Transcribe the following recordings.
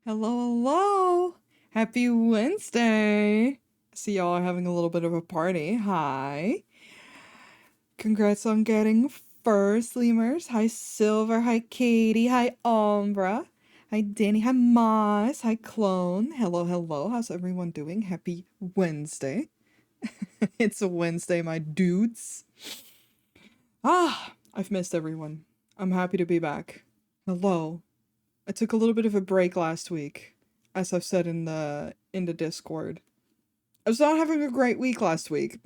Hello, hello. Happy Wednesday. See y'all are having a little bit of a party. Hi. Congrats on getting first, Lemurs. Hi, Silver. Hi, Katie. Hi, Umbra. Hi, Danny. Hi, Moss. Hi, Clone. Hello, hello. How's everyone doing? Happy Wednesday. It's a Wednesday, my dudes. I've missed everyone. I'm happy to be back. Hello. I took a little bit of a break last week, as I've said in the Discord. I was not having a great week last week,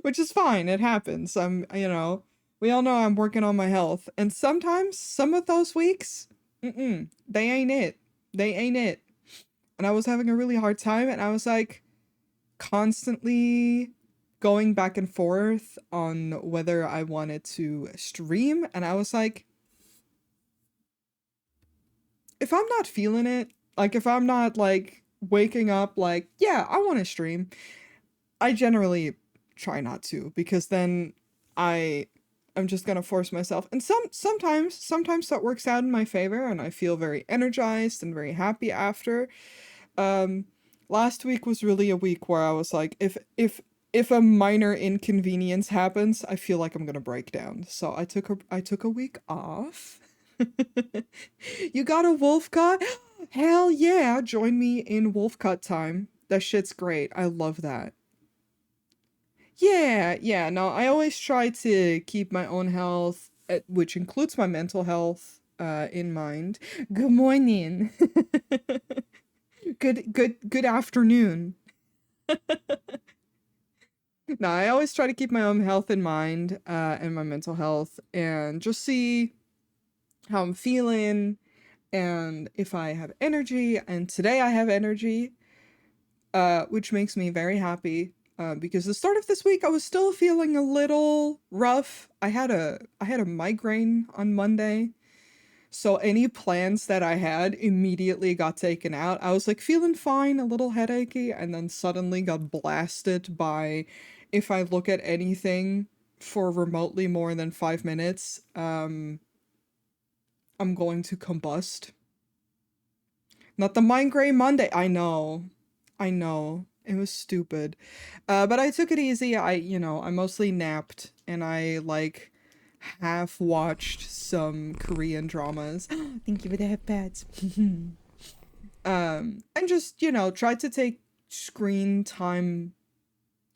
which is fine. It happens. We all know I'm working on my health, and sometimes some of those weeks, they ain't it. They ain't it. And I was having a really hard time, and I was like constantly going back and forth on whether I wanted to stream, and I was like, if I'm not feeling it, like if I'm not like waking up like, yeah, I want to stream, I generally try not to because then I am just going to force myself. And sometimes that works out in my favor and I feel very energized and very happy after. Um Last week was really a week where I was like if a minor inconvenience happens, I feel like I'm going to break down. So I took a week off. You got a wolf cut? Hell yeah, join me in wolf cut time. That shit's great. I love that. Yeah, no, I always try to keep my own health, which includes my mental health, in mind. Good morning. Good afternoon. No, I always try to keep my own health in mind, and my mental health, and just see how I'm feeling and if I have energy. And today I have energy, which makes me very happy. Because the start of this week I was still feeling a little rough. I had a migraine on Monday, so any plans that I had immediately got taken out. I was like feeling fine, a little headachy, and then suddenly got blasted by if I look at anything for remotely more than 5 minutes, I'm going to combust. Not the migraine Monday. I know. I know. It was stupid. But I took it easy. I mostly napped and I like half watched some Korean dramas. Thank you for the headpads. And just, tried to take screen time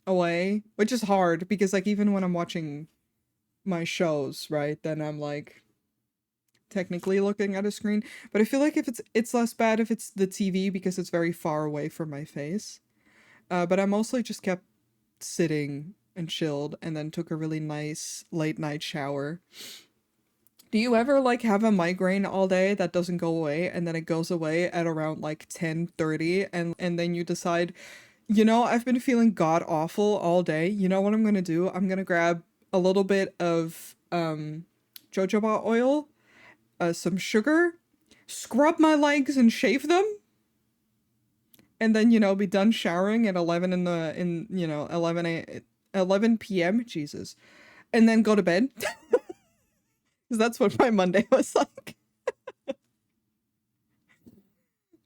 away, which is hard because like even when I'm watching my shows, right, then I'm like technically looking at a screen, but I feel like if it's less bad if it's the TV because it's very far away from my face. But I mostly just kept sitting and chilled and then took a really nice late night shower. Do you ever like have a migraine all day that doesn't go away and then it goes away at around like 10:30 and then you decide, I've been feeling god awful all day. You know what I'm going to do? I'm going to grab a little bit of jojoba oil, some sugar, scrub my legs and shave them, and then be done showering at 11 in the in 11 p.m. Jesus, and then go to bed. Because that's what my Monday was like.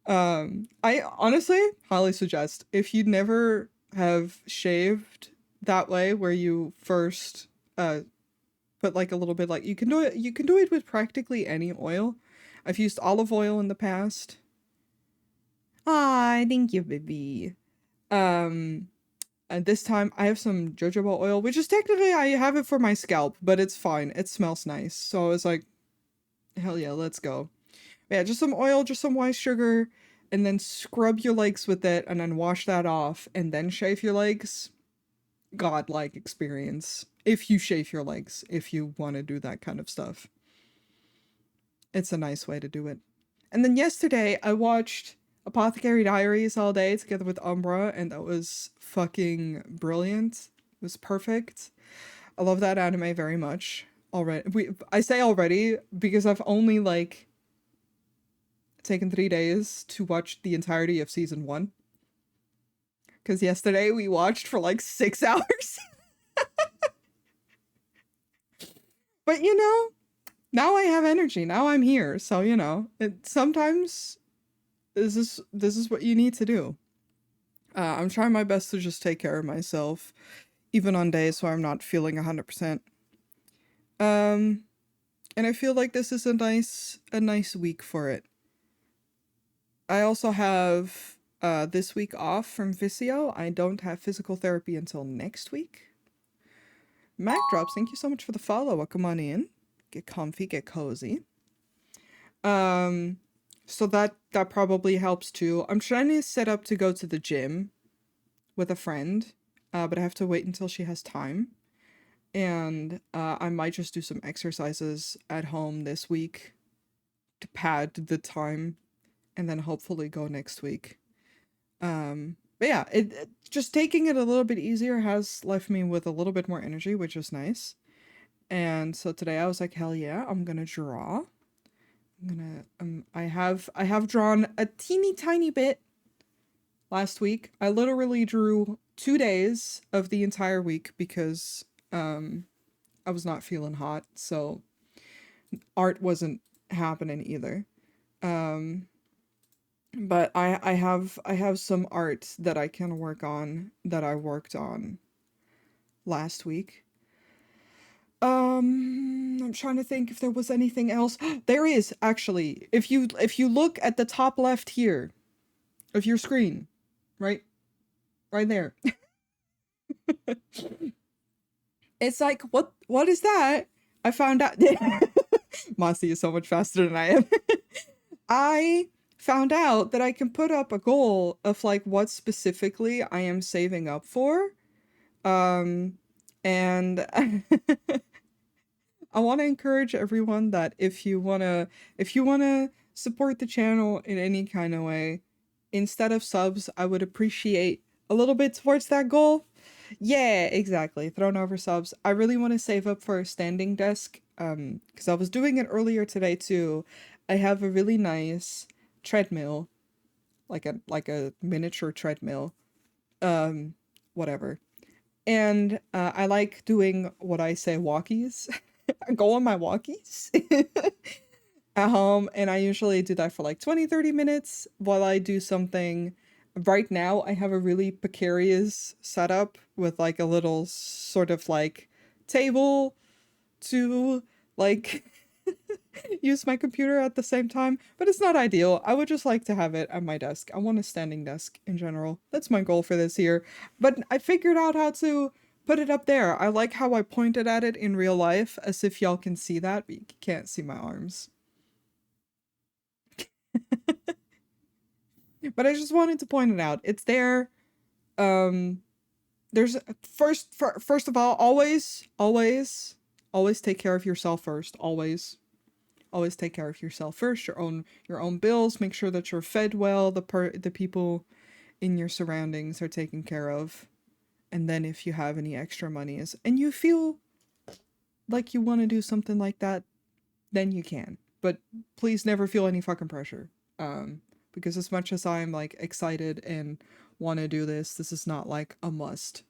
I honestly highly suggest if you never have shaved that way, where you first put like a little bit, like you can do it with practically any oil. I've used olive oil in the past. Ah, thank you, baby. Um, and this time I have some jojoba oil, which is technically I have it for my scalp, but it's fine. It smells nice. So it's like, hell yeah, let's go. Yeah, just some oil, just some white sugar, and then scrub your legs with it, and then wash that off, and then shave your legs. Godlike experience. If you shave your legs, if you want to do that kind of stuff, it's a nice way to do it. And then yesterday, I watched Apothecary Diaries all day together with Umbra, and that was fucking brilliant. It was perfect. I love that anime very much. Already, I say already because I've only like taken 3 days to watch the entirety of season one. Because yesterday we watched for like 6 hours. But now I have energy. Now I'm here. So, you know, sometimes this is what you need to do. I'm trying my best to just take care of myself, even on days where I'm not feeling 100%. Um, and I feel like this is a nice week for it. I also have this week off from physio. I don't have physical therapy until next week. Mac Drops, thank you so much for the follow. Come on in. Get comfy, get cozy. Um, so that probably helps too. I'm trying to set up to go to the gym with a friend, but I have to wait until she has time. And I might just do some exercises at home this week to pad the time, and then hopefully go next week. But yeah, just taking it a little bit easier has left me with a little bit more energy, which is nice. And so today I was like, hell yeah, I'm gonna draw. I have drawn a teeny tiny bit last week. I literally drew 2 days of the entire week because I was not feeling hot, so art wasn't happening either. Um but I have some art that I can work on that I worked on last week. I'm trying to think if there was anything else. There is actually. If you look at the top left here of your screen, right right there. It's like, what is that? I found out Mossy is so much faster than I am. I found out that I can put up a goal of like what specifically I am saving up for. Um and I want to encourage everyone that if you want to support the channel in any kind of way, instead of subs, I would appreciate a little bit towards that goal. Yeah, exactly. Thrown over subs. I really want to save up for a standing desk because I was doing it earlier today too. I have a really nice treadmill, like a miniature treadmill. Um Whatever. And I like doing what I say walkies. I go on my walkies at home, and I usually do that for like 20, 30 minutes while I do something. Right now, I have a really precarious setup with like a little sort of like table to like use my computer at the same time, but it's not ideal. I would just like to have it at my desk. I want a standing desk in general. That's my goal for this year. But I figured out how to put it up there. I like how I pointed at it in real life, as if y'all can see that, but you can't see my arms. But I just wanted to point it out. It's there. Um, there's first of all, always take care of yourself first. Always take care of yourself first. Your own bills. Make sure that you're fed well. The people in your surroundings are taken care of. And then if you have any extra monies and you feel like you want to do something like that, then you can. But please never feel any fucking pressure. Because as much as I'm like excited and want to do this is not like a must.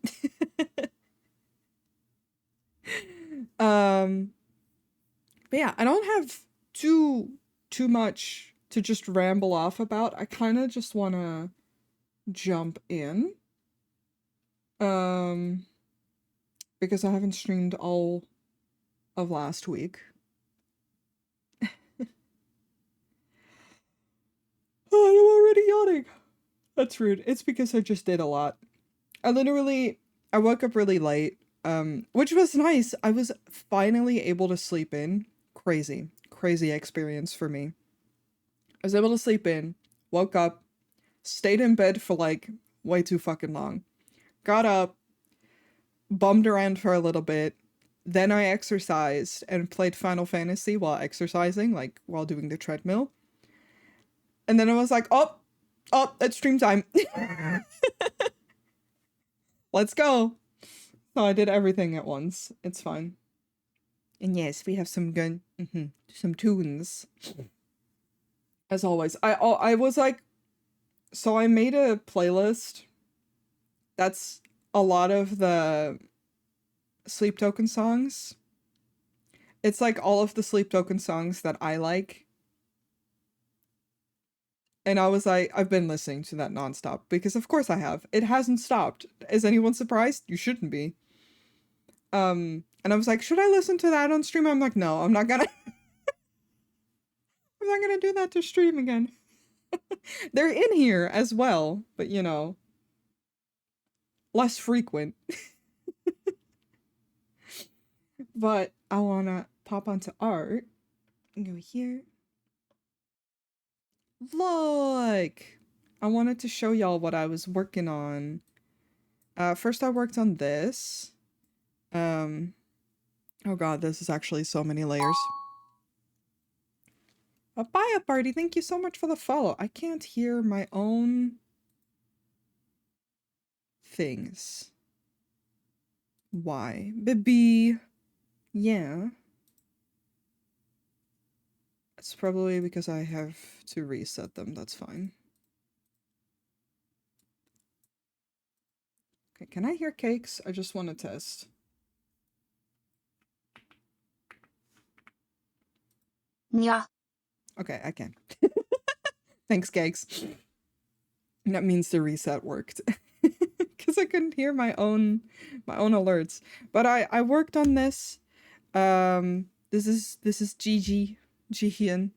um but yeah, I don't have too much to just ramble off about. I kind of just want to jump in. Um because I haven't streamed all of last week. Oh, I'm already yawning. That's rude. It's because I just did a lot. I woke up really late, which was nice. I was finally able to sleep in. Crazy experience for me. I was able to sleep in, woke up, stayed in bed for like way too fucking long. Got up, bummed around for a little bit. Then I exercised and played Final Fantasy while exercising, like while doing the treadmill. And then I was like, it's stream time. Let's go. So I did everything at once. It's fine. And yes, we have some good, some tunes. As always. I was like, so I made a playlist. That's a lot of the Sleep Token songs. It's like all of the Sleep Token songs that I like. And I was like, I've been listening to that nonstop because of course I have. It hasn't stopped. Is anyone surprised? You shouldn't be. And I was like, should I listen to that on stream? I'm like, no, I'm not gonna I'm not gonna do that to stream again. They're in here as well, but you know, less frequent. But I wanna pop onto art and go here. Look! I wanted to show y'all what I was working on. First I worked on this. Oh god, this is actually so many layers. Bye, party. Thank you so much for the follow. I can't hear my own things. Why? Baby. Yeah. It's probably because I have to reset them. That's fine. Okay, can I hear cakes? I just want to test. Yeah. Okay, I can. Thanks, cakes. That means the reset worked. Because I couldn't hear my own alerts. But I worked on this. This is Gigi Jihyun.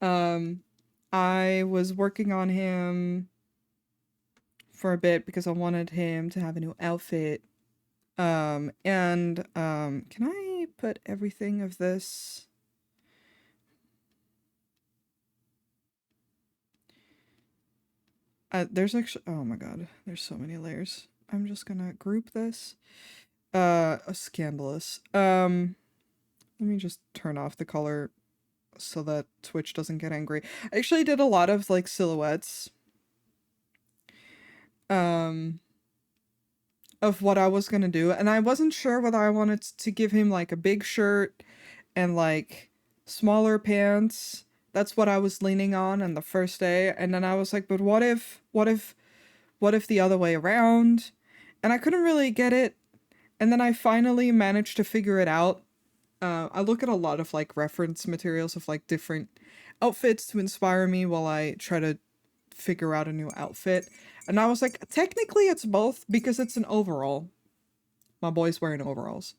I was working on him for a bit because I wanted him to have a new outfit. Can I put everything of this? There's actually, oh my god, there's so many layers. I'm just gonna group this. Scandalous. Let me just turn off the color so that Twitch doesn't get angry. I actually did a lot of like silhouettes. Of what I was gonna do, and I wasn't sure whether I wanted to give him like a big shirt and like smaller pants. That's what I was leaning on the first day, and then I was like, but what if the other way around? And I couldn't really get it, and then I finally managed to figure it out. I look at a lot of like reference materials of like different outfits to inspire me while I try to figure out a new outfit. And I was like, technically it's both because it's an overall. My boy's wearing overalls.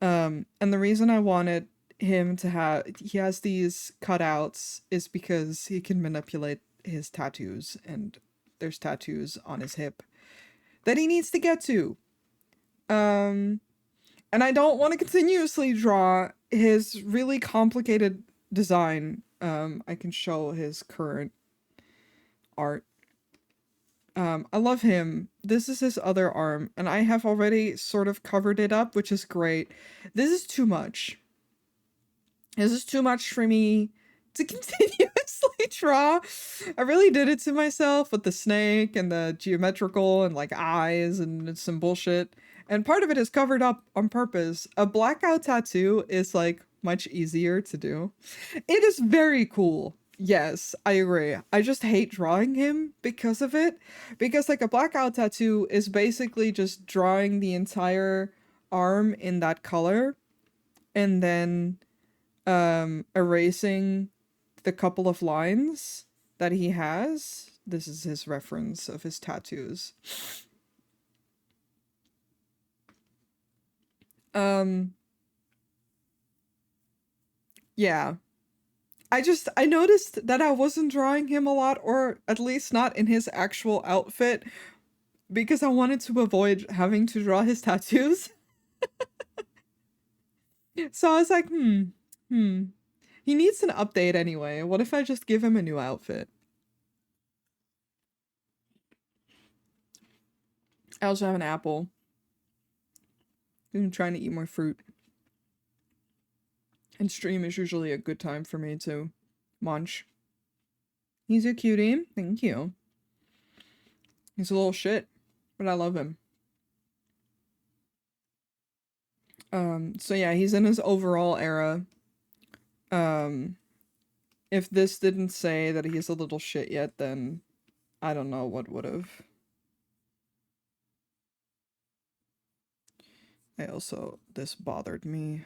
And the reason I wanted him to have, he has these cutouts is because he can manipulate his tattoos, and there's tattoos on his hip that he needs to get to. And I don't want to continuously draw his really complicated design. I can show his current art. I love him. This is his other arm, and I have already sort of covered it up, which is great. This is too much. This is too much for me to continuously draw. I really did it to myself with the snake and the geometrical and like eyes and some bullshit. And part of it is covered up on purpose. A blackout tattoo is like much easier to do. It is very cool. Yes, I agree. I just hate drawing him because of it. Because like a blackout tattoo is basically just drawing the entire arm in that color and then erasing the couple of lines that he has. This is his reference of his tattoos. Yeah. I noticed that I wasn't drawing him a lot, or at least not in his actual outfit, because I wanted to avoid having to draw his tattoos. So I was like, he needs an update anyway. What if I just give him a new outfit? I also have an apple. I'm trying to eat more fruit. And stream is usually a good time for me to munch. He's a cutie. Thank you. He's a little shit, but I love him. So yeah, he's in his overall era. If this didn't say that he's a little shit yet, then I don't know what would've. This bothered me.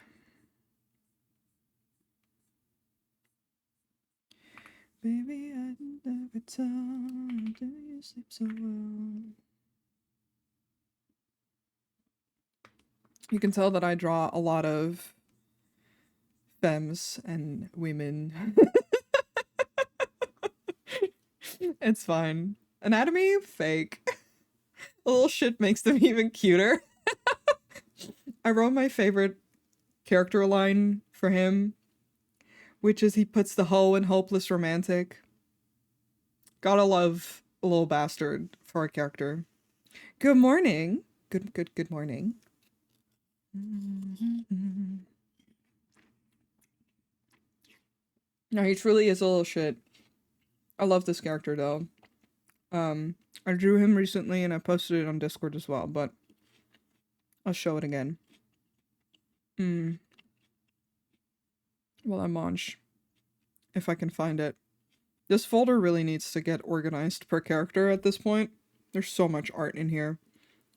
Baby, I never tell. Do you sleep so well? You can tell that I draw a lot of femmes and women. It's fine. Anatomy, fake. A little shit makes them even cuter. I wrote my favorite character line for him, which is he puts the hoe in hopeless romantic. Gotta love a little bastard for a character. Good morning. Good morning. No, he truly is a little shit. I love this character though. I drew him recently and I posted it on Discord as well, but I'll show it again. Well, I munch. If I can find it. This folder really needs to get organized per character at this point. There's so much art in here.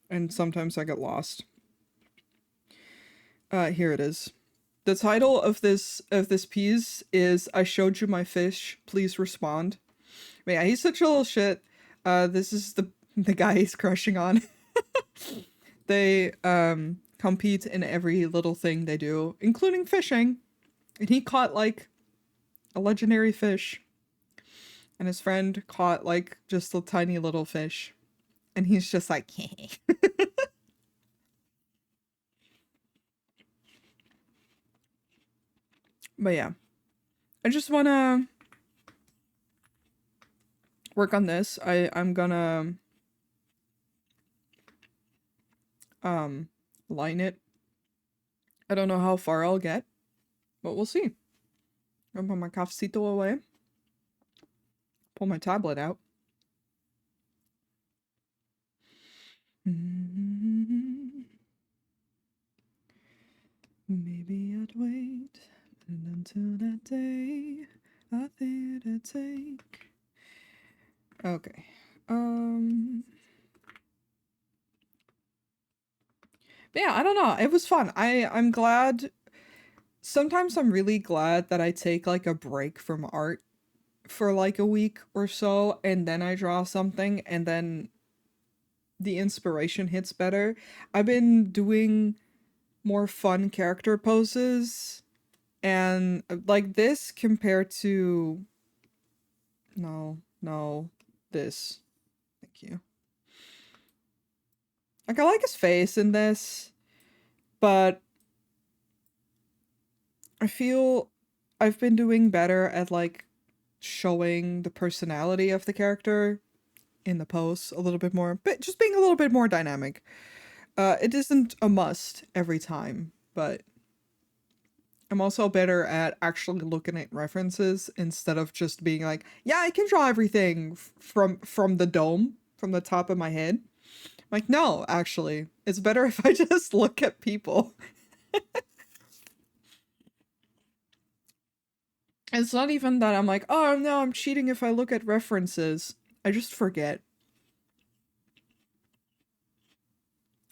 And sometimes I get lost. Here it is. The title of this piece is I Showed You My Fish, Please Respond. But yeah, he's such a little shit. This is the guy he's crushing on. They compete in every little thing they do, including fishing. And he caught like a legendary fish. And his friend caught like just a tiny little fish. And he's just like, But yeah. I just wanna work on this. I'm gonna line it. I don't know how far I'll get, but we'll see. I'll put my cafecito away. Pull my tablet out. Maybe I'd wait until that day I think I'd take. Okay. But yeah, I don't know. It was fun. I'm glad. Sometimes I'm really glad that I take like a break from art for like a week or so and then I draw something and then the inspiration hits better. I've been doing more fun character poses and like this compared to no this. Thank you. Like I like his face in this, but I feel I've been doing better at like showing the personality of the character in the posts a little bit more, but just being a little bit more dynamic. It isn't a must every time, but I'm also better at actually looking at references instead of just being like, yeah, I can draw everything from the dome, from the top of my head. Like, no, actually, it's better if I just look at people. It's not even that I'm like, oh no, I'm cheating if I look at references. I just forget.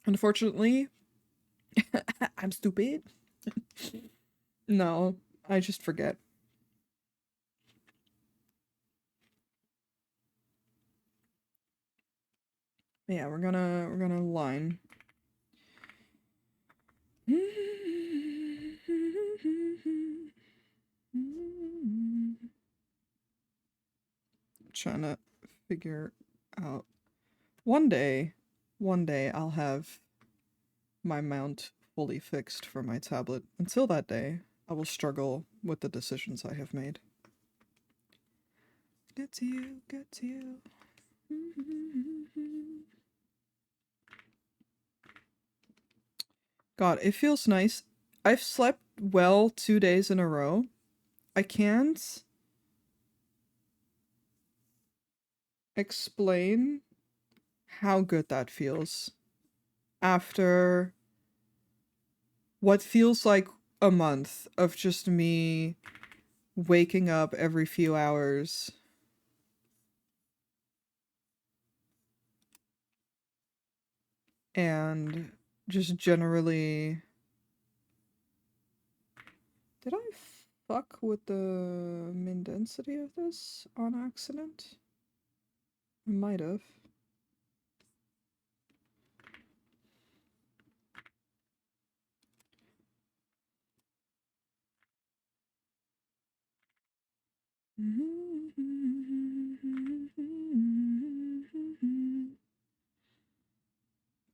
Unfortunately, I'm stupid. No, I just forget. Yeah, we're gonna line. Trying to figure out one day I'll have my mount fully fixed for my tablet. Until that day, I will struggle with the decisions I have made. Get to you, get to you. God, it feels nice. I've slept well 2 days in a row. I can't explain how good that feels after what feels like a month of just me waking up every few hours and just generally did I fuck with the min density of this on accident? I might have.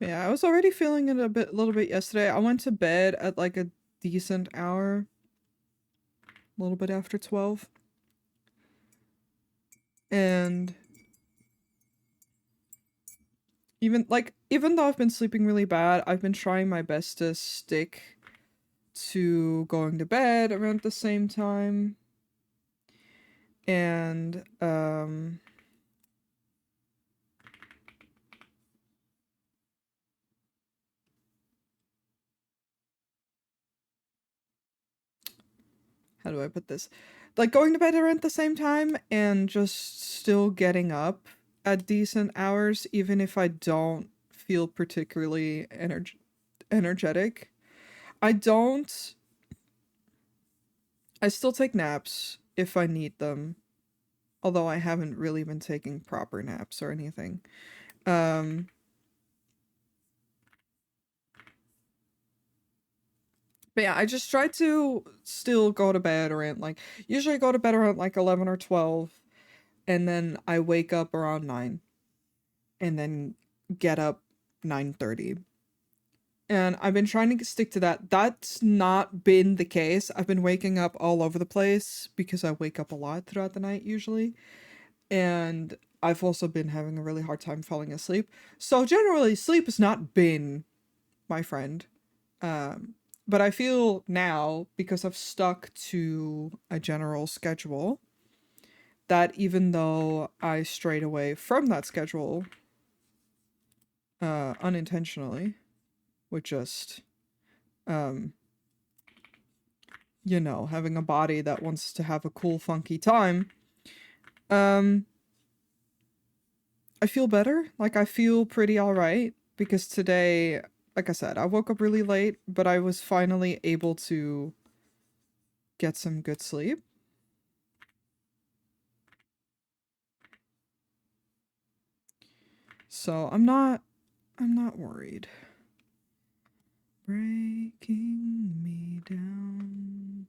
Yeah, I was already feeling it a little bit yesterday. I went to bed at like a decent hour, a little bit after 12. And even though I've been sleeping really bad, I've been trying my best to stick to going to bed around the same time. And how do I put this? Like going to bed around the same time and just still getting up at decent hours, even if I don't feel particularly energetic. I don't. I still take naps if I need them, although I haven't really been taking proper naps or anything. Um, but yeah, I just try to still go to bed around like usually I go to bed around like 11 or 12 and then I wake up around 9 and then get up 9:30. And I've been trying to stick to that. That's not been the case. I've been waking up all over the place because I wake up a lot throughout the night usually. And I've also been having a really hard time falling asleep. So generally sleep has not been my friend. Um, but I feel now, because I've stuck to a general schedule, that even though I strayed away from that schedule unintentionally, with just, um, having a body that wants to have a cool, funky time, um, I feel better. Like, I feel pretty alright, because today, like I said, I woke up really late, but I was finally able to get some good sleep. So I'm not worried. Breaking me down.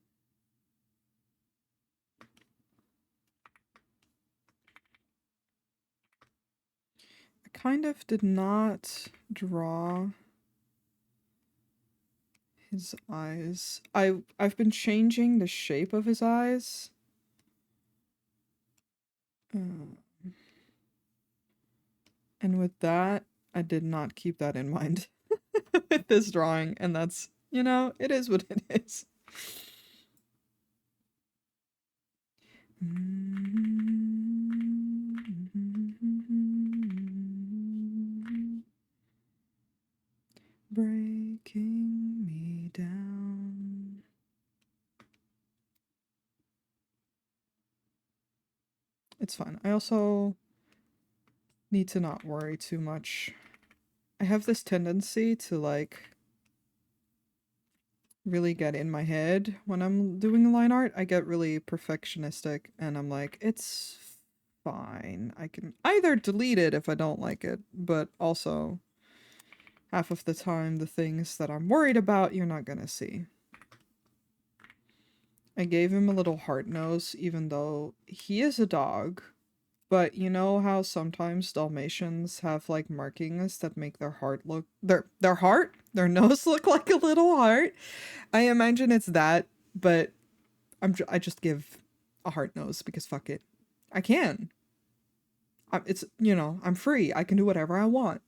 I kind of did not draw his eyes. I've been changing the shape of his eyes. Uh, and with that, I did not keep that in mind with this drawing, and that's, it is what it is. Breaking me down. It's fine. I also need to not worry too much. I have this tendency to like really get in my head when I'm doing line art. I get really perfectionistic and I'm like, it's fine. I can either delete it if I don't like it, but also half of the time the things that I'm worried about you're not gonna see. I gave him a little heart nose even though he is a dog. But you know how sometimes Dalmatians have like markings that make their heart look their nose look like a little heart. I imagine it's that, but I just give a heart nose because fuck it, I can. I'm free. I can do whatever I want.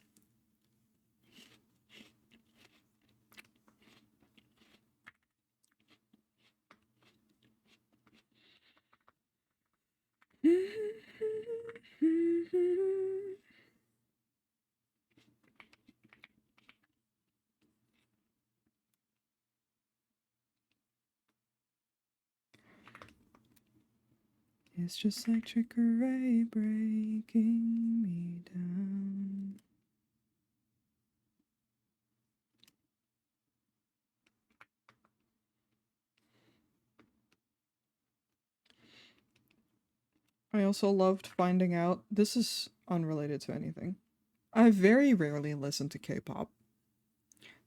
It's just like trickery breaking me down. I also loved finding out this is unrelated to anything. I very rarely listen to K-pop.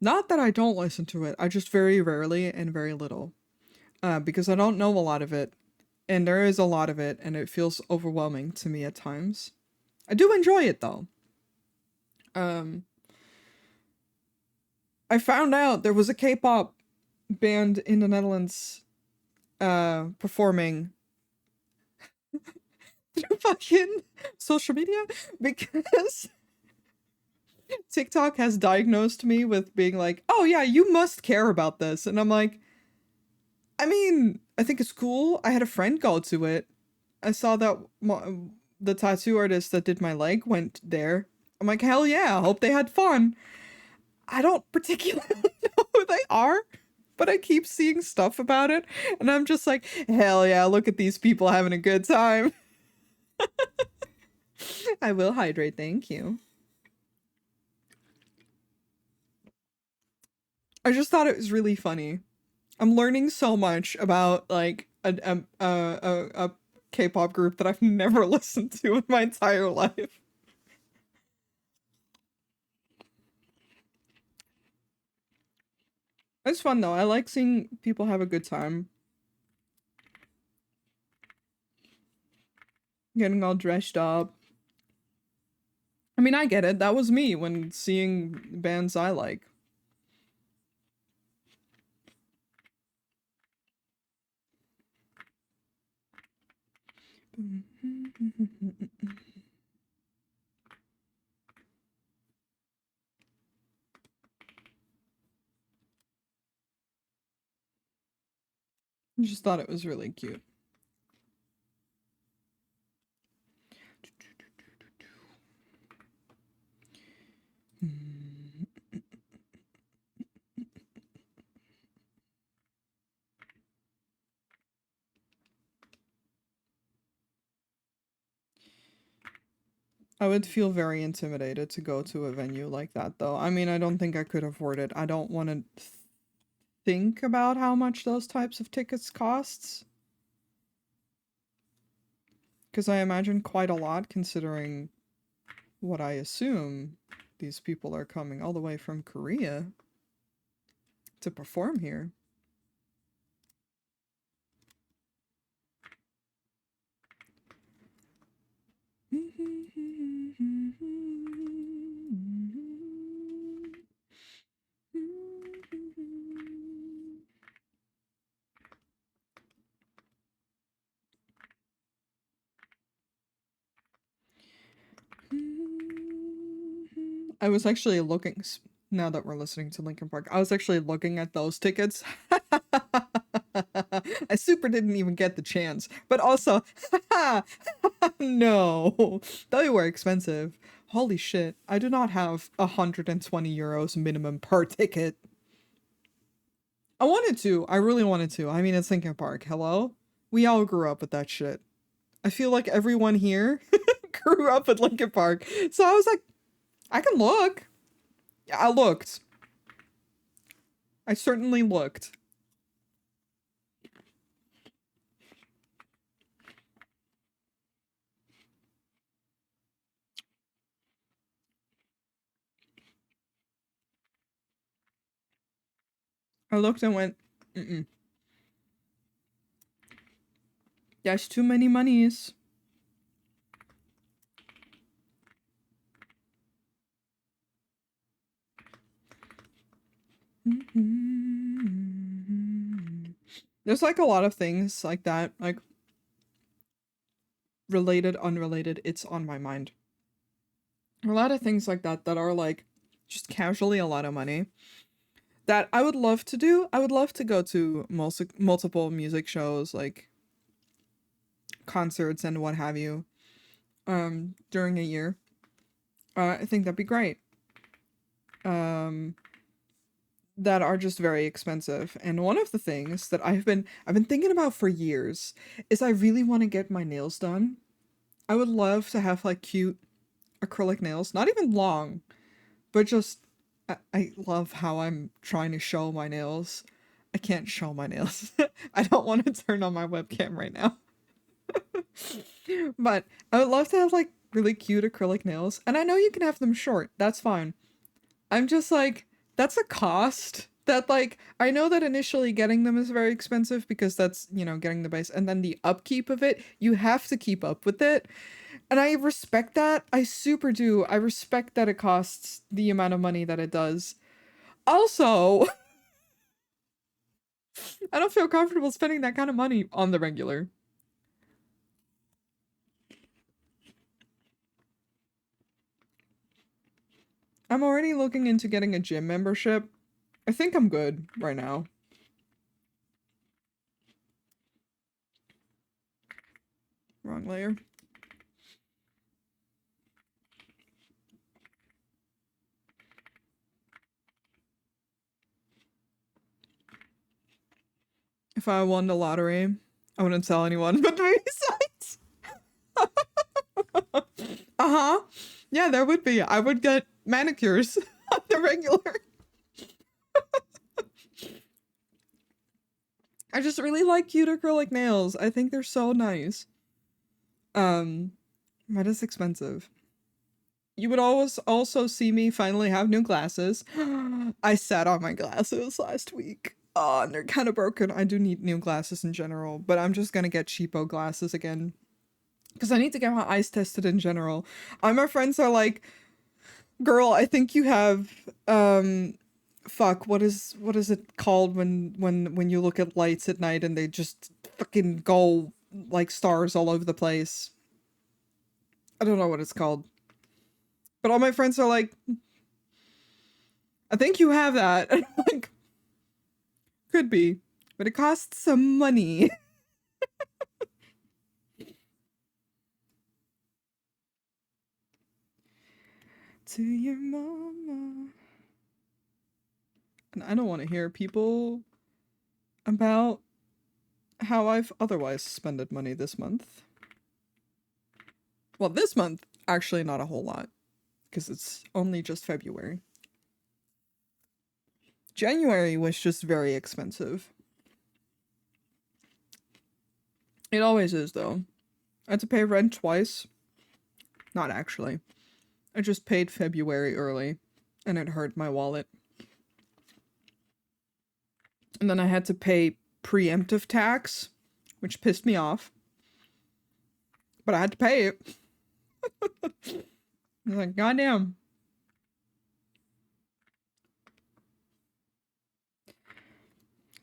Not that I don't listen to it, I just very rarely and very little. Because I don't know a lot of it, and there is a lot of it, and it feels overwhelming to me at times. I do enjoy it though. Um, I found out there was a K-pop band in the Netherlands performing through fucking social media because TikTok has diagnosed me with being like, "Oh yeah, you must care about this." And I'm like, I mean, I think it's cool. I had a friend go to it. I saw that the tattoo artist that did my leg went there. I'm like, hell yeah, I hope they had fun. I don't particularly know who they are, but I keep seeing stuff about it, and I'm just like, hell yeah, look at these people having a good time. I will hydrate, thank you. I just thought it was really funny. I'm learning so much about like a K-pop group that I've never listened to in my entire life. It's fun though. I like seeing people have a good time, getting all dressed up. I mean, I get it. That was me when seeing bands I like. I just thought it was really cute. I would feel very intimidated to go to a venue like that, though. I mean, I don't think I could afford it. I don't want to think about how much those types of tickets costs, because I imagine quite a lot considering what I assume these people are coming all the way from Korea to perform here. I was actually looking, now that we're listening to Linkin Park, I was actually looking at those tickets. I super didn't even get the chance, but also, no, they were expensive. Holy shit, I do not have 120 euros minimum per ticket. I wanted to, I really wanted to. I mean, it's Linkin Park, hello? We all grew up with that shit. I feel like everyone here grew up with Linkin Park. So I was like, I can look. Yeah, I looked. I certainly looked. I looked and went, mm-mm. There's too many monies. There's like a lot of things like that, like related, unrelated, it's on my mind. A lot of things like that that are like just casually a lot of money that I would love to do. I would love to go to multiple music shows, like concerts and what have you, during a year. I think that'd be great. Um, that are just very expensive. And one of the things that I've been thinking about for years is I really want to get my nails done. I would love to have like cute acrylic nails, not even long, but just I love how I'm trying to show my nails. I can't show my nails. I don't want to turn on my webcam right now. But I would love to have like really cute acrylic nails. And I know you can have them short. That's fine. I'm just like, that's a cost that like I know that initially getting them is very expensive because that's, getting the base and then the upkeep of it, you have to keep up with it. And I respect that. I super do. I respect that it costs the amount of money that it does. Also, I don't feel comfortable spending that kind of money on the regular. I'm already looking into getting a gym membership. I think I'm good right now. Wrong layer. If I won the lottery, I wouldn't tell anyone but my sites. Uh-huh. Yeah, there would be. I would get manicures on the regular. I just really like cute acrylic nails. I think they're so nice. That is expensive. You would always also see me finally have new glasses. I sat on my glasses last week. Oh, and they're kind of broken. I do need new glasses in general, but I'm just gonna get cheapo glasses again. Because I need to get my eyes tested in general. All my friends are like, girl, I think you have fuck, what is it called when you look at lights at night and they just fucking go like stars all over the place. I don't know what it's called. But all my friends are like, I think you have that. And I'm like, could be. But it costs some money. To your mama. And I don't want to hear people about how I've otherwise spended money this month. Well, this month, actually not a whole lot. Because it's only just February. January was just very expensive. It always is, though. I had to pay rent twice. Not actually. I just paid February early, and it hurt my wallet. And then I had to pay preemptive tax, which pissed me off. But I had to pay it. I was like, goddamn.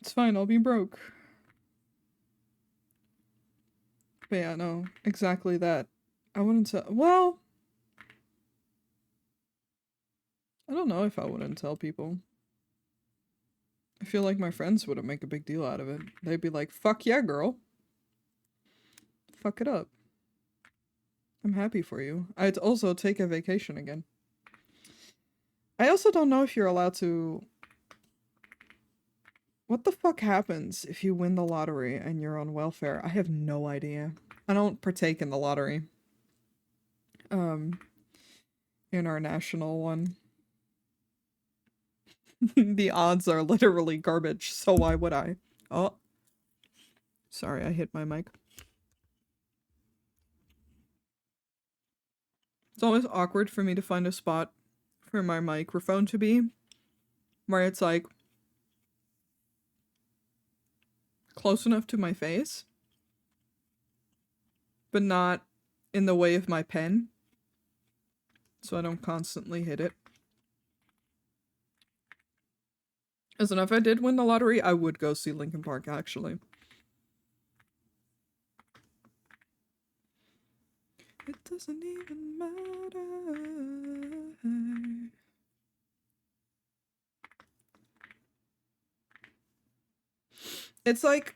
It's fine, I'll be broke. But yeah, no, exactly that. I wouldn't tell. Well, I don't know if I wouldn't tell people. I feel like my friends wouldn't make a big deal out of it. They'd be like, fuck yeah, girl. Fuck it up. I'm happy for you. I'd also take a vacation again. I also don't know if you're allowed to. What the fuck happens if you win the lottery and you're on welfare? I have no idea. I don't partake in the lottery. In our national one. The odds are literally garbage, so why would I? Oh. Sorry, I hit my mic. It's always awkward for me to find a spot for my microphone to be where it's like close enough to my face, but not in the way of my pen, so I don't constantly hit it. As in, if I did win the lottery, I would go see Linkin Park, actually. It doesn't even matter. It's like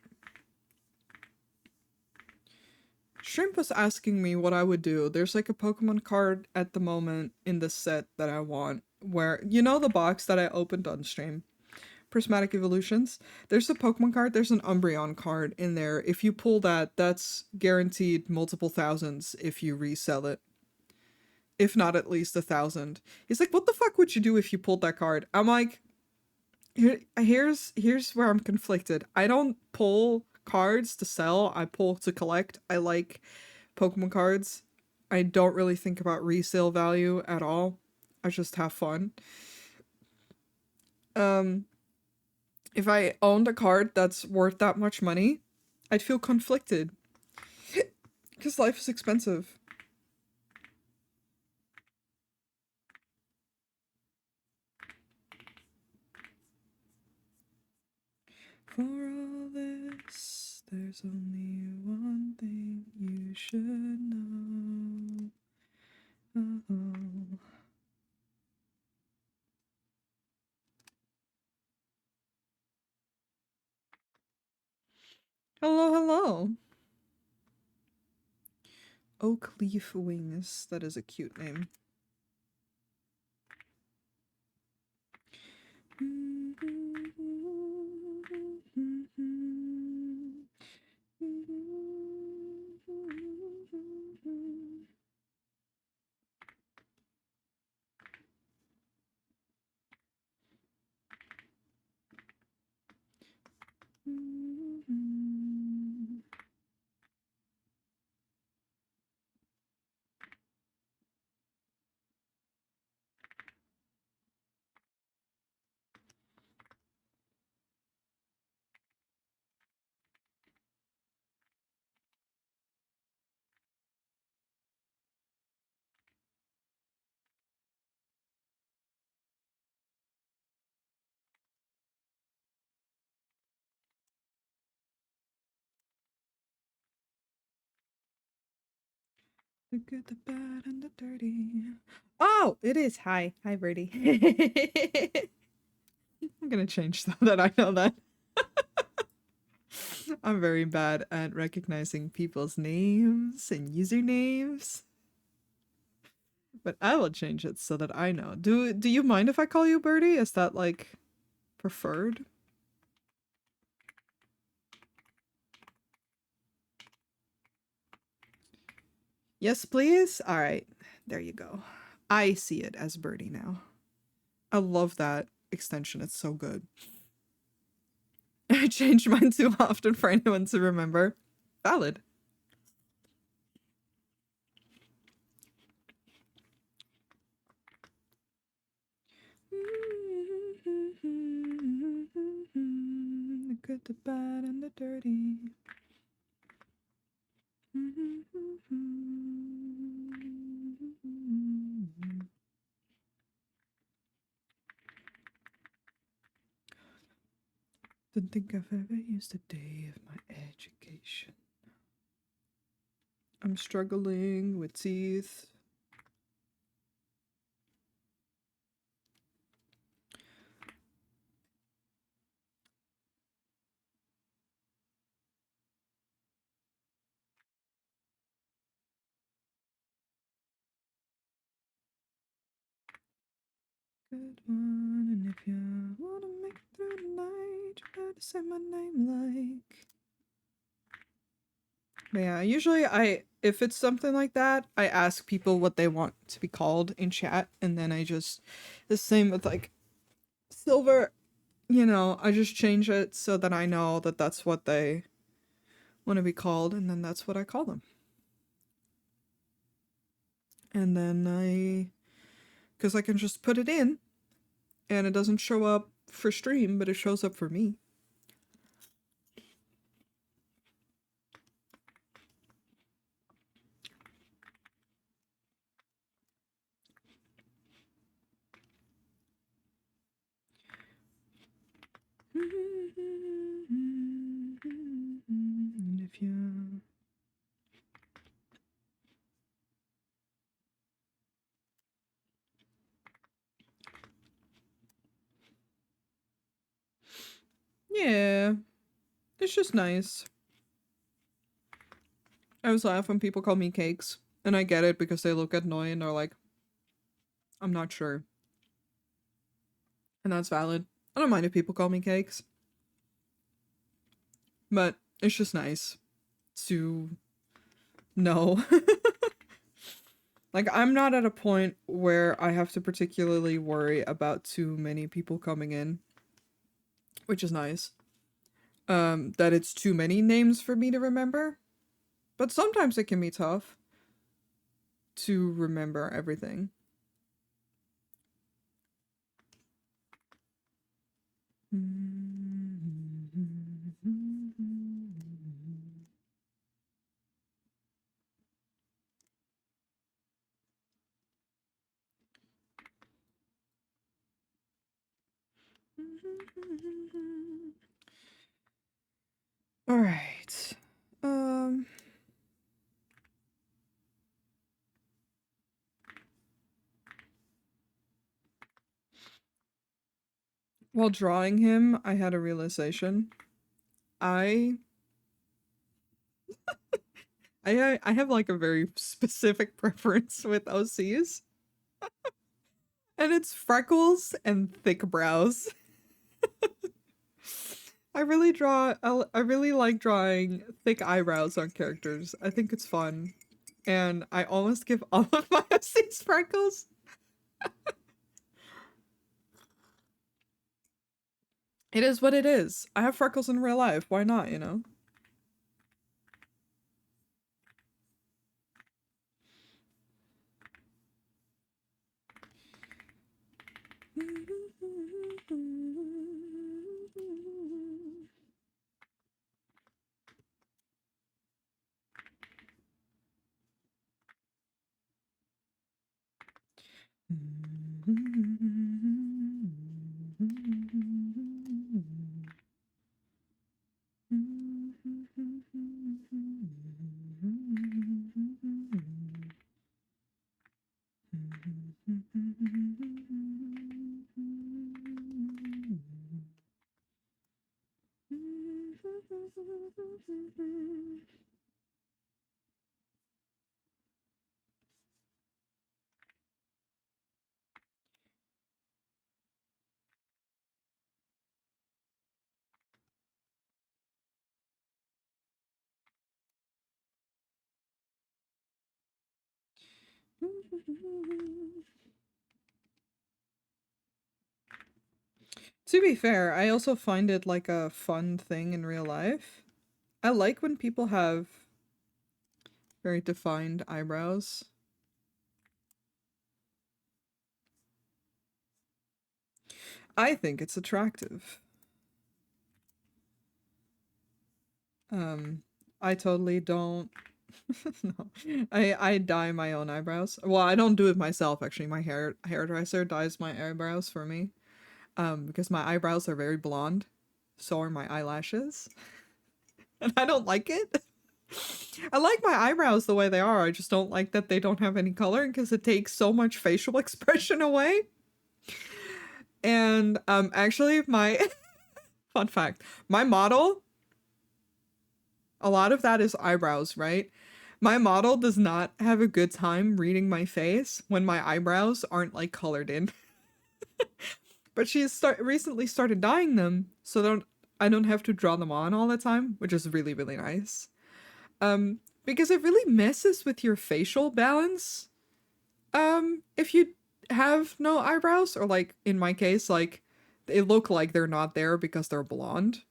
Shrimp was asking me what I would do. There's like a Pokemon card at the moment in the set that I want where, the box that I opened on stream? Prismatic Evolutions. There's a Pokemon card, there's an Umbreon card in there. If you pull that, that's guaranteed multiple thousands if you resell it. If not at least 1,000. He's like, what the fuck would you do if you pulled that card? I'm like, here's where I'm conflicted. I don't pull cards to sell, I pull to collect. I like Pokemon cards, I don't really think about resale value at all. I just have fun. Um, if I owned a card that's worth that much money, I'd feel conflicted because life is expensive. For all this, there's only one thing you should know. Uh-oh. Hello, hello. Oak Leaf Wings. That is a cute name. The good, the bad, and the dirty. Oh, it is. Hi. Hi, Birdie. I'm gonna change so that I know that. I'm very bad at recognizing people's names and usernames. But I will change it so that I know. Do you mind if I call you Birdie? Is that like preferred? Yes, please? Alright. There you go. I see it as Birdie now. I love that extension. It's so good. I change mine too often for anyone to remember. Valid. The good, the bad, and the dirty. Don't think I've ever used a day of my education. I'm struggling with teeth. Good one, and if you wanna make it through the night, you better say my name like. But yeah, usually if it's something like that, I ask people what they want to be called in chat, and then I just, the same with like Silver, I just change it so that I know that that's what they want to be called, and then that's what I call them. And then because I can just put it in, and it doesn't show up for stream, but it shows up for me. And if you Yeah, it's just nice. I always laugh when people call me Cakes, and I get it because they look at Noi and they're like, I'm not sure. And that's valid. I don't mind if people call me Cakes. But it's just nice to know. Like, I'm not at a point where I have to particularly worry about too many people coming in, which is nice. That it's too many names for me to remember. But sometimes it can be tough to remember everything. All right. While drawing him, I had a realization. I I have like a very specific preference with OCs, and it's freckles and thick brows. I really like drawing thick eyebrows on characters. I think it's fun. And I almost give all of my OCs freckles. It is what it is. I have freckles in real life. Why not, you know? To be fair, I also find it like a fun thing in real life. I like when people have very defined eyebrows. I think it's attractive. I totally don't. No, I dye my own eyebrows. Well, I don't do it myself actually. My hairdresser dyes my eyebrows for me. Because my eyebrows are very blonde, so are my eyelashes, and I don't like it. I like my eyebrows the way they are. I just don't like that they don't have any color because it takes so much facial expression away. And actually, my fun fact, my model, a lot of that is eyebrows, right? My model does not have a good time reading my face when my eyebrows aren't like colored in. But recently started dyeing them, so I don't have to draw them on all the time, which is really really nice. Because it really messes with your facial balance. If you have no eyebrows, or like in my case, like they look like they're not there because they're blonde.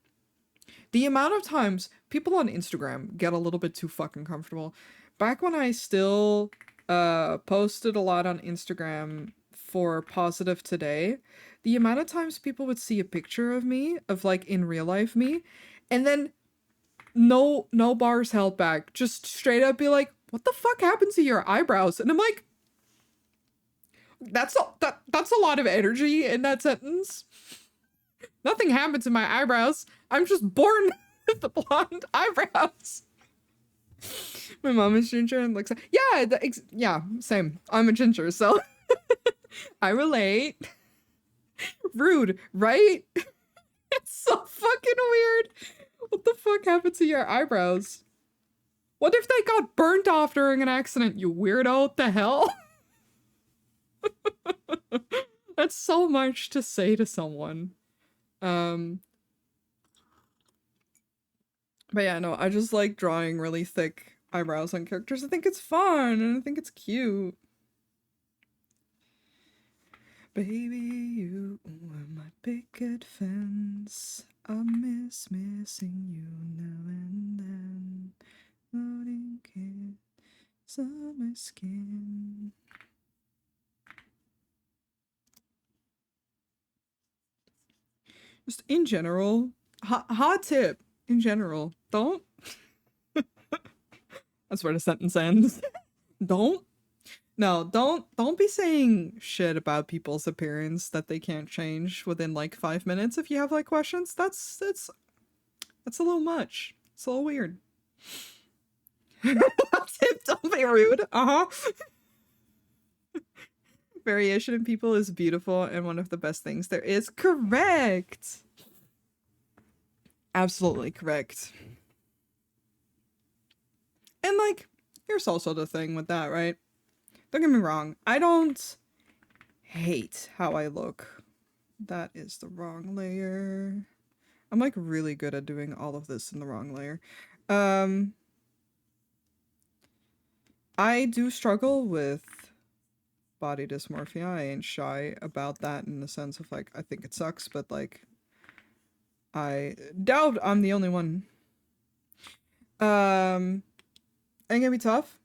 The amount of times people on Instagram get a little bit too fucking comfortable. Back when I still posted a lot on Instagram for Positive Today, the amount of times people would see a picture of me, of like in real life me, and then no bars held back, just straight up be like, "What the fuck happened to your eyebrows?" And I'm like, that's a lot of energy in that sentence. Nothing happened to my eyebrows. I'm just born with the blonde eyebrows. My mom is ginger and looks like, yeah, yeah, same. I'm a ginger, so I relate. Rude, right? It's so fucking weird. What the fuck happened to your eyebrows? What if they got burnt off during an accident, you weirdo? What the hell? That's so much to say to someone. Um, but yeah, no, I just like drawing really thick eyebrows on characters. I think it's fun and I think it's cute. Baby, you were my picket fence. I miss missing you now and then. Loading Summer skin. Just in general, hot tip in general, don't. That's where the sentence ends. Don't. No, don't be saying shit about people's appearance that they can't change within like 5 minutes if you have like questions. That's a little much. It's a little weird. Don't be rude. Uh-huh. Variation in people is beautiful and one of the best things there is. Correct. Absolutely correct. And like, here's also the thing with that, right? Don't get me wrong. I don't hate how I look. That is the wrong layer. I'm like really good at doing all of this in the wrong layer. I do struggle with body dysmorphia. I ain't shy about that in the sense of like, I think it sucks, but like, I doubt I'm the only one. It can be tough.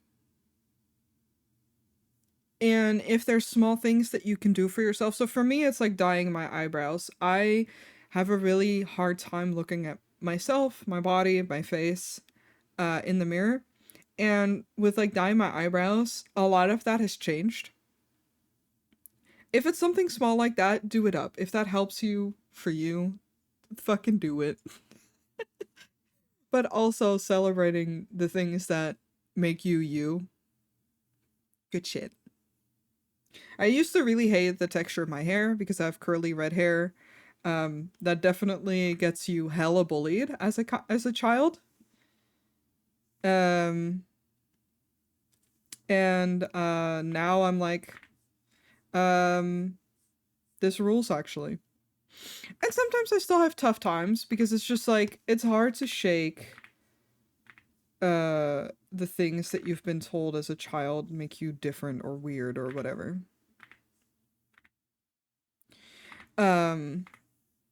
And if there's small things that you can do for yourself. So for me, it's like dyeing my eyebrows. I have a really hard time looking at myself, my body, my face, in the mirror. And with like dyeing my eyebrows, a lot of that has changed. If it's something small like that, do it up. If that helps you for you, fucking do it. But also celebrating the things that make you you. Good shit. I used to really hate the texture of my hair because I have curly red hair. That definitely gets you hella bullied as a child. And now I'm like, this rules actually. And sometimes I still have tough times because it's just like it's hard to shake the things that you've been told as a child make you different or weird or whatever.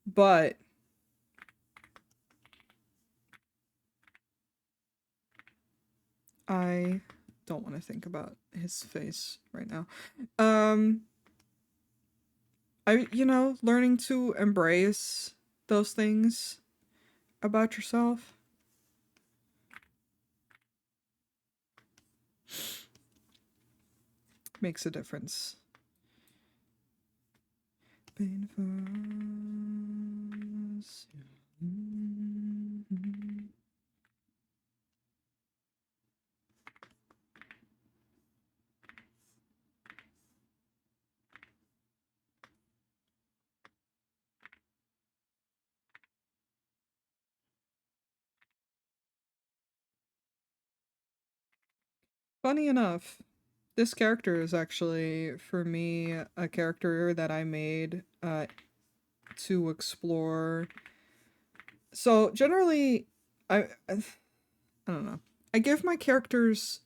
But I don't want to think about his face right now. Learning to embrace those things about yourself. Makes a difference. Funny enough, this character is actually, for me, a character that I made to explore. So generally, I don't know. I give my characters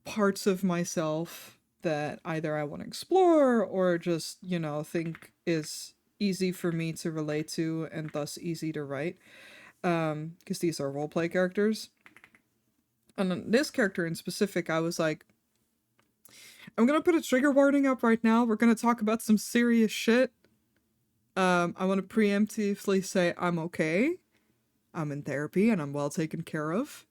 parts of myself that either I want to explore or just, think is easy for me to relate to and thus easy to write. Because these are roleplay characters. And on this character in specific, I was like, I'm gonna put a trigger warning up right now. We're gonna talk about some serious shit. I want to preemptively say I'm okay. I'm in therapy and I'm well taken care of.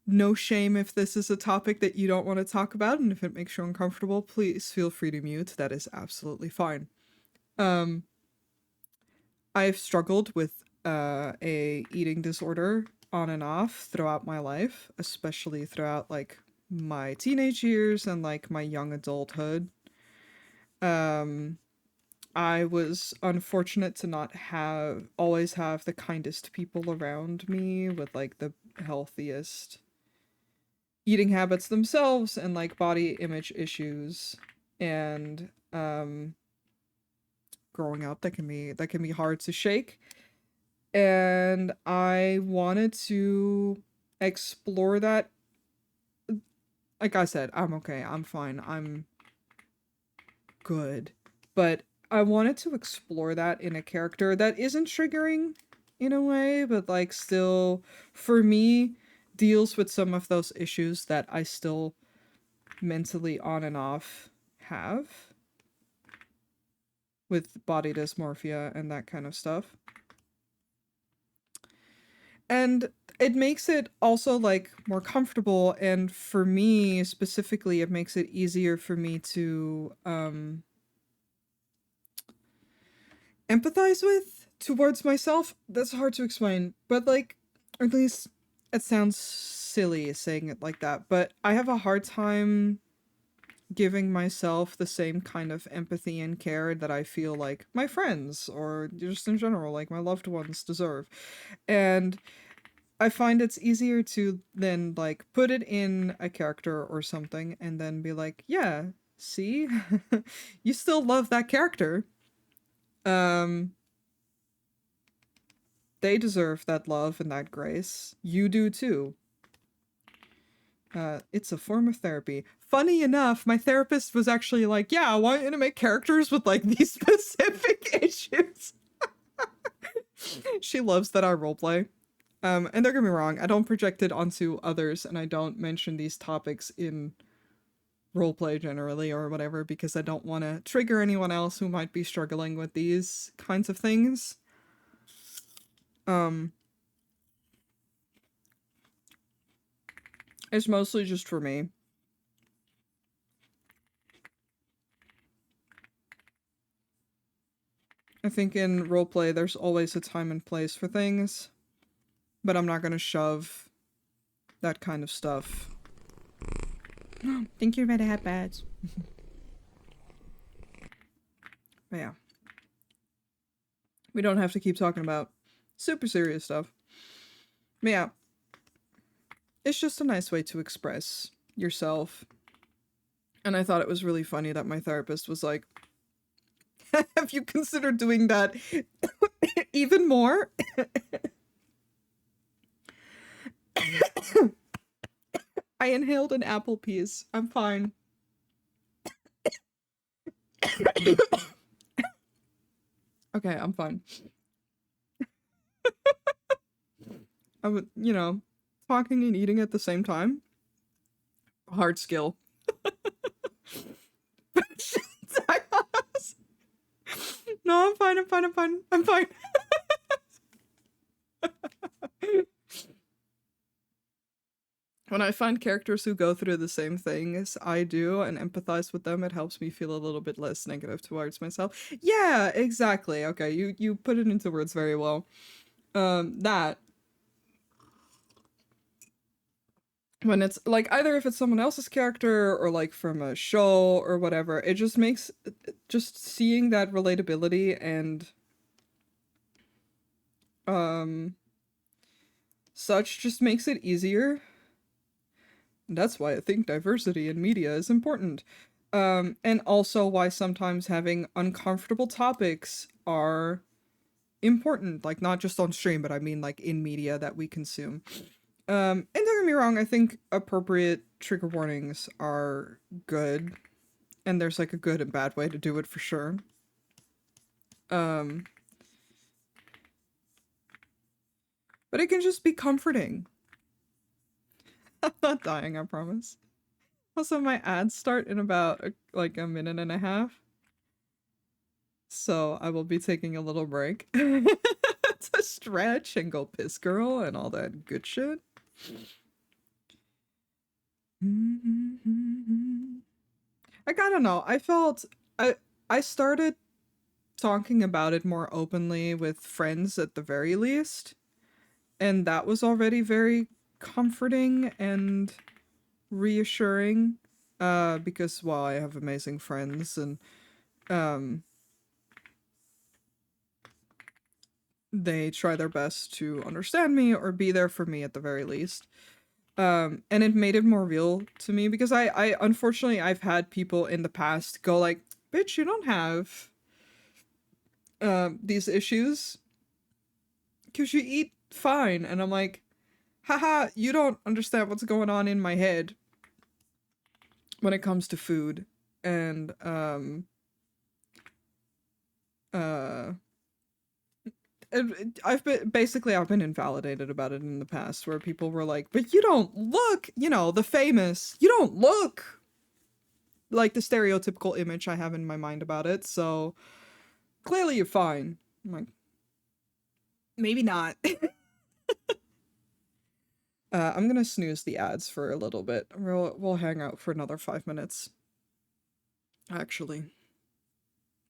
No shame if this is a topic that you don't want to talk about, and if it makes you uncomfortable, please feel free to mute. That is absolutely fine. I've struggled with a eating disorder on and off throughout my life, especially throughout like my teenage years and like my young adulthood. I was unfortunate to not always have the kindest people around me with like the healthiest eating habits themselves and like body image issues. And growing up, that can be hard to shake. And I wanted to explore that. Like I said, I'm okay, I'm fine, I'm good. But I wanted to explore that in a character that isn't triggering in a way, but like still, for me, deals with some of those issues that I still mentally on and off have with body dysmorphia and that kind of stuff. And it makes it also like more comfortable, and for me specifically it makes it easier for me to empathize with towards myself. That's hard to explain, but like, or at least it sounds silly saying it like that, but I have a hard time giving myself the same kind of empathy and care that I feel like my friends or just in general like my loved ones deserve. And I find it's easier to then like put it in a character or something and then be like, yeah, see? You still love that character. Um they deserve that love and that grace. You do too. It's a form of therapy. Funny enough, my therapist was actually like, yeah, I want you to make characters with like these specific issues. She loves that I roleplay. And don't get me wrong, I don't project it onto others and I don't mention these topics in roleplay generally or whatever because I don't want to trigger anyone else who might be struggling with these kinds of things. It's mostly just for me. I think in roleplay there's always a time and place for things, but I'm not gonna shove that kind of stuff. Think you're Red Hat Badge. But yeah. We don't have to keep talking about super serious stuff. But yeah. It's just a nice way to express yourself. And I thought it was really funny that my therapist was like, have you considered doing that even more? I inhaled an apple piece. I'm fine. Okay, I'm fine. I would, you know, talking and eating at the same time. Hard skill. No, I'm fine, I'm fine, I'm fine, I'm fine. When I find characters who go through the same things I do and empathize with them, it helps me feel a little bit less negative towards myself. Yeah, exactly. Okay, you put it into words very well. That when it's like either if it's someone else's character or like from a show or whatever, it just makes just seeing that relatability and such just makes it easier. That's why I think diversity in media is important. And also why sometimes having uncomfortable topics are important, like not just on stream, but I mean like in media that we consume. And don't get me wrong, I think appropriate trigger warnings are good, and there's like a good and bad way to do it for sure. But it can just be comforting. I'm not dying, I promise. Also, my ads start in about like a minute and a half. So I will be taking a little break to stretch and go piss girl and all that good shit. I don't know. I started talking about it more openly with friends at the very least, and that was already very comforting and reassuring. Because well, I have amazing friends and they try their best to understand me or be there for me at the very least. And it made it more real to me because I unfortunately I've had people in the past go like, bitch, you don't have these issues because you eat fine. And I'm like, haha, you don't understand what's going on in my head when it comes to food. And uh I've been invalidated about it in the past where people were like, but you don't look, you know, the famous, you don't look like the stereotypical image I have in my mind about it, so clearly you're fine. I'm like, maybe not. I'm gonna snooze the ads for a little bit. We'll hang out for another 5 minutes. Actually.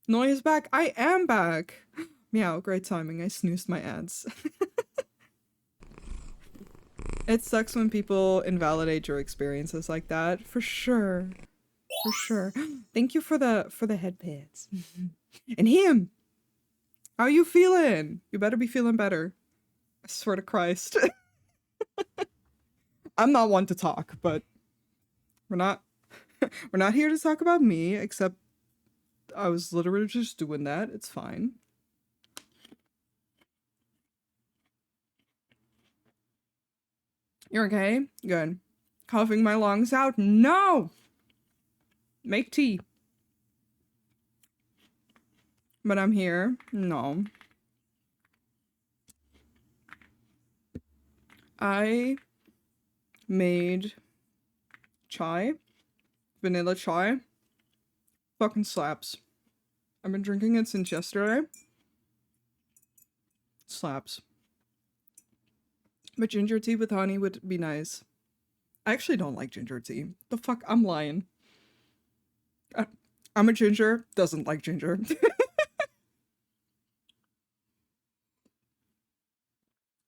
Noi is back. I am back. Meow, great timing. I snoozed my ads. It sucks when people invalidate your experiences like that. For sure. For sure. Thank you for the headbands. And him! How you feeling? You better be feeling better. I swear to Christ. I'm not one to talk, but we're not here to talk about me, except I was literally just doing that. It's fine. You're okay? Good. Coughing my lungs out? No! Make tea. But I'm here. No. I made chai. Vanilla chai. Fucking slaps. I've been drinking it since yesterday. Slaps. But ginger tea with honey would be nice. I actually don't like ginger tea. The fuck? I'm lying. I'm a ginger. Doesn't like ginger.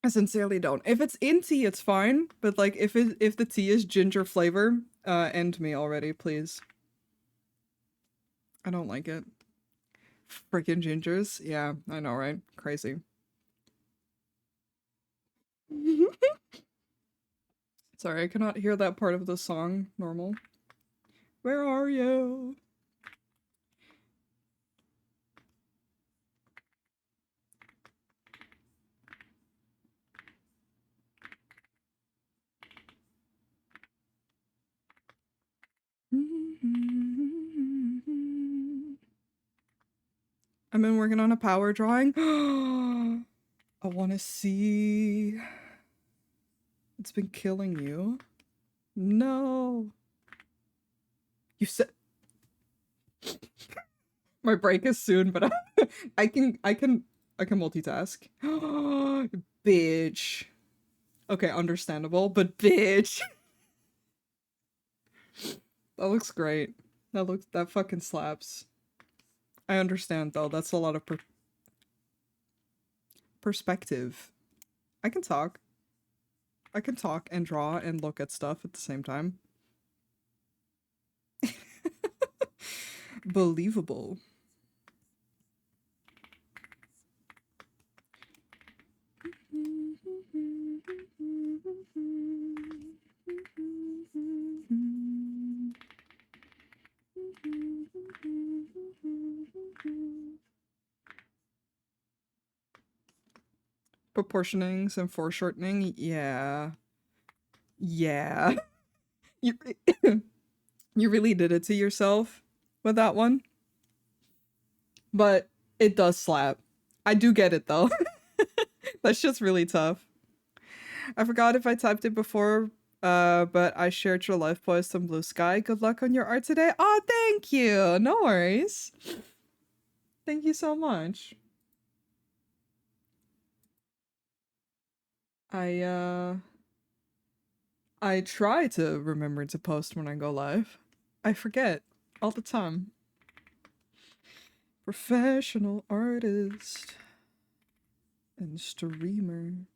I sincerely don't. If it's in tea, it's fine. But like, if the tea is ginger flavor, end me already, please. I don't like it. Freaking gingers. Yeah, I know, right? Crazy. Sorry, I cannot hear that part of the song normal. Where are you? I've been working on a power drawing. I want to see. It's been killing you. No. You said my break is soon, but I can multitask. Bitch. Okay, understandable, but bitch. That looks great. That fucking slaps. I understand though. That's a lot of perspective. I can talk. I can talk and draw and look at stuff at the same time. Believable. Proportionings and foreshortening, yeah. Yeah. You, you really did it to yourself with that one. But it does slap. I do get it though. That's just really tough. I forgot if I typed it before, but I shared your life post on Blue Sky. Good luck on your art today. Oh, thank you. No worries. Thank you so much. I try to remember to post when I go live. I forget all the time. Professional artist and streamer.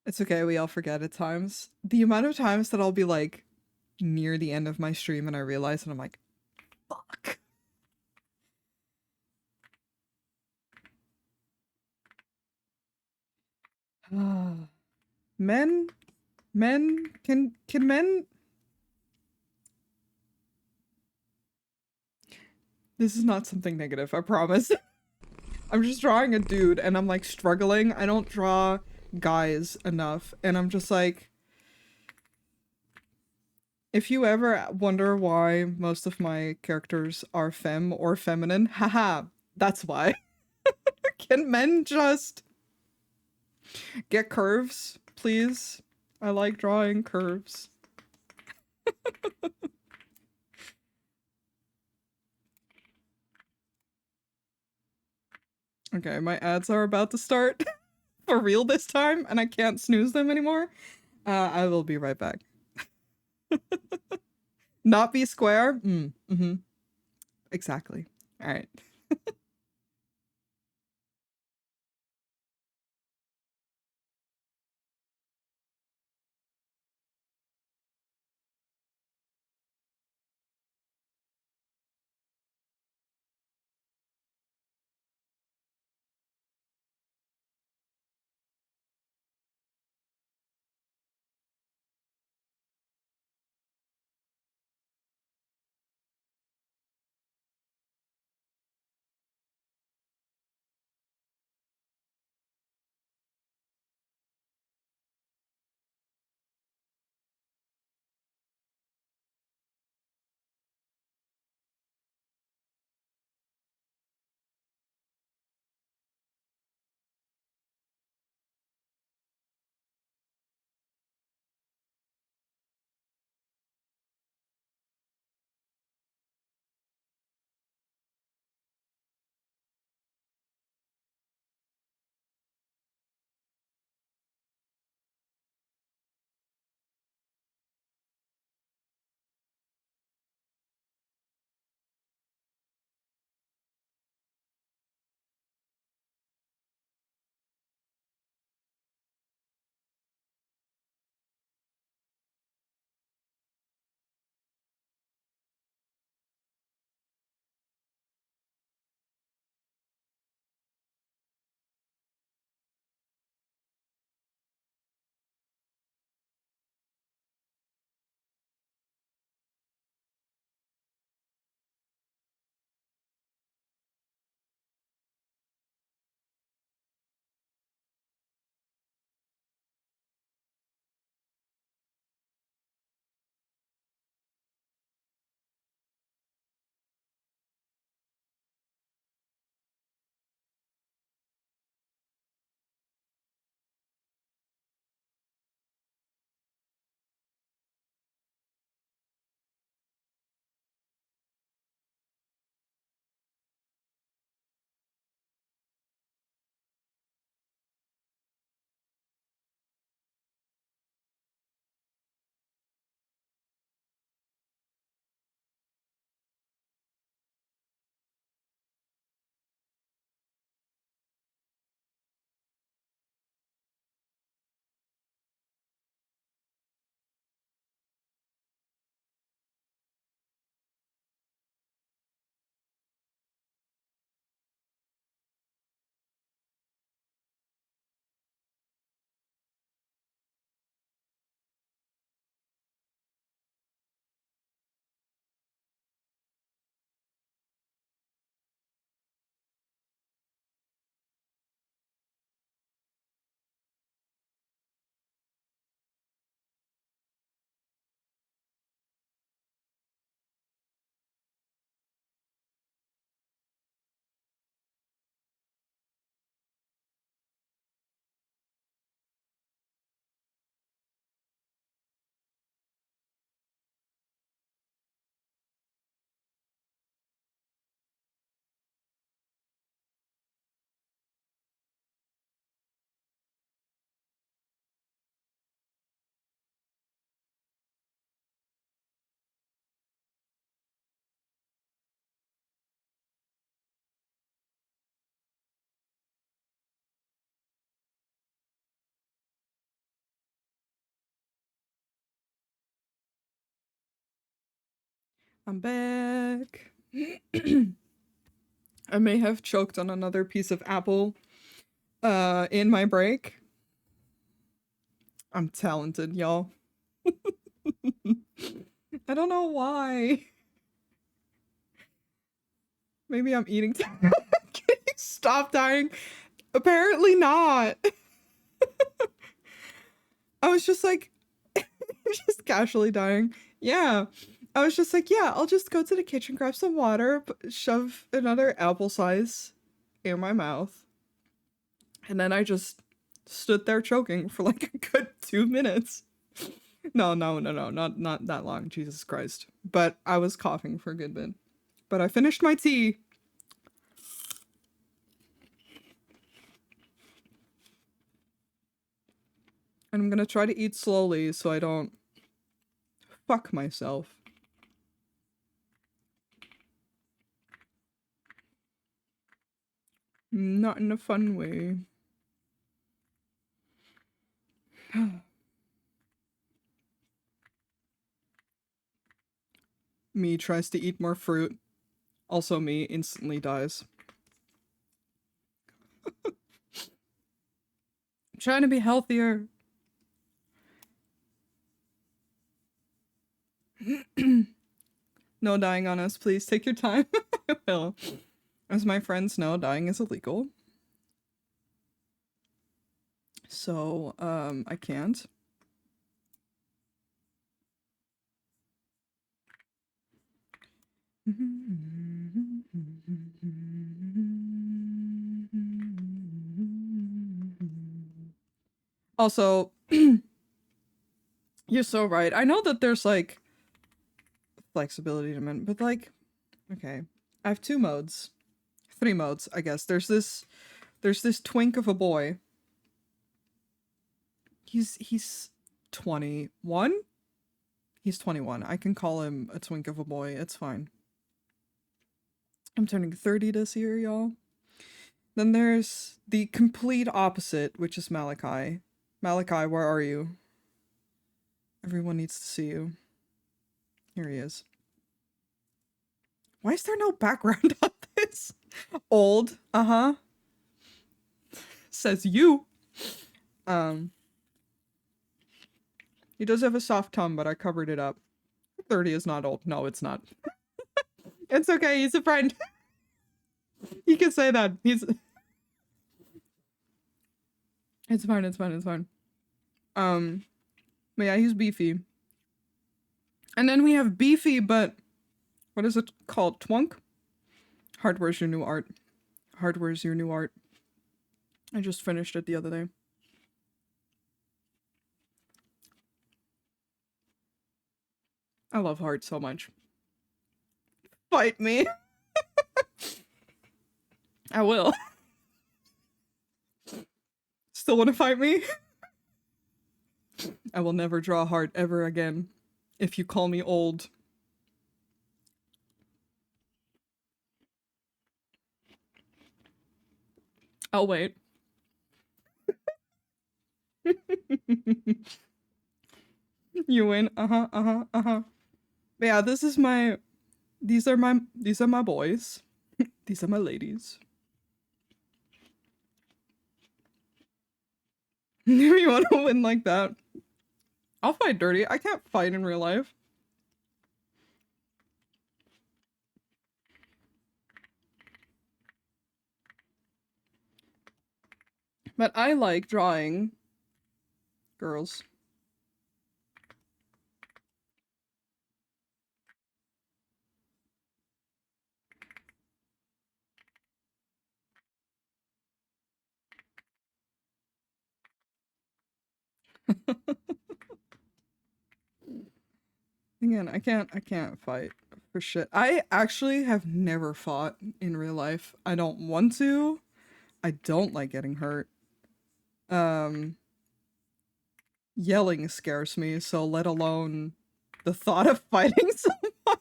It's okay, we all forget at times. The amount of times that I'll be like near the end of my stream and I realize and I'm like, fuck. Men? Can men? This is not something negative, I promise. I'm just drawing a dude and I'm like struggling. I don't draw guys enough, and I'm just like, if you ever wonder why most of my characters are femme or feminine, haha, that's why. Can men just get curves, please? I like drawing curves. Okay, my ads are about to start for real this time, and I can't snooze them anymore. I will be right back. Not be square? Mm-hmm. Exactly. All right. I'm back. I may have choked on another piece of apple in my break. I'm talented, y'all. I don't know why. Maybe I'm eating. Can you stop dying? Apparently not. I was just like, just casually dying. Yeah. I was just like, yeah, I'll just go to the kitchen, grab some water, shove another apple slice in my mouth. And then I just stood there choking for like a good 2 minutes. No, not that long, Jesus Christ. But I was coughing for a good bit. But I finished my tea. And I'm gonna try to eat slowly so I don't fuck myself. Not in a fun way. Me tries to eat more fruit. Also me instantly dies. I'm trying to be healthier. No dying on us, please. Take your time. Well, as my friends know, dying is illegal. So, I can't. Also, you're so right. I know that there's like flexibility to men, but like, okay, I have 2 modes, 3 modes, I guess. There's this twink of a boy. He's 21. He's 21. I can call him a twink of a boy. It's fine. I'm turning 30 this year, y'all. Then there's the complete opposite, which is Malachi. Malachi, where are you? Everyone needs to see you. Here he is. Why is there no background on this? Old, says you. He does have a soft tongue, but I covered it up. 30 is not old. No, it's not. It's okay, he's a friend. You can say that. It's fine, it's fine, it's fine. But yeah, he's beefy. And then we have beefy, but what is it called? Twunk? Hardware's your new art. Hardware's your new art. I just finished it the other day. I love Heart so much. Fight me. I will. Still want to fight me? I will never draw Heart ever again. If you call me old. I'll wait. You win. But yeah, these are my boys. These are my ladies. If you want to win like that, I'll fight dirty. I can't fight in real life. But I like drawing girls. Again, I can't fight for shit. I actually have never fought in real life. I don't want to. I don't like getting hurt. Yelling scares me, so let alone the thought of fighting someone.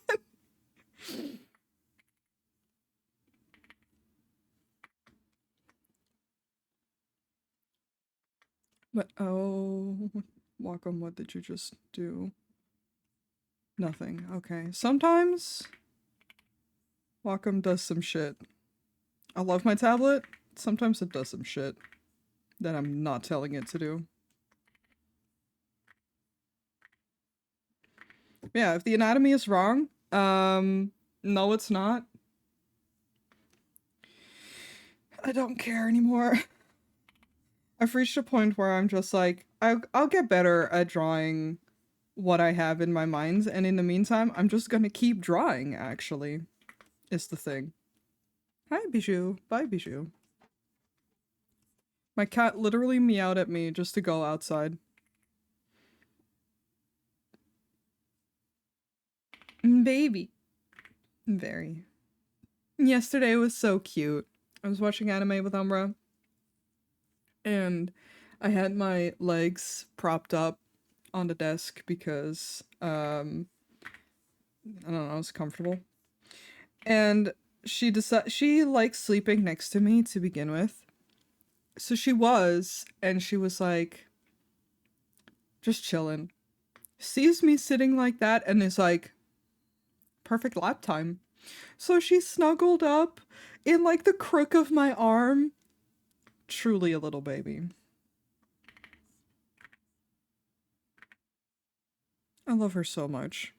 But oh, Wacom, what did you just do? Nothing. Okay. Sometimes Wacom does some shit. I love my tablet. Sometimes it does some shit that I'm not telling it to do. Yeah, if the anatomy is wrong, no, it's not. I don't care anymore. I've reached a point where I'm just like, I'll get better at drawing what I have in my mind, and in the meantime, I'm just gonna keep drawing, actually, is the thing. Hi, Bijou. Bye, Bijou. My cat literally meowed at me just to go outside. Baby. Very. Yesterday was so cute. I was watching anime with Umbra, and I had my legs propped up on the desk because, I don't know, it's comfortable. And she likes sleeping next to me to begin with. So she was, and she was like, just chilling. Sees me sitting like that and is like, perfect lap time. So she snuggled up in like the crook of my arm. Truly a little baby. I love her so much.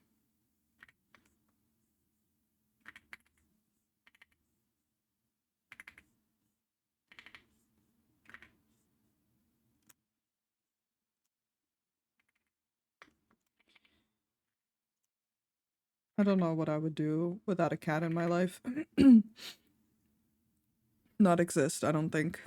I don't know what I would do without a cat in my life. Not exist, I don't think.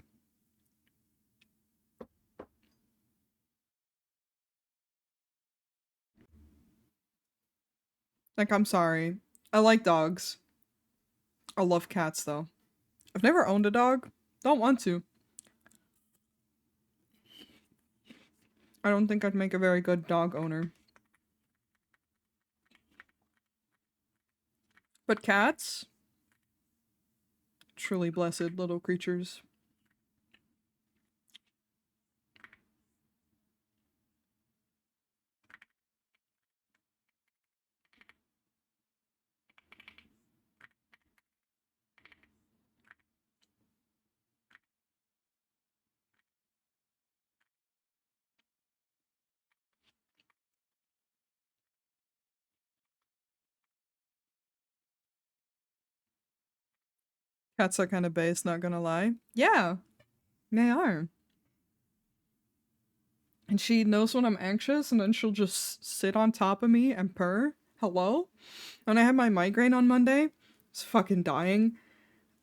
Like, I'm sorry. I like dogs. I love cats, though. I've never owned a dog. Don't want to. I don't think I'd make a very good dog owner. But cats? Truly blessed little creatures. Cats are kind of base, not gonna lie. Yeah, they are. And she knows when I'm anxious, and then she'll just sit on top of me and purr. Hello? When I had my migraine on Monday, I was fucking dying,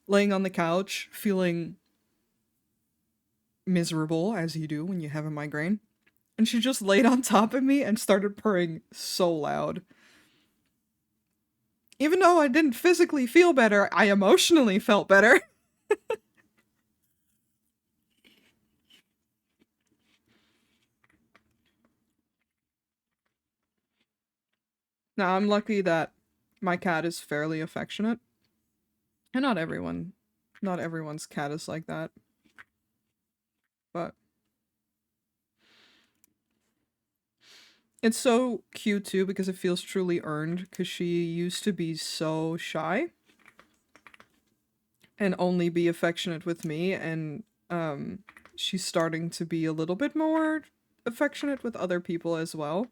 laying on the couch, feeling miserable, as you do when you have a migraine. And she just laid on top of me and started purring so loud. Even though I didn't physically feel better, I emotionally felt better. Now, I'm lucky that my cat is fairly affectionate. And not everyone's cat is like that. But it's so cute too because it feels truly earned because she used to be so shy and only be affectionate with me, and she's starting to be a little bit more affectionate with other people as well.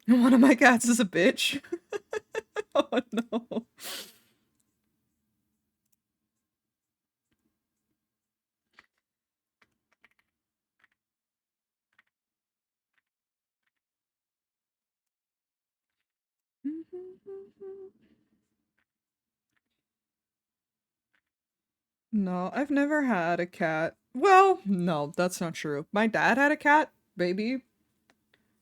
And one of my cats is a bitch. Oh no. No, I've never had a cat. Well, no, that's not true. My dad had a cat, baby.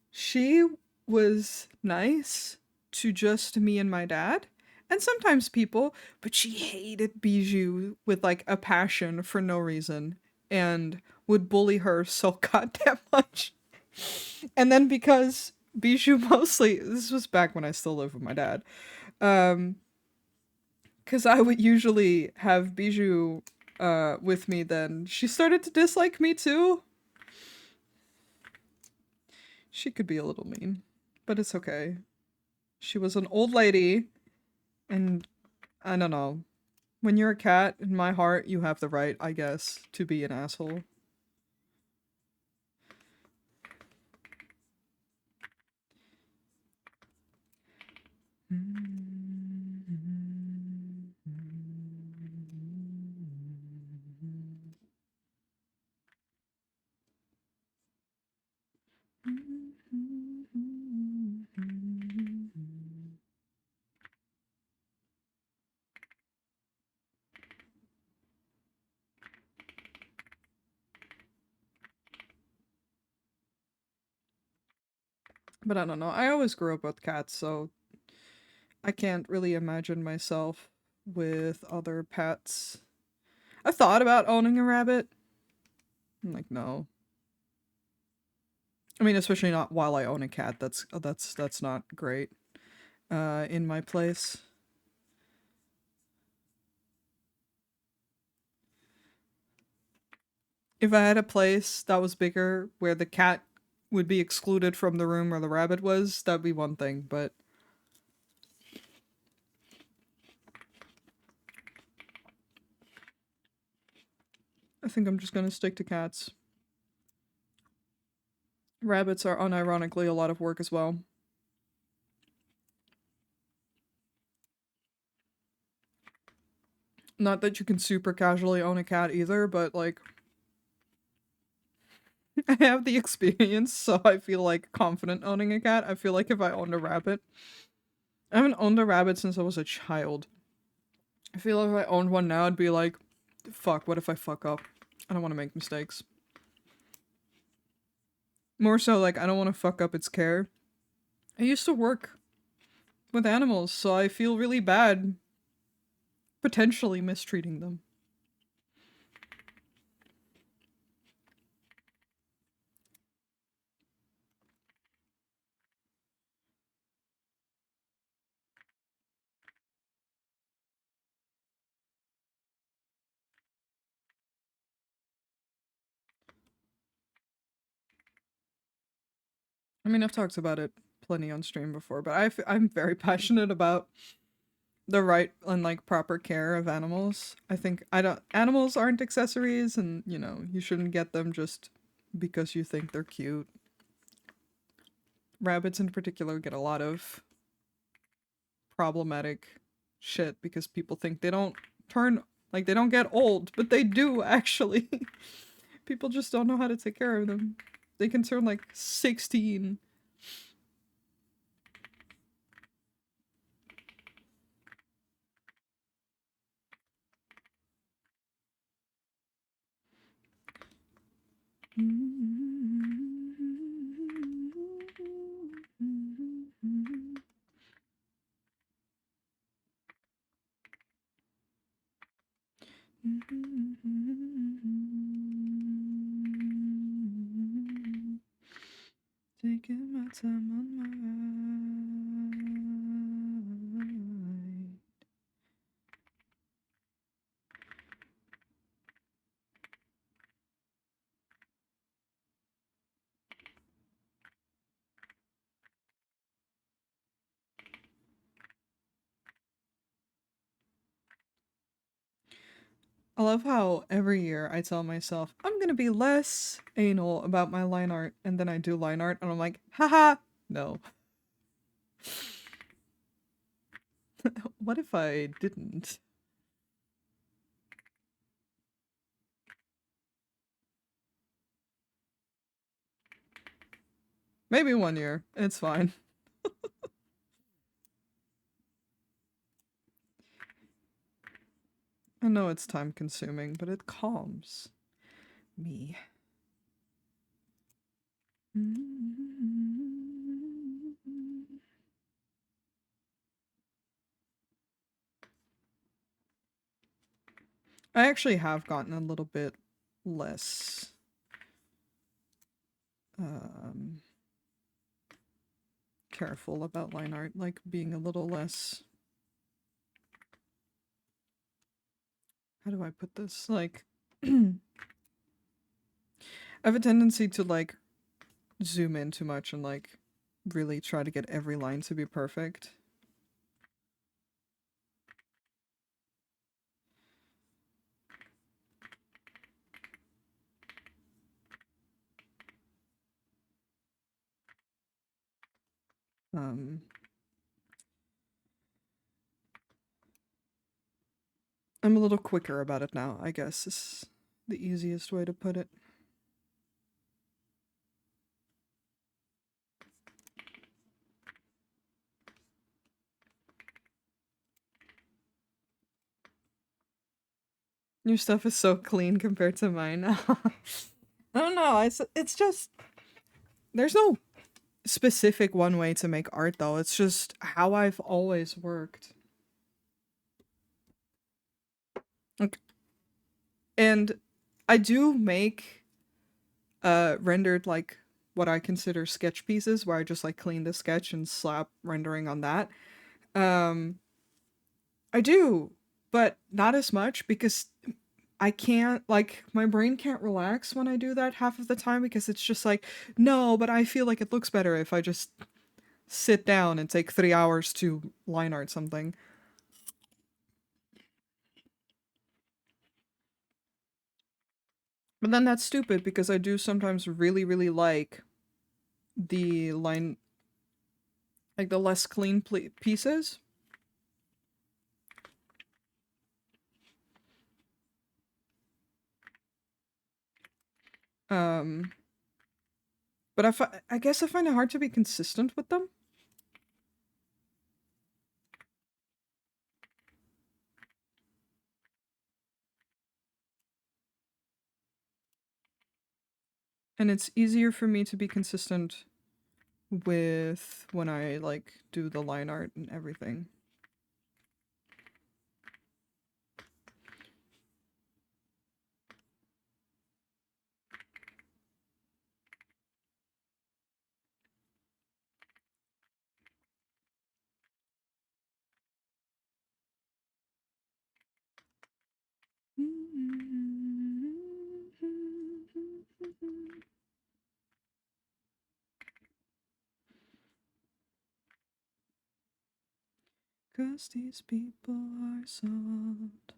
She was nice to just me and my dad, and sometimes people, but she hated Bijou with like a passion for no reason and would bully her so goddamn much. And then because Bijou mostly, this was back when I still lived with my dad, um, because I would usually have Bijou with me, then she started to dislike me too. She could be a little mean, but it's okay. She was an old lady, and I don't know. When you're a cat, in my heart, you have the right, I guess, to be an asshole. But I don't know. I always grew up with cats, so I can't really imagine myself with other pets. I thought about owning a rabbit. I'm like, no. I mean, especially not while I own a cat. That's not great. In my place. If I had a place that was bigger where the cat would be excluded from the room where the rabbit was, that'd be one thing, but I think I'm just gonna stick to cats. Rabbits are unironically a lot of work as well. Not that you can super casually own a cat either, but like I have the experience, so I feel like confident owning a cat. I feel like if I owned a rabbit, I haven't owned a rabbit since I was a child. I feel like if I owned one now, I'd be like, fuck, what if I fuck up? I don't want to make mistakes. More so, like, I don't want to fuck up its care. I used to work with animals, so I feel really bad potentially mistreating them. I mean, I've talked about it plenty on stream before, but I'm very passionate about the right and like proper care of animals. I think I don't animals aren't accessories and, you know, you shouldn't get them just because you think they're cute. Rabbits in particular get a lot of problematic shit because people think they don't turn like they don't get old, but they do actually. People just don't know how to take care of them. They can turn like 16. Taking my time on my ride. I love how every year I tell myself I'm gonna be less anal about my line art, and then I do line art, and I'm like, haha, no. What if I didn't? Maybe one year. It's fine. I know it's time consuming, but it calms me. I actually have gotten a little bit less um careful about line art, like being a little less, how do I put this? Like I have a tendency to like zoom in too much and like really try to get every line to be perfect. Um I'm a little quicker about it now, I guess is the easiest way to put it. Your stuff is so clean compared to mine. I don't know. It's just there's no specific one way to make art though. It's just how I've always worked. Like, and I do make rendered like what I consider sketch pieces where I just like clean the sketch and slap rendering on that. Um I do, but not as much because I can't like my brain can't relax when I do that half of the time because it's just like no, but I feel like it looks better if I just sit down and take 3 hours to line art something. But then that's stupid because I do sometimes really really like the line like the less clean pieces. Um but I guess I find it hard to be consistent with them. And it's easier for me to be consistent with when I like do the line art and everything. Cause these people are soft.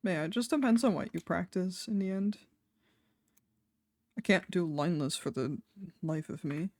But yeah, it just depends on what you practice in the end. I can't do lineless for the life of me.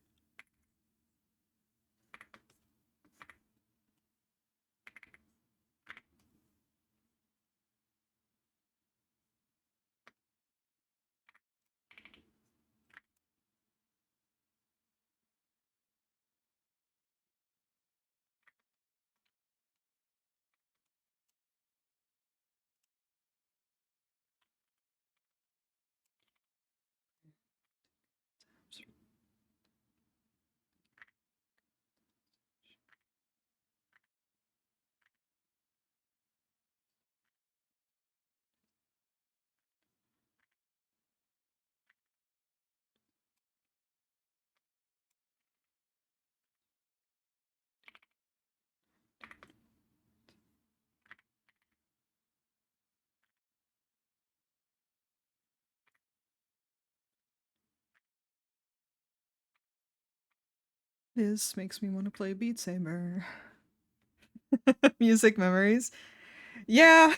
This makes me want to play Beat Saber. Music memories. Yeah.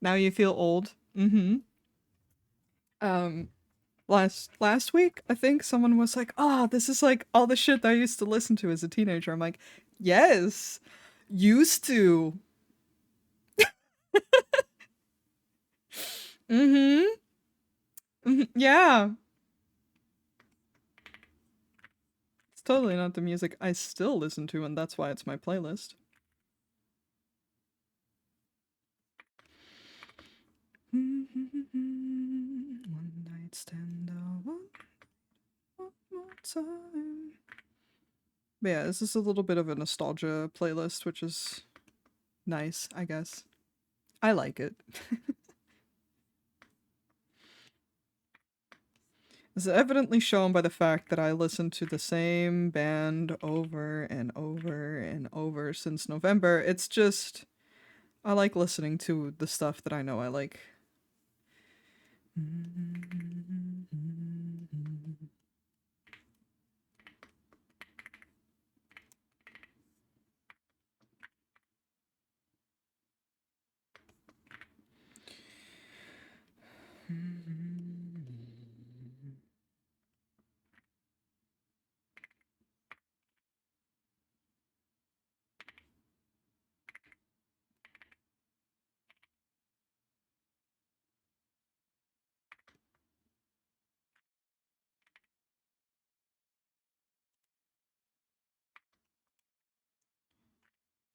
Now you feel old. Mm-hmm. Um, last week, I think someone was like, "Ah, this is like all the shit that I used to listen to as a teenager." I'm like, "Yes, used to." Mm-hmm. Yeah, it's totally not the music I still listen to, and that's why it's my playlist. One night stand, one more time. But yeah, this is a little bit of a nostalgia playlist, which is nice, I guess. I like it. It's evidently shown by the fact that I listen to the same band over and over and over since November. It's just, I like listening to the stuff that I know I like.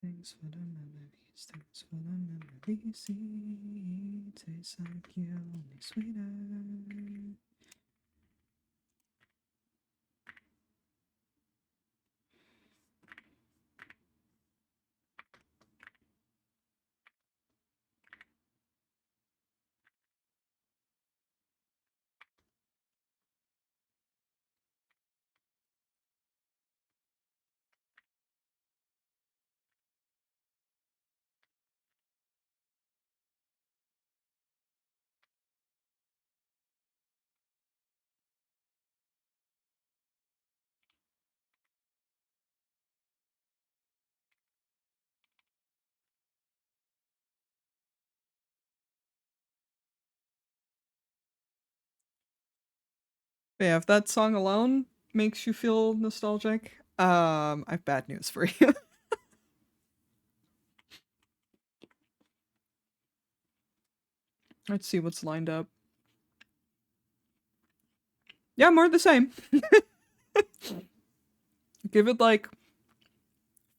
Thanks for the memories, thanks for the memories. It tastes like you, only sweeter. But yeah, if that song alone makes you feel nostalgic, I have bad news for you. Let's see what's lined up. Yeah, more of the same. Give it like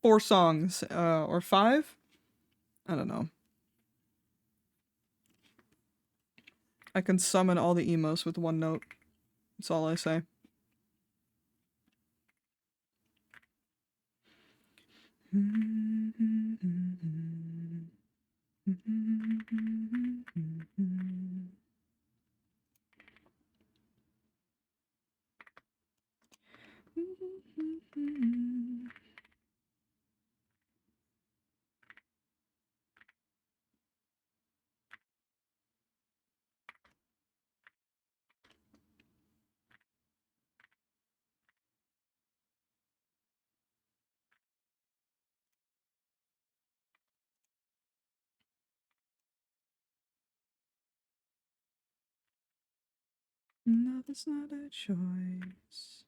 4 songs, or 5. I don't know. I can summon all the emos with one note. That's all I say. Love is not a choice.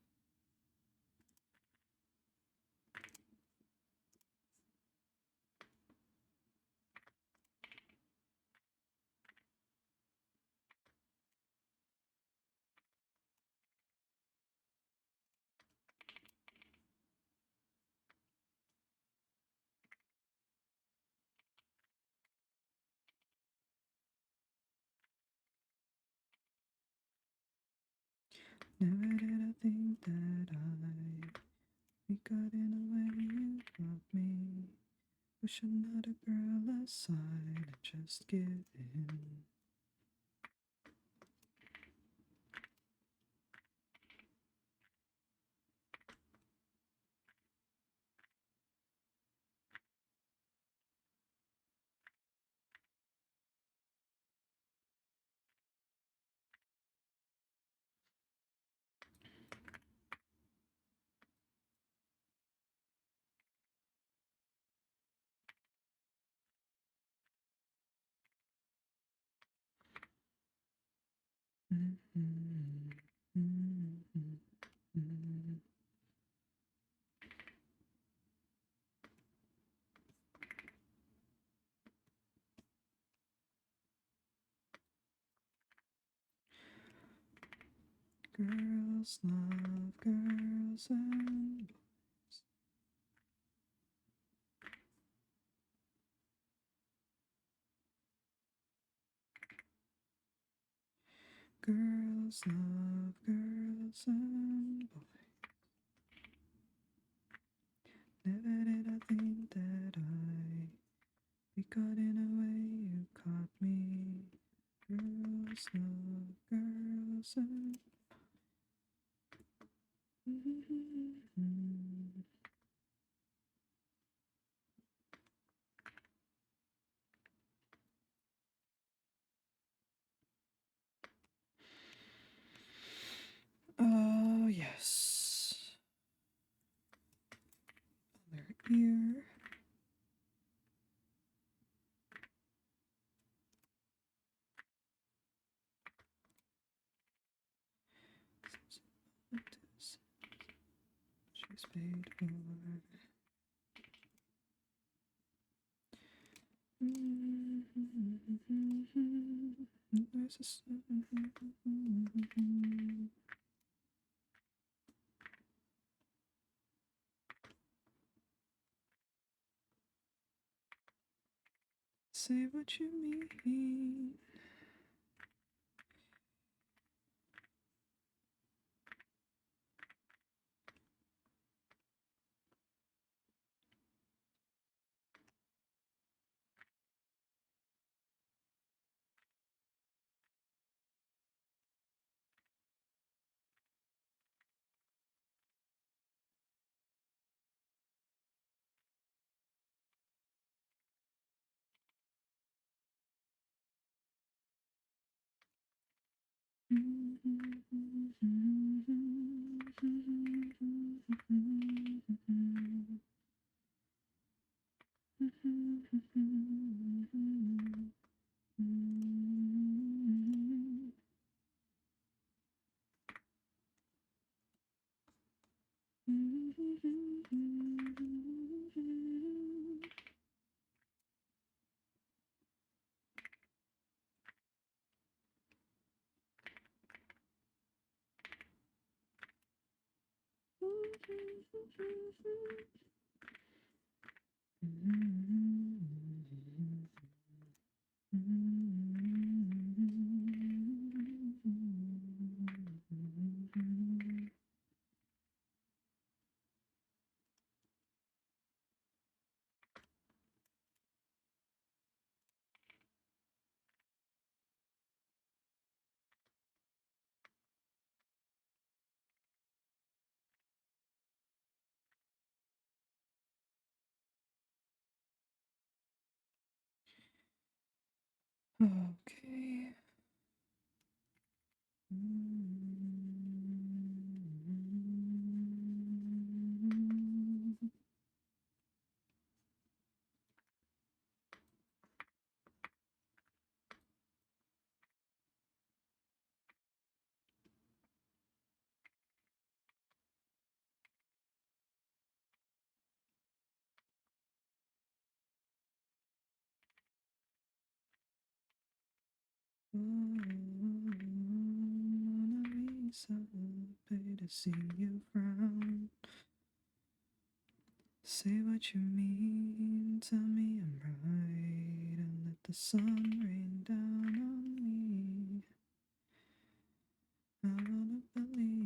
Never did I think that I'd be caught in a way you got me. Wish another girl aside and just give in. Girls love girls and girls love girls and boys. Never did I think that I'd be caught in a way you caught me. Girls love girls and oh yes. Other ear. She's paid for. There's Say what you mean. Okay. Pay to see you frown. Say what you mean, tell me I'm right, and let the sun rain down on me. I wanna believe.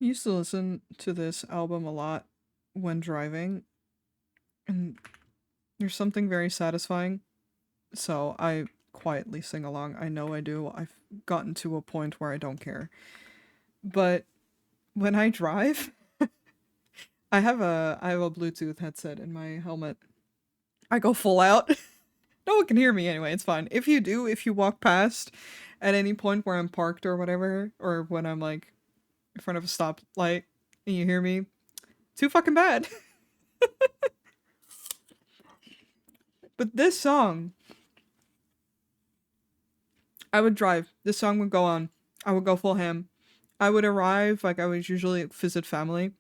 I used to listen to this album a lot when driving, and there's something very satisfying. So I quietly sing along. I know I do. I've gotten to a point where I don't care. But when I drive, I have a Bluetooth headset in my helmet. I go full out. No one can hear me anyway, it's fine. If you do, if you walk past at any point where I'm parked or whatever, or when I'm like in front of a stoplight and you hear me, too fucking bad. But this song, I would drive. This song would go on. I would go full ham. I would arrive, like I would usually visit family,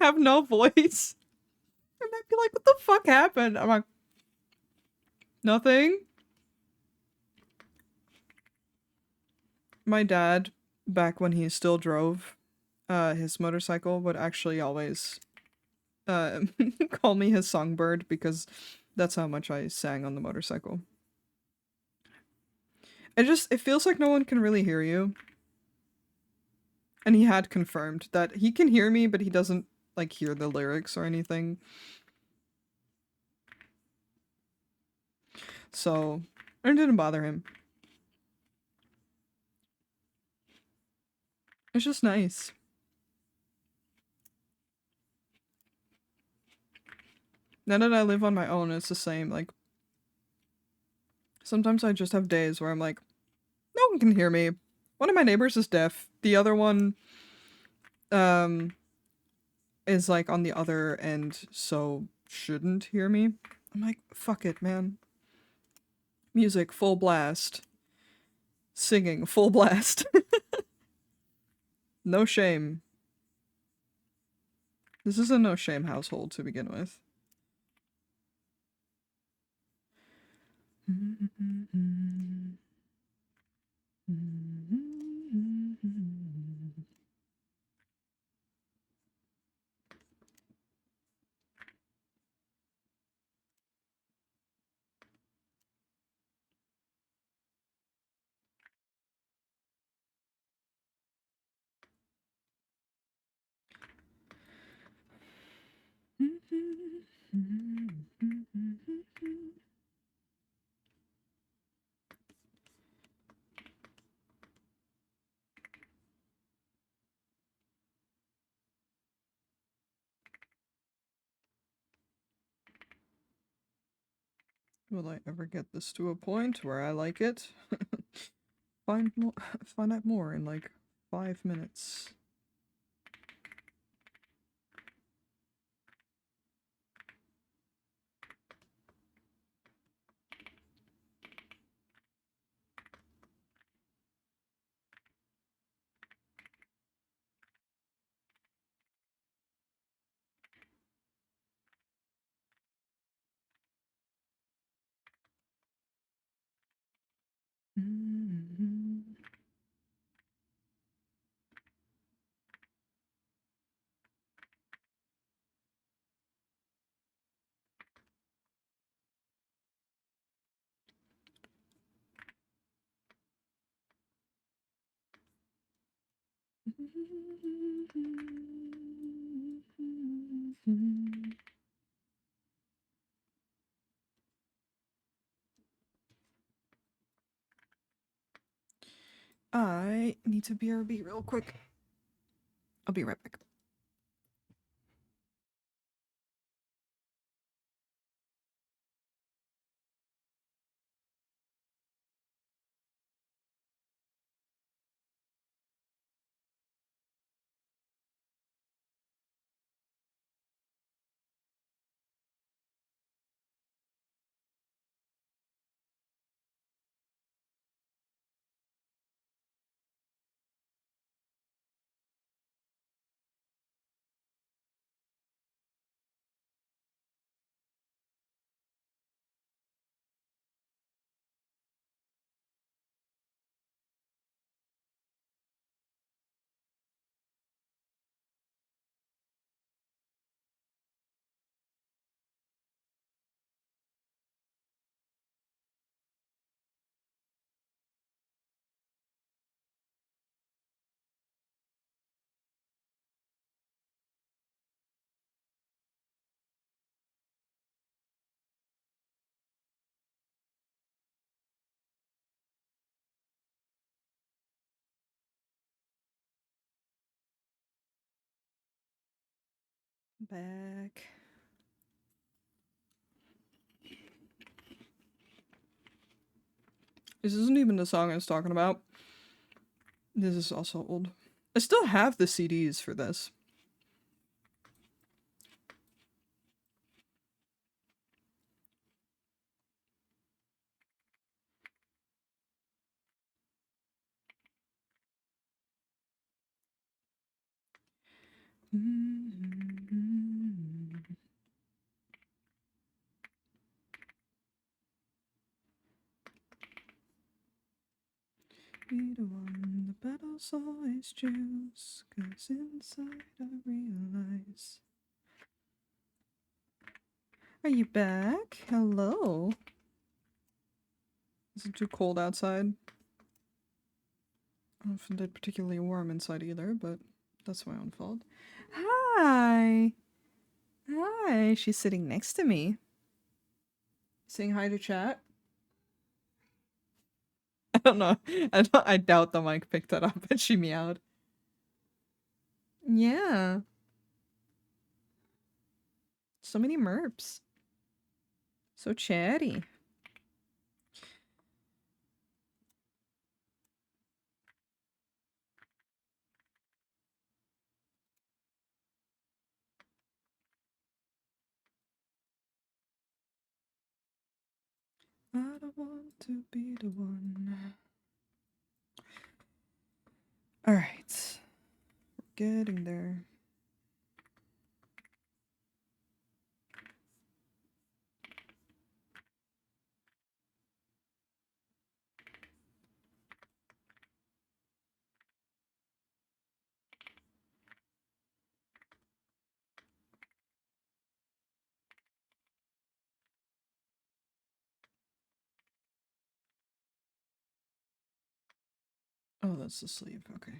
have no voice. And I'd be like, what the fuck happened? I'm like, nothing. My dad, back when he still drove his motorcycle, would actually always uh, call me his songbird because that's how much I sang on the motorcycle. It feels like no one can really hear you. And he had confirmed that he can hear me, but he doesn't like hear the lyrics or anything. So it didn't bother him. It's just nice. Now that I live on my own, it's the same. Like sometimes I just have days where I'm like, no one can hear me. One of my neighbors is deaf. The other one, um, is like on the other end, so shouldn't hear me. I'm like, fuck it, man. Music full blast. Singing full blast. No shame. This is a no shame household to begin with. Will I ever get this to a point where I like it? Find out more in like 5 minutes. I need to BRB real quick. I'll be right back. Back. This isn't even the song I was talking about. This is also old. I still have the CDs for this. Be the one the battle's always choose, 'cause inside I realize. Are you back? Hello. Is it too cold outside? I don't find it particularly warm inside either, but that's my own fault. Hi. Hi. She's sitting next to me. Saying hi to chat. I don't know. I doubt the mic picked that up and she meowed. Yeah. So many merps. So chatty. I don't want to be the one. Alright. Getting there. Oh, that's the sleeve. Okay.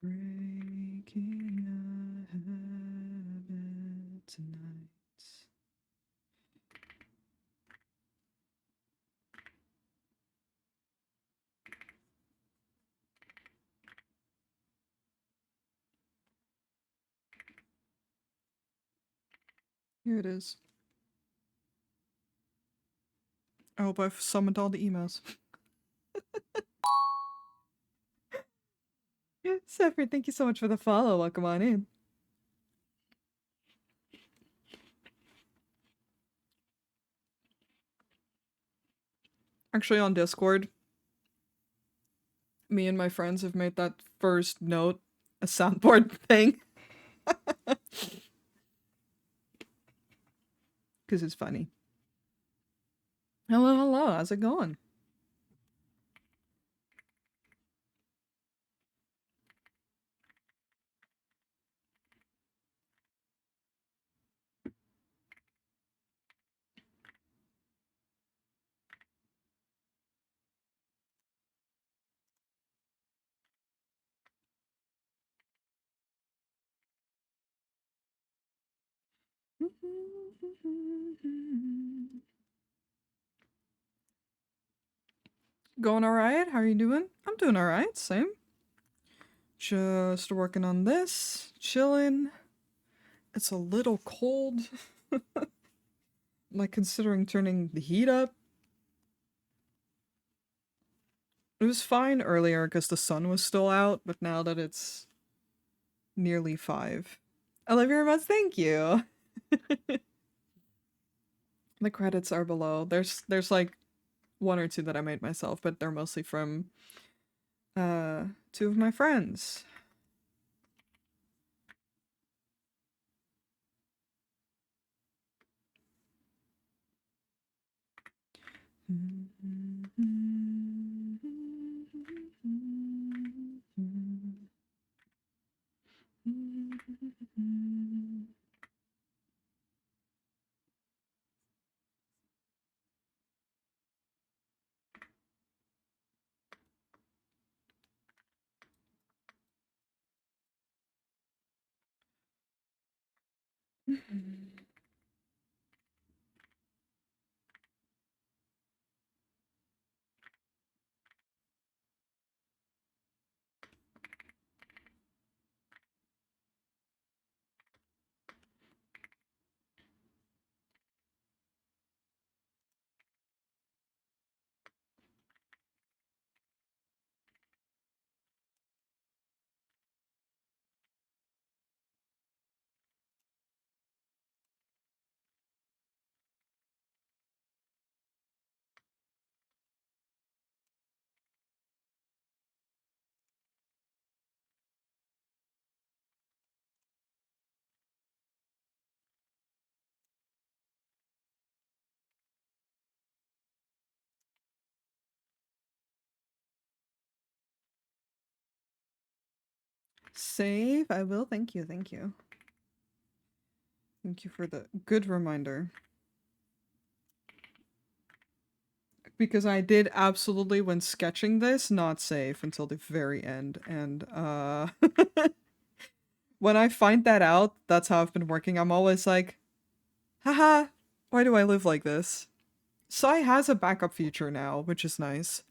Breaking a habit tonight. Here it is. I hope I've summoned all the emails. Zephyr, thank you so much for the follow. Welcome on in. Actually, on Discord, me and my friends have made that first note a soundboard thing. Because it's funny. Hello, hello. How's it going? Going alright? How are you doing? I'm doing alright, same. Just working on this, chilling. It's a little cold. Like considering turning the heat up. It was fine earlier because the sun was still out, but now that it's nearly 5. I love your remotes, thank you. The credits are below. There's like 1 or 2 that I made myself, but they're mostly from 2 of my friends. Save? I will. Thank you. Thank you. Thank you for the good reminder. because I did absolutely, when sketching this, not save until the very end. And when I find that out, that's how I've been working. I'm always like, haha, why do I live like this? Sai has a backup feature now, which is nice.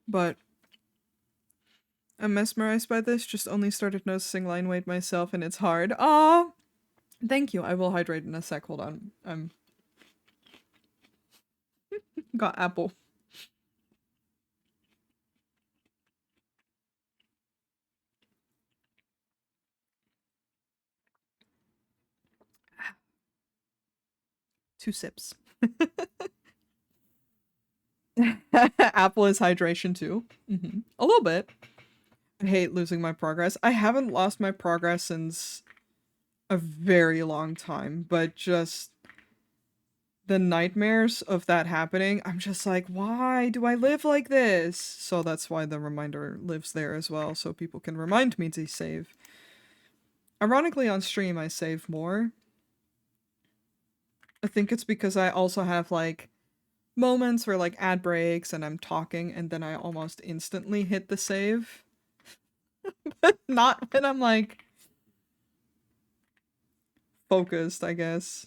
But I'm mesmerized by this, just only started noticing line weight myself and it's hard. Aw! Thank you, I will hydrate in a sec, hold on. I'm... got apple. Two sips. Apple is hydration too. A little bit. I hate losing my progress. I haven't lost my progress since a very long time, but just the nightmares of that happening, I'm just like, why do I live like this? So that's why the reminder lives there as well, so people can remind me to save. Ironically, on stream, I save more. I think it's because I also have, like, moments where, like, ad breaks and I'm talking and then I almost instantly hit the save. But not when I'm, like, focused, I guess.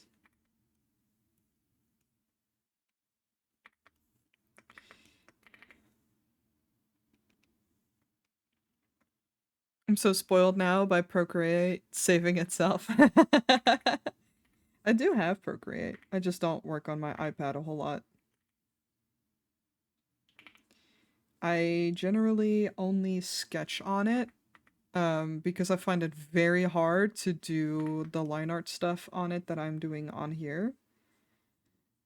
I'm so spoiled now by Procreate saving itself. I do have Procreate. I just don't work on my iPad a whole lot. I generally only sketch on it because I find it very hard to do the line art stuff on it that I'm doing on here.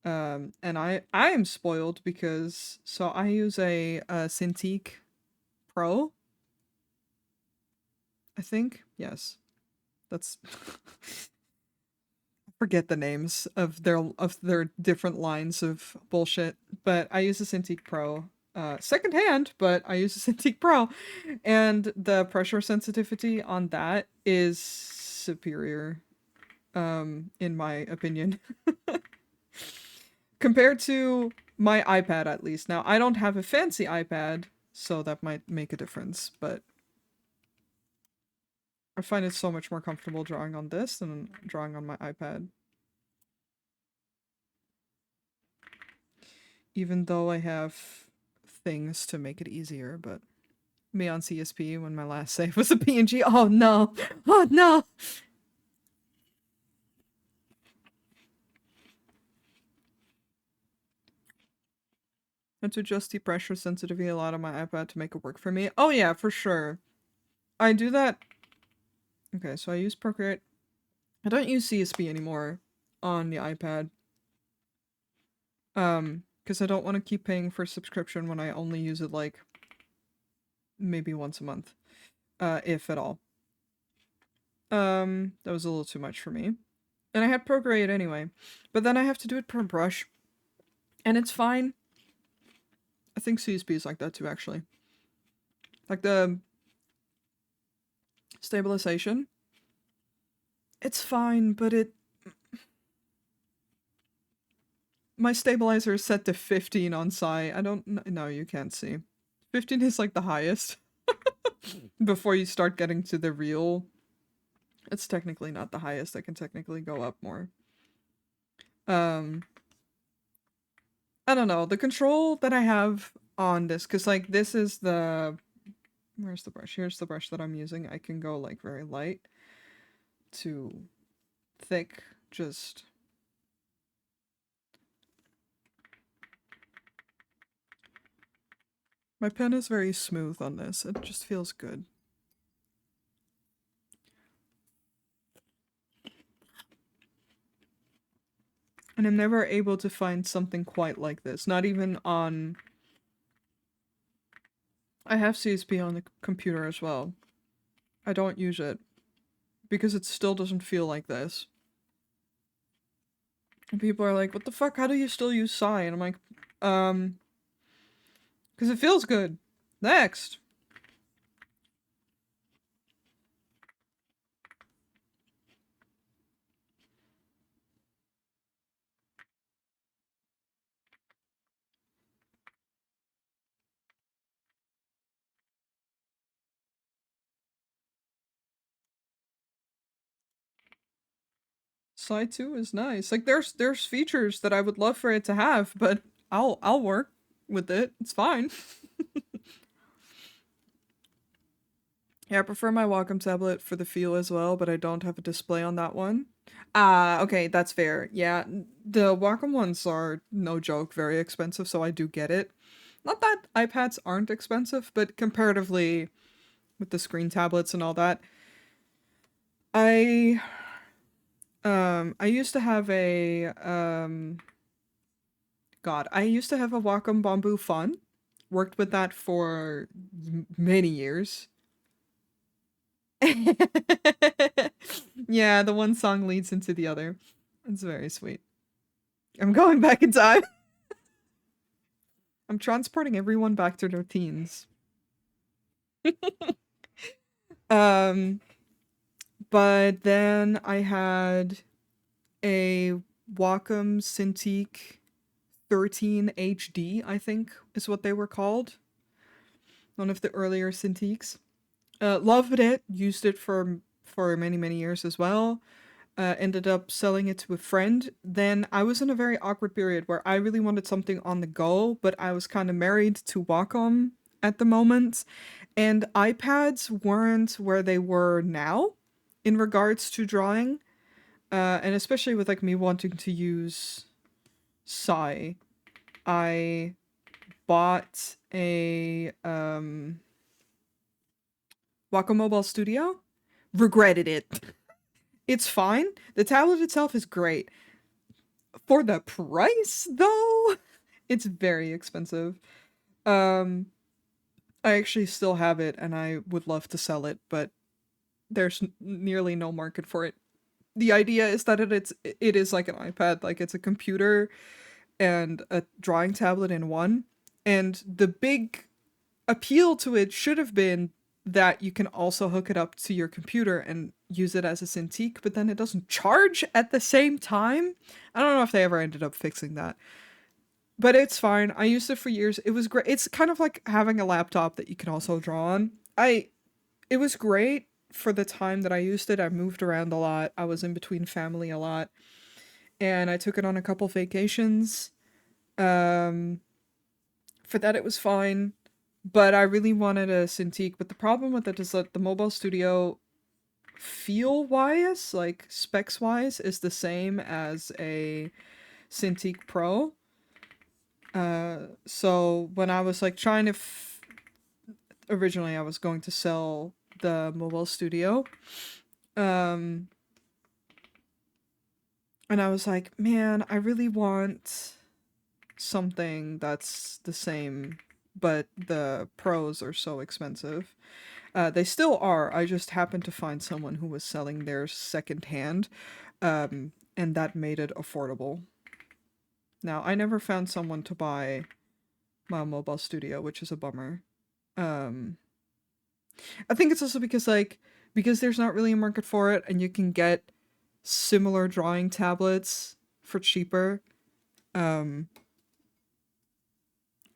And I am spoiled because so I use a Cintiq Pro. I think yes, that's forget the names of their different lines of bullshit. But I use a Cintiq Pro, secondhand, but I use a Cintiq Pro, and the pressure sensitivity on that is superior, in my opinion, compared to my iPad at least. Now I don't have a fancy iPad, so that might make a difference, but I find it so much more comfortable drawing on this than drawing on my iPad. Even though I have things to make it easier, but me on CSP when my last save was a PNG. Oh no! Oh no! And to adjust the pressure sensitivity a lot on my iPad to make it work for me. Oh yeah, for sure. I do that. Okay, so I use Procreate. I don't use CSP anymore on the iPad. Because I don't want to keep paying for a subscription when I only use it like maybe once a month. If at all. That was a little too much for me. And I had Procreate anyway. But then I have to do it per brush. And it's fine. I think CSP is like that too, actually. Like the stabilization. It's fine, but my stabilizer is set to 15 on Psy. I don't no, you can't see. 15 is like the highest. Before you start getting to the real. It's technically not the highest. I can technically go up more. I don't know. The control that I have on this, because like this is the... Where's the brush? Here's the brush that I'm using. I can go like very light to thick, just... My pen is very smooth on this. It just feels good. And I'm never able to find something quite like this. Not even on... I have CSP on the computer as well. I don't use it. Because it still doesn't feel like this. And people are like, what the fuck? How do you still use Psy? And I'm like, because it feels good. Next! Side 2 is nice. Like there's features that I would love for it to have, but I'll work with it. It's fine. Yeah, I prefer my Wacom tablet for the feel as well, but I don't have a display on that one. Ah, okay, that's fair. Yeah, the Wacom ones are no joke, very expensive, so I do get it. Not that iPads aren't expensive, but comparatively with the screen tablets and all that, I I used to have a God, I used to have a Wacom Bamboo Fun. Worked with that for many years. Yeah, the one song leads into the other. It's very sweet. I'm going back in time. I'm transporting everyone back to their teens. Um, but then I had a Wacom Cintiq 13 HD, I think is what they were called. One of the earlier Cintiqs. Loved it. Used it for many many years as well. Ended up selling it to a friend. Then I was in a very awkward period where I really wanted something on the go, but I was kind of married to Wacom at the moment, and iPads weren't where they were now in regards to drawing, and especially with like me wanting to use Psy, I bought a Wacom Mobile Studio. Regretted it. It's fine. The tablet itself is great. For the price, though, it's very expensive. Um, I actually still have it, and I would love to sell it, but there's nearly no market for it. The idea is that it is like an iPad, like it's a computer and a drawing tablet in one. And the big appeal to it should have been that you can also hook it up to your computer and use it as a Cintiq, but then it doesn't charge at the same time. I don't know if they ever ended up fixing that. But it's fine. I used it for years. It was great. It's kind of like having a laptop that you can also draw on. It was great for the time that I used it. I moved around a lot. I was in between family a lot, and I took it on a couple vacations. Um for that it was fine, but I really wanted a Cintiq. But the problem with it is that the Mobile Studio feel wise, like specs wise, is the same as a Cintiq Pro. So when I was like trying to originally I was going to sell the Mobile Studio, um, and I was like, man, I really want something that's the same, but the pros are so expensive. They still are. I just happened to find someone who was selling theirs secondhand, and that made it affordable. Now, I never found someone to buy my Mobile Studio, which is a bummer. Um, I think it's also because because there's not really a market for it, and you can get similar drawing tablets for cheaper. Um,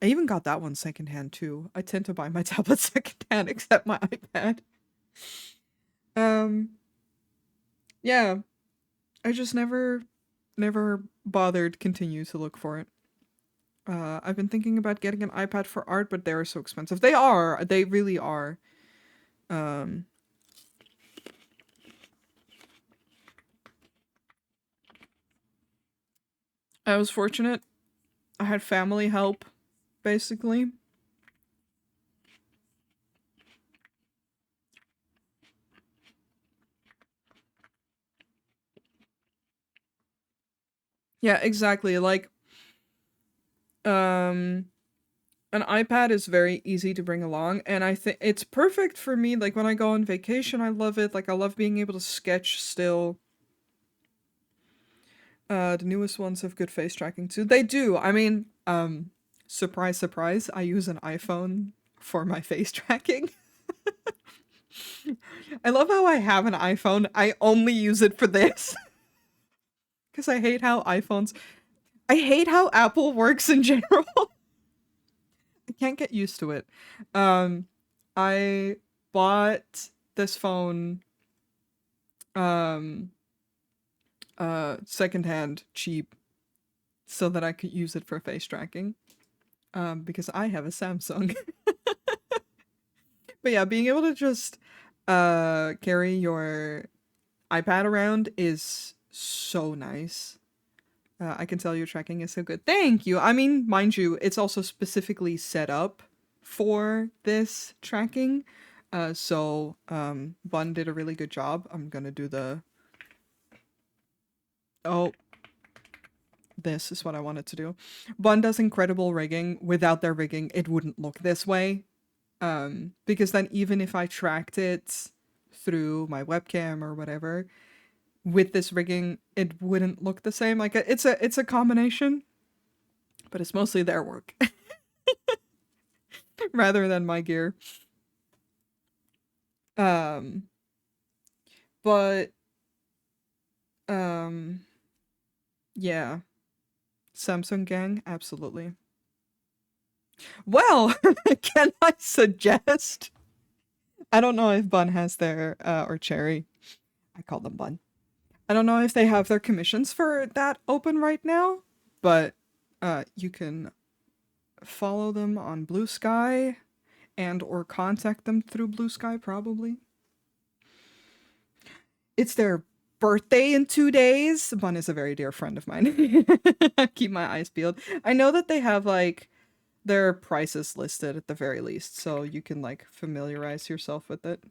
I even got that one secondhand too. I tend to buy my tablets secondhand, except my iPad. Um, yeah, I just never bothered continue to look for it. I've been thinking about getting an iPad for art, but they're so expensive. They are. They really are. Um, I was fortunate. I had family help, basically. Yeah, exactly. Like, um, an iPad is very easy to bring along, and I think it's perfect for me. Like when I go on vacation, I love it. Like I love being able to sketch still. The newest ones have good face tracking too. They do. I mean, surprise, surprise, I use an iPhone for my face tracking. I love how I have an iPhone. I only use it for this. Because I hate how Apple works in general. I can't get used to it. Um, I bought this phone, um, secondhand, cheap, so that I could use it for face tracking. Because I have a Samsung. But yeah, being able to just carry your iPad around is so nice. I can tell your tracking is so good. Thank you. I mean, mind you, it's also specifically set up for this tracking. Bun did a really good job. I'm gonna do the... Oh, this is what I wanted to do. Bun does incredible rigging. Without their rigging, it wouldn't look this way. Because then even if I tracked it through my webcam or whatever, with this rigging, it wouldn't look the same. Like it's a combination, but it's mostly their work rather than my gear. Um, but um, yeah, Samsung gang, absolutely. Well, can I suggest? I don't know if Bun has their or Cherry. I call them Bun. I don't know if they have their commissions for that open right now, but you can follow them on Blue Sky and or contact them through Blue Sky probably. It's their birthday in 2 days. Bun is a very dear friend of mine. Keep my eyes peeled. I know that they have like their prices listed at the very least, so you can like familiarize yourself with it.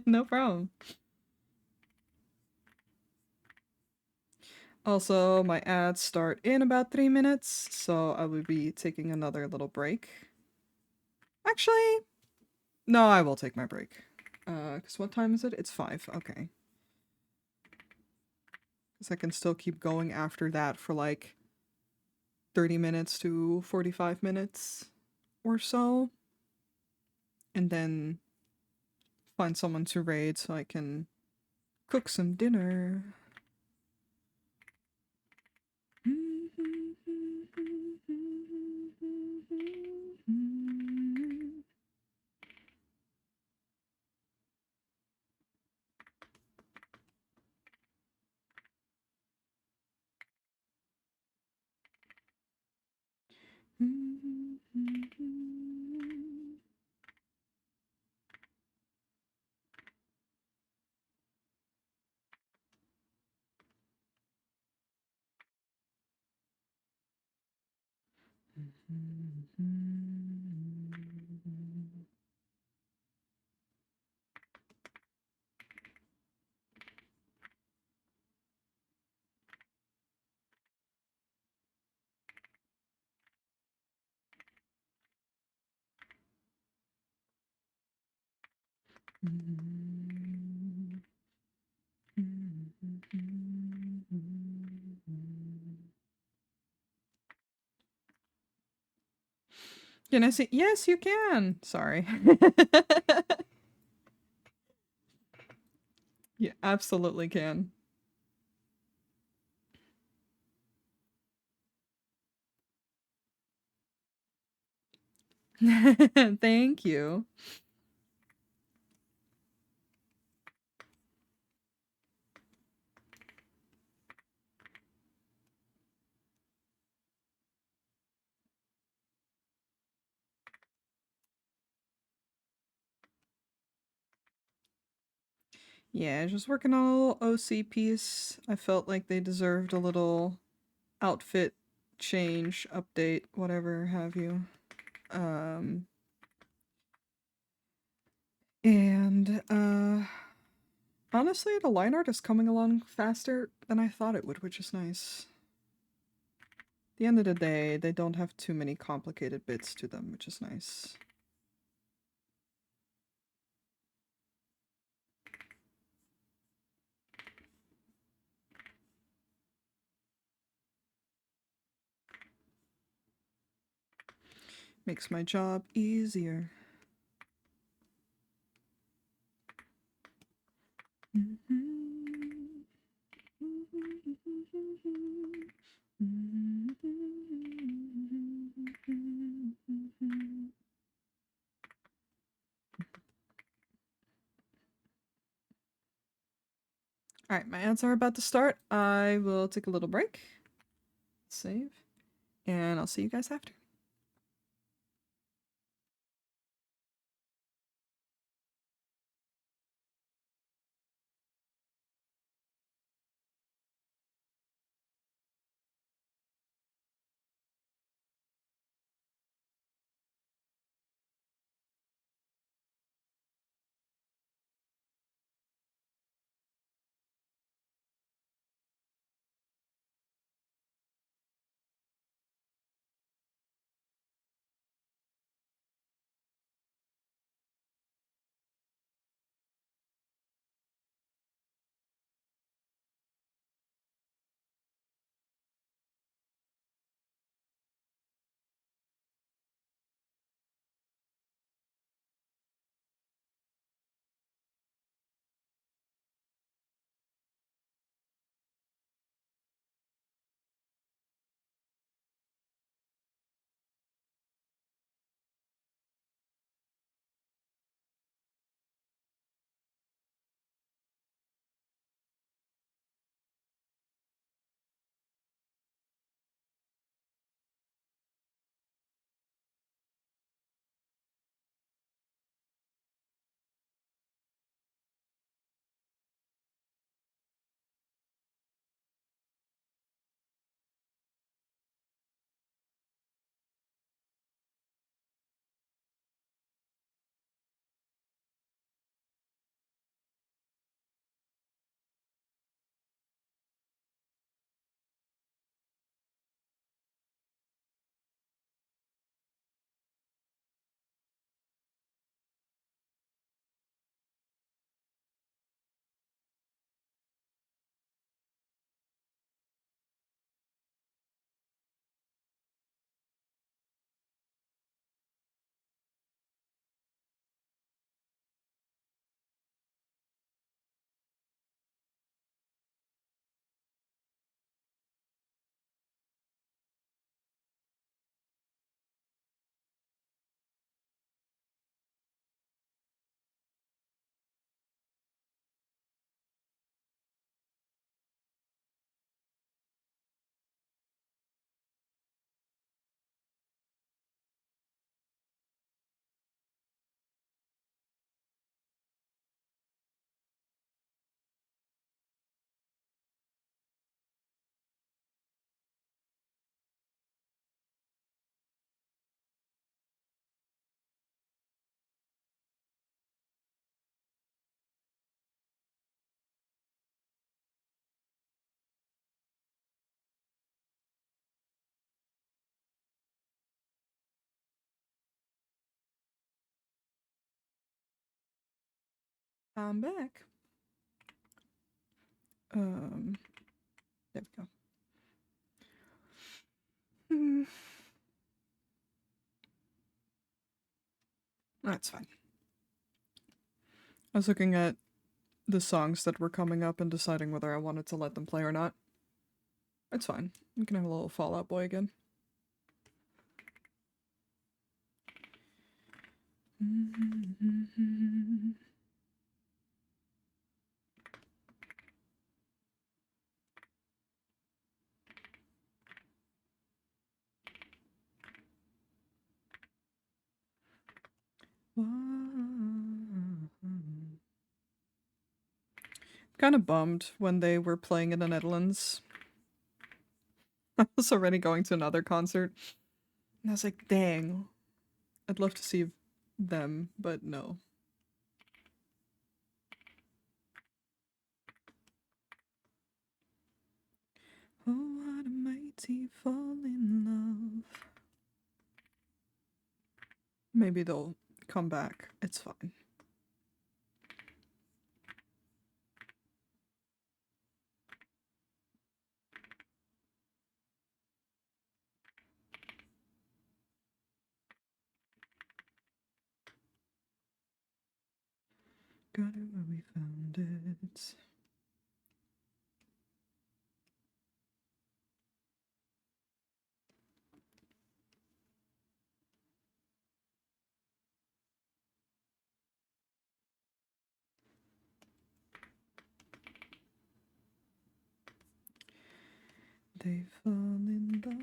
No problem. Also, my ads start in about 3 minutes, so I will be taking another little break. Actually, no, I will take my break. Because what time is it? It's 5. Okay. Because I can still keep going after that for like 30 minutes to 45 minutes or so. And then find someone to raid so I can cook some dinner. Can I see? Yes, you can. Sorry. You absolutely can. Thank you. Yeah, just working on a little OC piece. I felt like they deserved a little outfit change, update, whatever have you. Um, and honestly, the line art is coming along faster than I thought it would, which is nice. At the end of the day, they don't have too many complicated bits to them, which is nice. Makes my job easier. Alright, my ads are about to start. I will take a little break. Save. And I'll see you guys after. I'm back. There we go. That's fine. I was looking at the songs that were coming up and deciding whether I wanted to let them play or not. It's fine. We can have a little Fall Out Boy again. Kind of bummed when they were playing in the Netherlands. I was already going to another concert. And I was like, dang. I'd love to see them, but no. Oh, what a mighty fall in love. Maybe they'll come back. It's fine. Got it where we found it. they fall in love.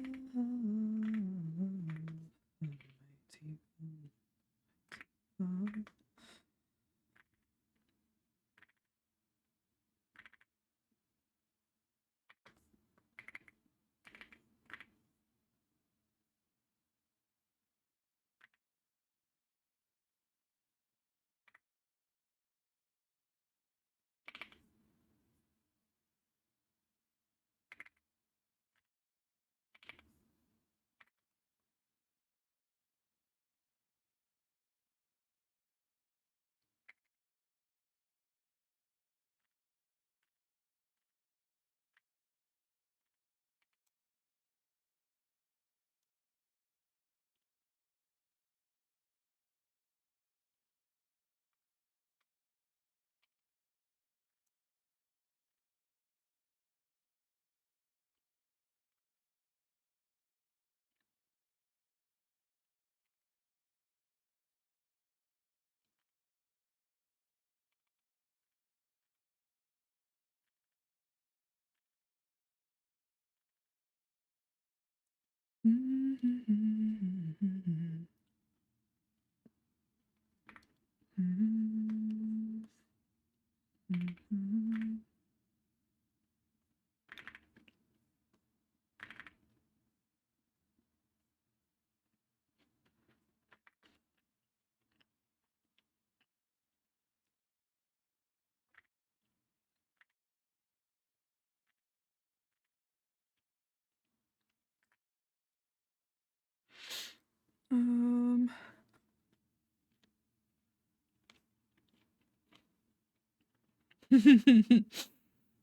Um,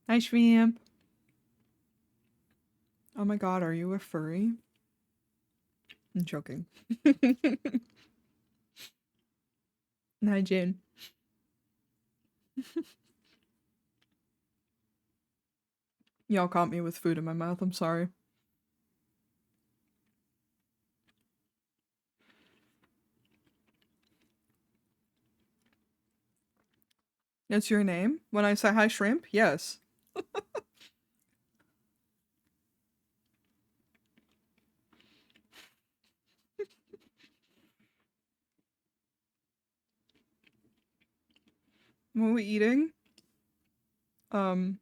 Hi, Shrimp. Oh my god, are you a furry? I'm joking. Hi, Jane. Y'all caught me with food in my mouth. I'm sorry. That's your name? When I say hi, Shrimp? Yes. What are we eating? Um,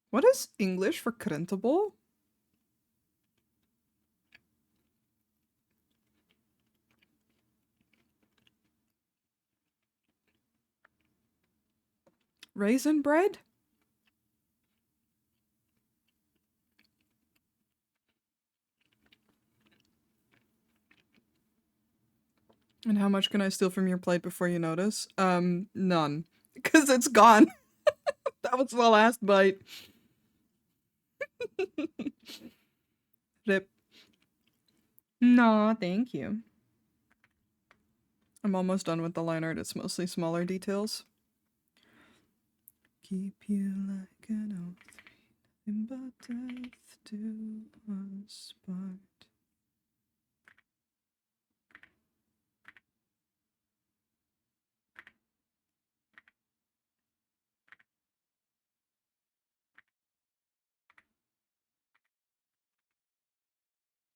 what is English for krentable? Raisin bread? And how much can I steal from your plate before you notice? None. Because it's gone. That was the last bite. Rip. No, thank you. I'm almost done with the line art. It's mostly smaller details. Keep you like an oath, nothing but death do us part.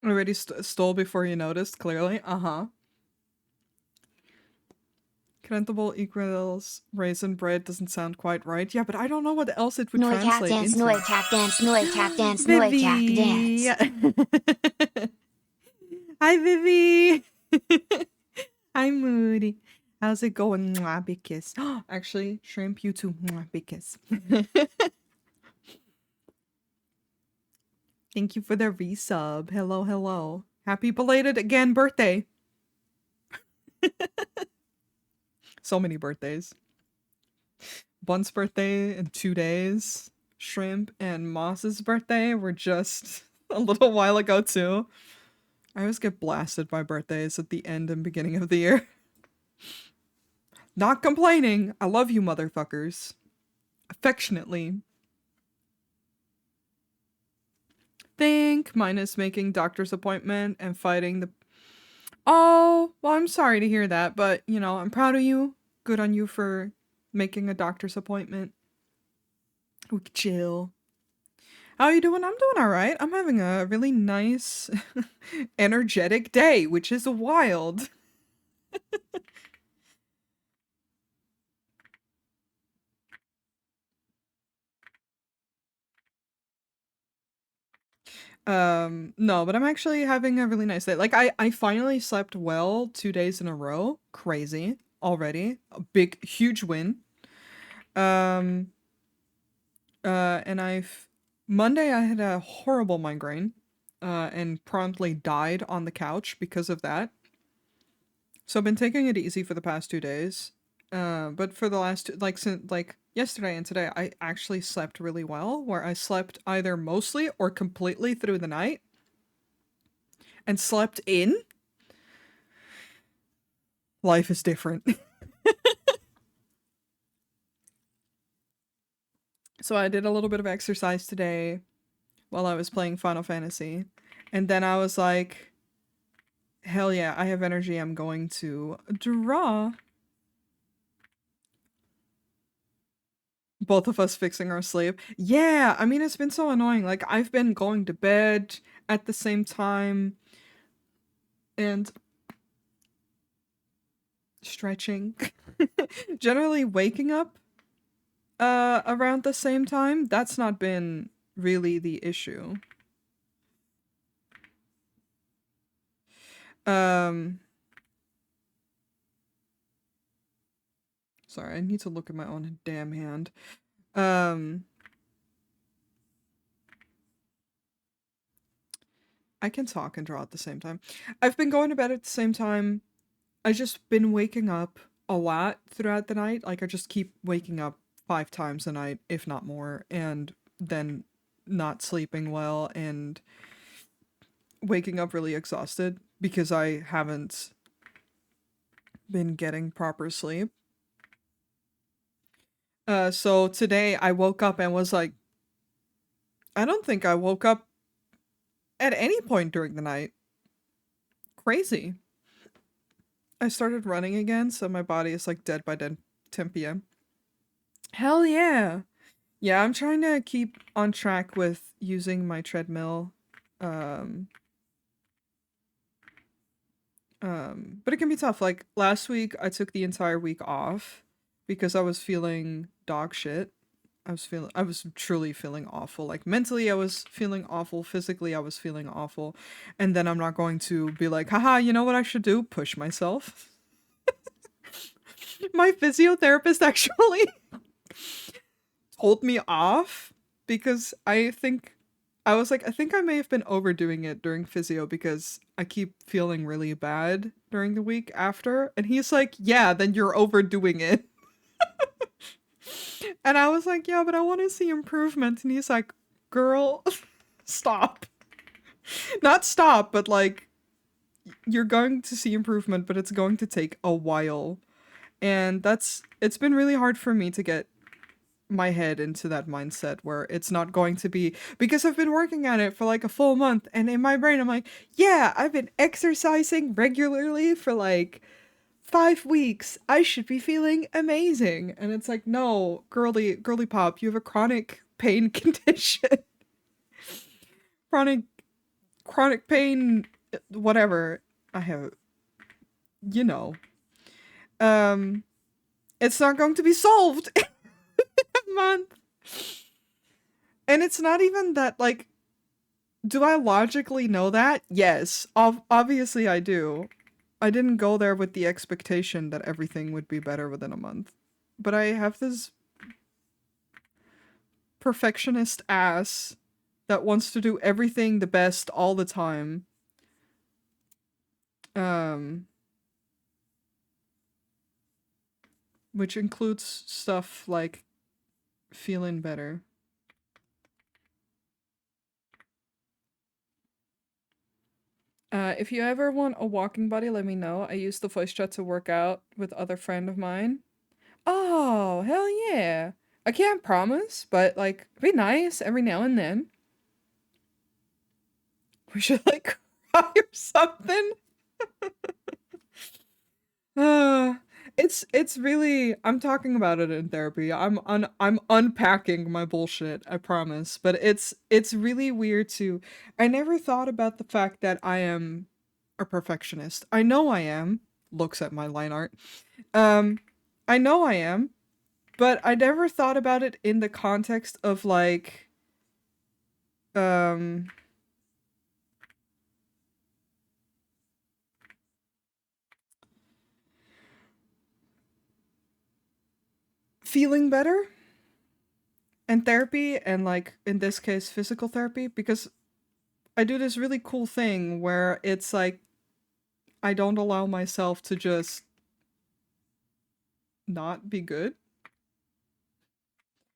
Already stole before you noticed, clearly. Uh-huh. Krentable equals raisin bread doesn't sound quite right. Yeah, but I don't know what else it would Noicakes translate dance, into. Noicakes dance, Noicakes dance, Noicakes dance. Hi, Vivi. I'm Moody. How's it going? Mwah, big kiss. Actually, Shrimp, you too. Mwah, big kiss. Thank you for the resub. Hello, hello. Happy belated again birthday. So many birthdays. Bunt's birthday in 2 days. Shrimp and Moss's birthday were just a little while ago too. I always get blasted by birthdays at the end and beginning of the year. Not complaining. I love you, motherfuckers. Affectionately. Think minus making doctor's appointment and fighting the. Oh, well, I'm sorry to hear that, but you know, I'm proud of you. Good on you for making a doctor's appointment. We could chill. How you doing? I'm doing all right. I'm having a really nice, energetic day, which is wild. No, but I'm actually having a really nice day. Like I finally slept well 2 days in a row. Crazy already. A big, huge win. Um, and Monday I had a horrible migraine, and promptly died on the couch because of that. So I've been taking it easy for the past 2 days. But for the last like since like yesterday and today, I actually slept really well. Where I slept either mostly or completely through the night and slept in. Life is different. So I did a little bit of exercise today while I was playing Final Fantasy, and then I was like, "Hell yeah, I have energy. I'm going to draw." Both of us fixing our sleep. Yeah, I mean, it's been so annoying. Like, I've been going to bed at the same time and stretching. Generally waking up around the same time. That's not been really the issue. Um Sorry, I need to look at my own damn hand. Um I can talk and draw at the same time. I've been going to bed at the same time. I just been waking up a lot throughout the night. Like I just keep waking up 5 times a night, if not more, and then not sleeping well and waking up really exhausted because I haven't been getting proper sleep. So today I woke up and was like, I don't think I woke up at any point during the night. Crazy. I started running again, so my body is like dead by 10 p.m. Hell yeah. Yeah, I'm trying to keep on track with using my treadmill. Um, but it can be tough. Like last week, I took the entire week off because I was feeling dog shit. I was truly feeling awful. Like mentally, I was feeling awful. Physically, I was feeling awful. And then I'm not going to be like, haha, you know what I should do? Push myself. My physiotherapist actually told me off because I was like, I think I may have been overdoing it during physio because I keep feeling really bad during the week after. And he's like, yeah, then you're overdoing it. And I was like, yeah, but I want to see improvement. And he's like, girl, stop. Not stop, but like, you're going to see improvement, but it's going to take a while. And it's been really hard for me to get my head into that mindset where it's not going to be because I've been working at it for like a full month and in my brain I'm like, yeah, I've been exercising regularly for like 5 weeks. I should be feeling amazing. And it's like, no, girly pop, you have a chronic pain condition. chronic chronic pain whatever. I have you know. Um it's not going to be solved in a month. And it's not even that like do I logically know that? Yes. Obviously I do. I didn't go there with the expectation that everything would be better within a month. But I have this perfectionist ass that wants to do everything the best all the time. Um which includes stuff like feeling better. If you ever want a walking buddy, let me know. I use the voice chat to work out with other friend of mine. Oh, hell yeah. I can't promise, but like be nice every now and then. We should like cry or something. Uh, It's really I'm talking about it in therapy. I'm unpacking my bullshit, I promise. But it's really weird to I never thought about the fact that I am a perfectionist. I know I am. Looks at my line art. Um I know I am, but I never thought about it in the context of like um feeling better and therapy and like in this case physical therapy because I do this really cool thing where it's like I don't allow myself to just not be good,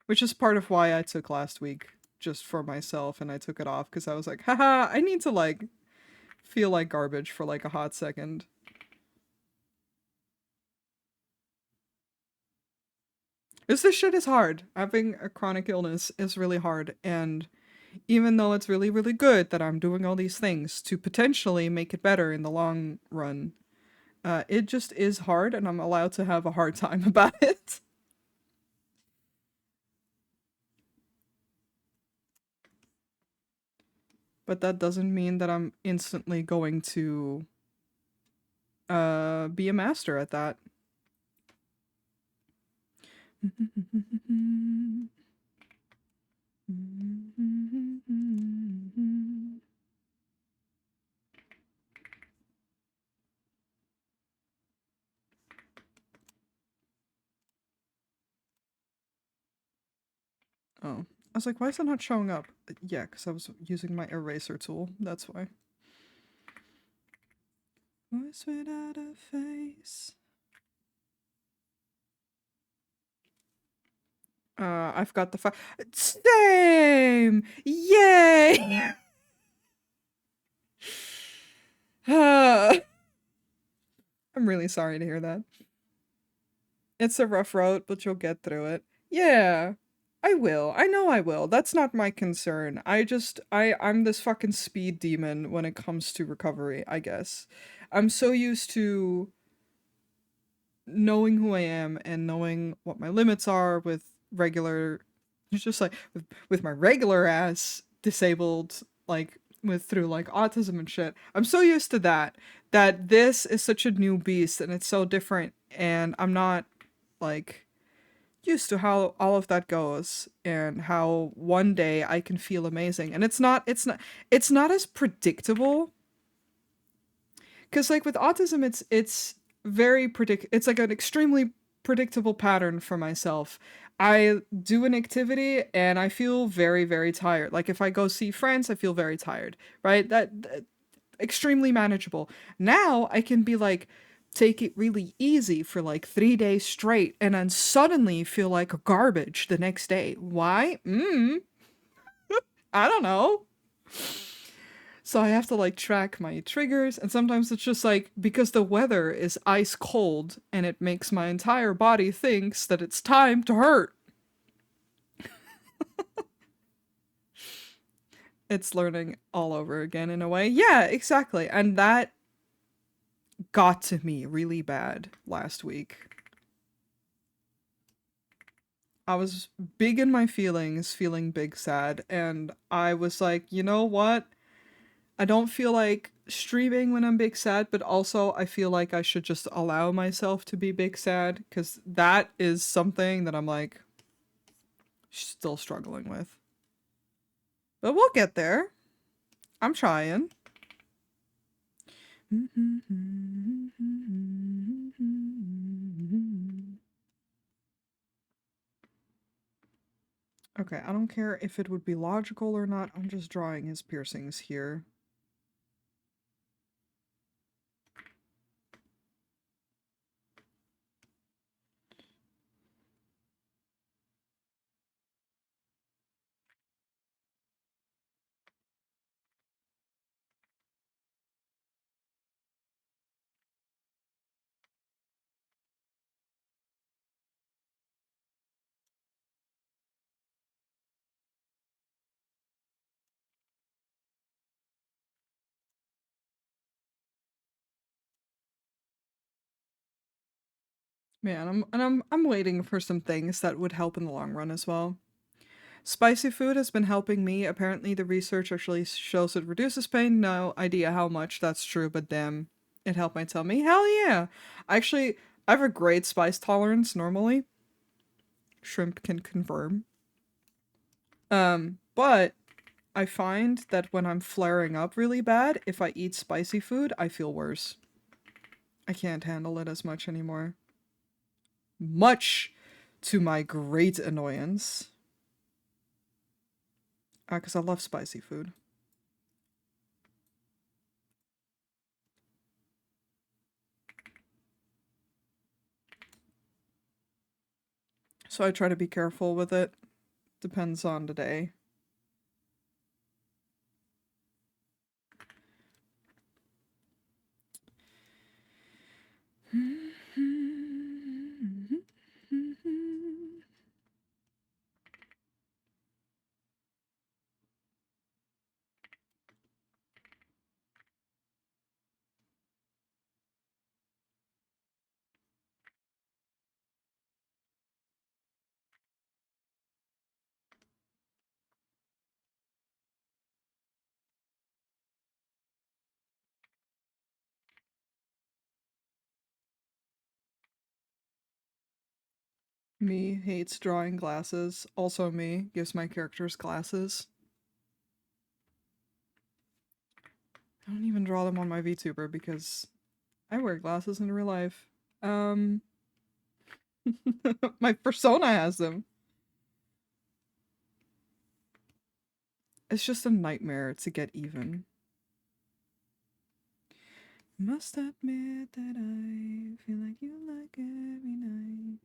which is part of why I took last week just for myself and I took it off because I was like, haha, I need to like feel like garbage for like a hot second. This shit is hard. Having a chronic illness is really hard. And even though it's really, really good that I'm doing all these things to potentially make it better in the long run, it just is hard and I'm allowed to have a hard time about it. But that doesn't mean that I'm instantly going to be a master at that. Oh. I was like, why is it not showing up? Yeah, because I was using my eraser tool. That's why. Voice without a face. I've got the Same! Yay! I'm really sorry to hear that. It's a rough road, but you'll get through it. Yeah. I will. I know I will. That's not my concern. I'm this fucking speed demon when it comes to recovery, I guess. I'm so used to knowing who I am and knowing what my limits are with regular it's just like with my regular ass disabled like with through like autism and shit. I'm so used to that that this is such a new beast and it's so different and I'm not like used to how all of that goes and how one day I can feel amazing. And it's not as predictable because like with autism it's very it's like an extremely predictable pattern for myself. I do an activity and I feel very very tired. Like if I go see friends I feel very tired, right? That extremely manageable. Now I can be like take it really easy for like 3 days straight and then suddenly feel like garbage the next day. Why? I don't know. So I have to like track my triggers, and sometimes it's just like because the weather is ice cold and it makes my entire body thinks that it's time to hurt. It's learning all over again in a way. Yeah, exactly. And that got to me really bad last week. I was big in my feelings, feeling big sad, and I was like, you know what? I don't feel like streaming when I'm big sad, but also I feel like I should just allow myself to be big sad because that is something that I'm like still struggling with. But we'll get there. I'm trying. Okay, I don't care if it would be logical or not. I'm just drawing his piercings here. Man, I'm waiting for some things that would help in the long run as well. Spicy food has been helping me. Apparently, the research actually shows it reduces pain. No idea how much that's true, but damn, it helped my tummy. Hell yeah! Actually, I have a great spice tolerance normally. Shrimp can confirm. But I find that when I'm flaring up really bad, if I eat spicy food, I feel worse. I can't handle it as much anymore. Much to my great annoyance. Because I love spicy food. So I try to be careful with it. Depends on the day. Me hates drawing glasses. Also me gives my characters glasses. I don't even draw them on my VTuber because I wear glasses in real life. My persona has them. It's just a nightmare to get even. Must admit that I feel like you like every night.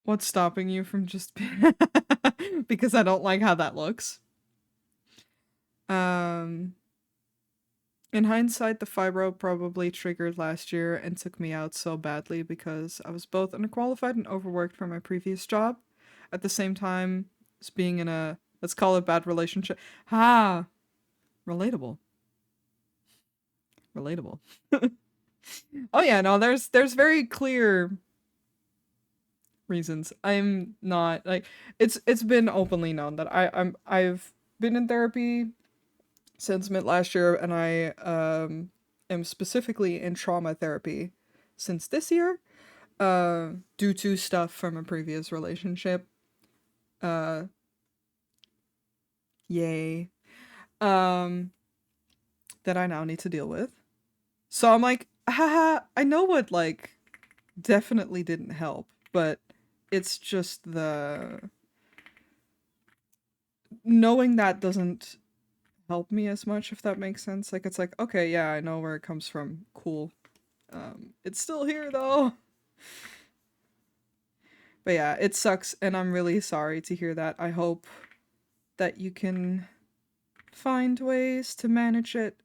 What's stopping you from just because I don't like how that looks? Um In hindsight, the fibro probably triggered last year and took me out so badly because I was both underqualified and overworked for my previous job. At the same time as being in a, let's call it, bad relationship. Ha! Relatable. Relatable. Oh yeah, no, there's very clear reasons. I'm not like it's been openly known that I've been in therapy since mid last year, and I am specifically in trauma therapy since this year, due to stuff from a previous relationship. Uh, Yay. Um, that I now need to deal with. So I'm like, haha, I know what like definitely didn't help, but it's just the knowing that doesn't help me as much, if that makes sense. Like it's like, okay, yeah, I know where it comes from. Cool. It's still here though. But yeah, it sucks, and I'm really sorry to hear that. I hope that you can find ways to manage it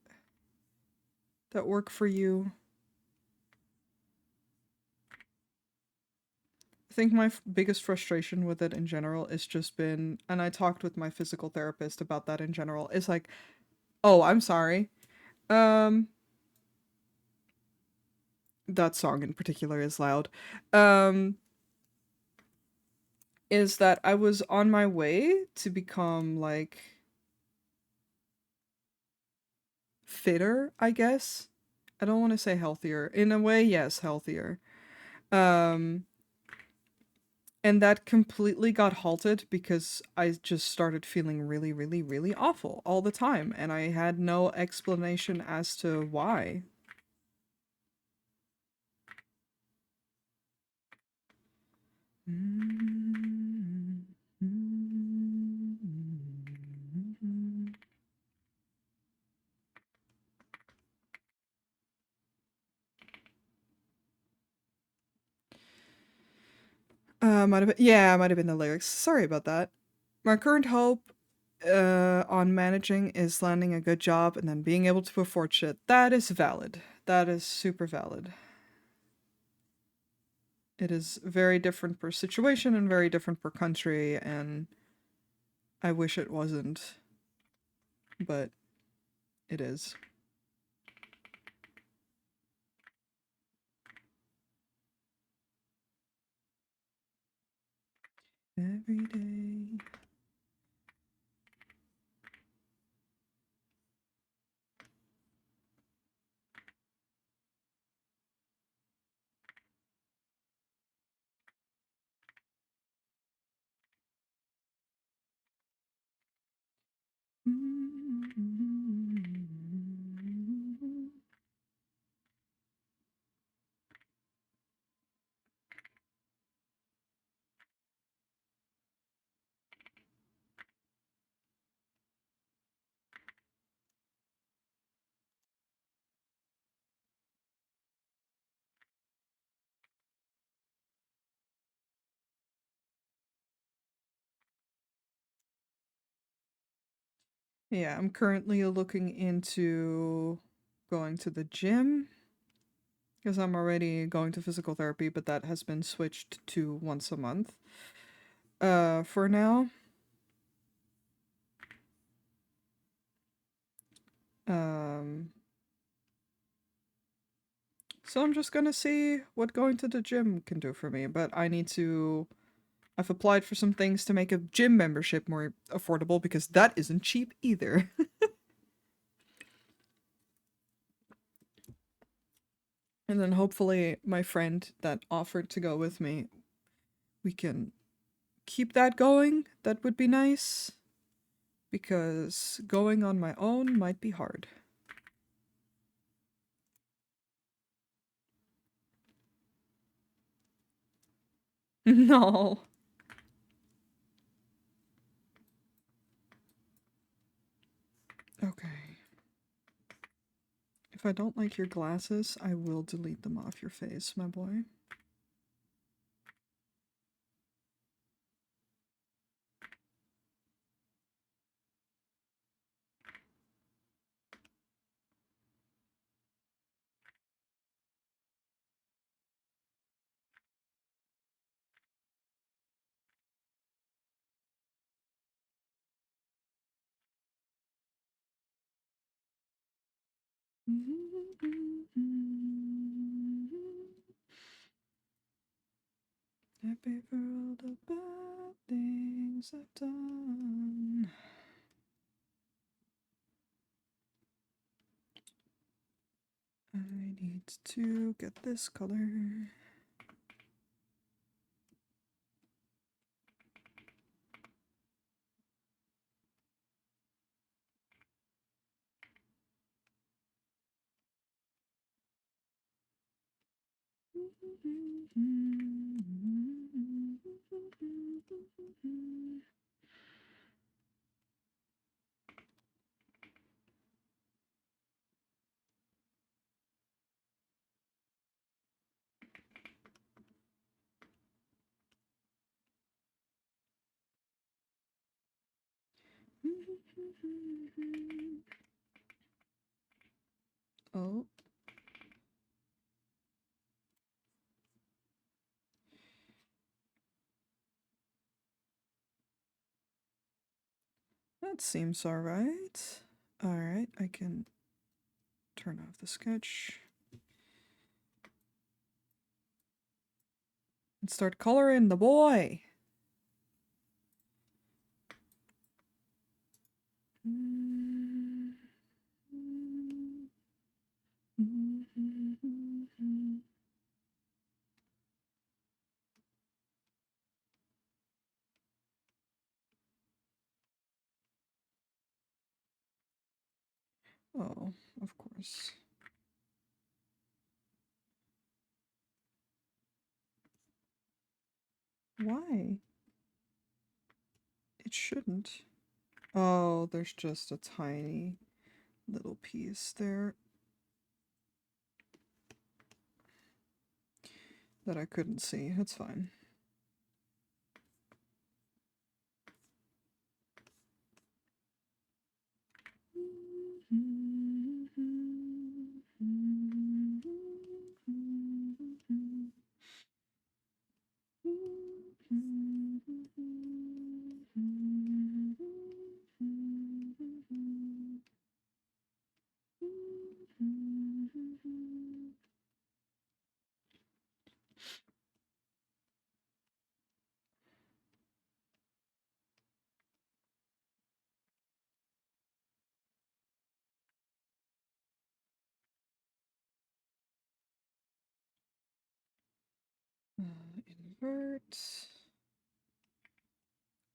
that work for you. I think my biggest frustration with it in general is just been, and I talked with my physical therapist about that in general, is like, oh, I'm sorry. Um, that song in particular is loud. Um, is that I was on my way to become like fitter, I guess. I don't want to say healthier. In a way, yes, healthier. Um, and that completely got halted because I just started feeling really, really, really awful all the time, and I had no explanation as to why. Might have been, yeah, might have been the lyrics. Sorry about that. My current hope on managing is landing a good job and then being able to afford shit. That is valid. That is super valid. It is very different per situation and very different per country, and I wish it wasn't, but it is. Every day. Yeah, I'm currently looking into going to the gym because I'm already going to physical therapy, but that has been switched to once a month. For now. Um, so I'm just gonna see what going to the gym can do for me, but I've applied for some things to make a gym membership more affordable because that isn't cheap either. And then hopefully my friend that offered to go with me, we can keep that going. That would be nice because going on my own might be hard. No. Okay. If I don't like your glasses, I will delete them off your face, my boy. Happy for all the bad things I've done. I need to get this color. Oh, that seems alright. Alright, I can turn off the sketch and start coloring the boy. Oh, of course. Why? It shouldn't. Oh, there's just a tiny little piece there that I couldn't see. It's fine. invert.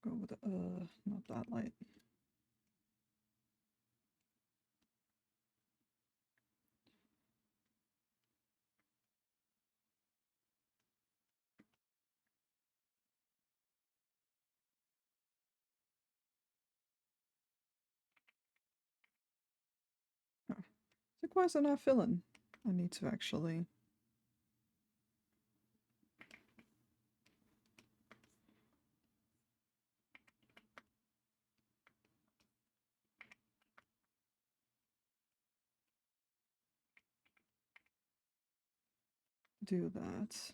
Go with not that light. Oh. It's like, why is it not filling? I need to actually do that.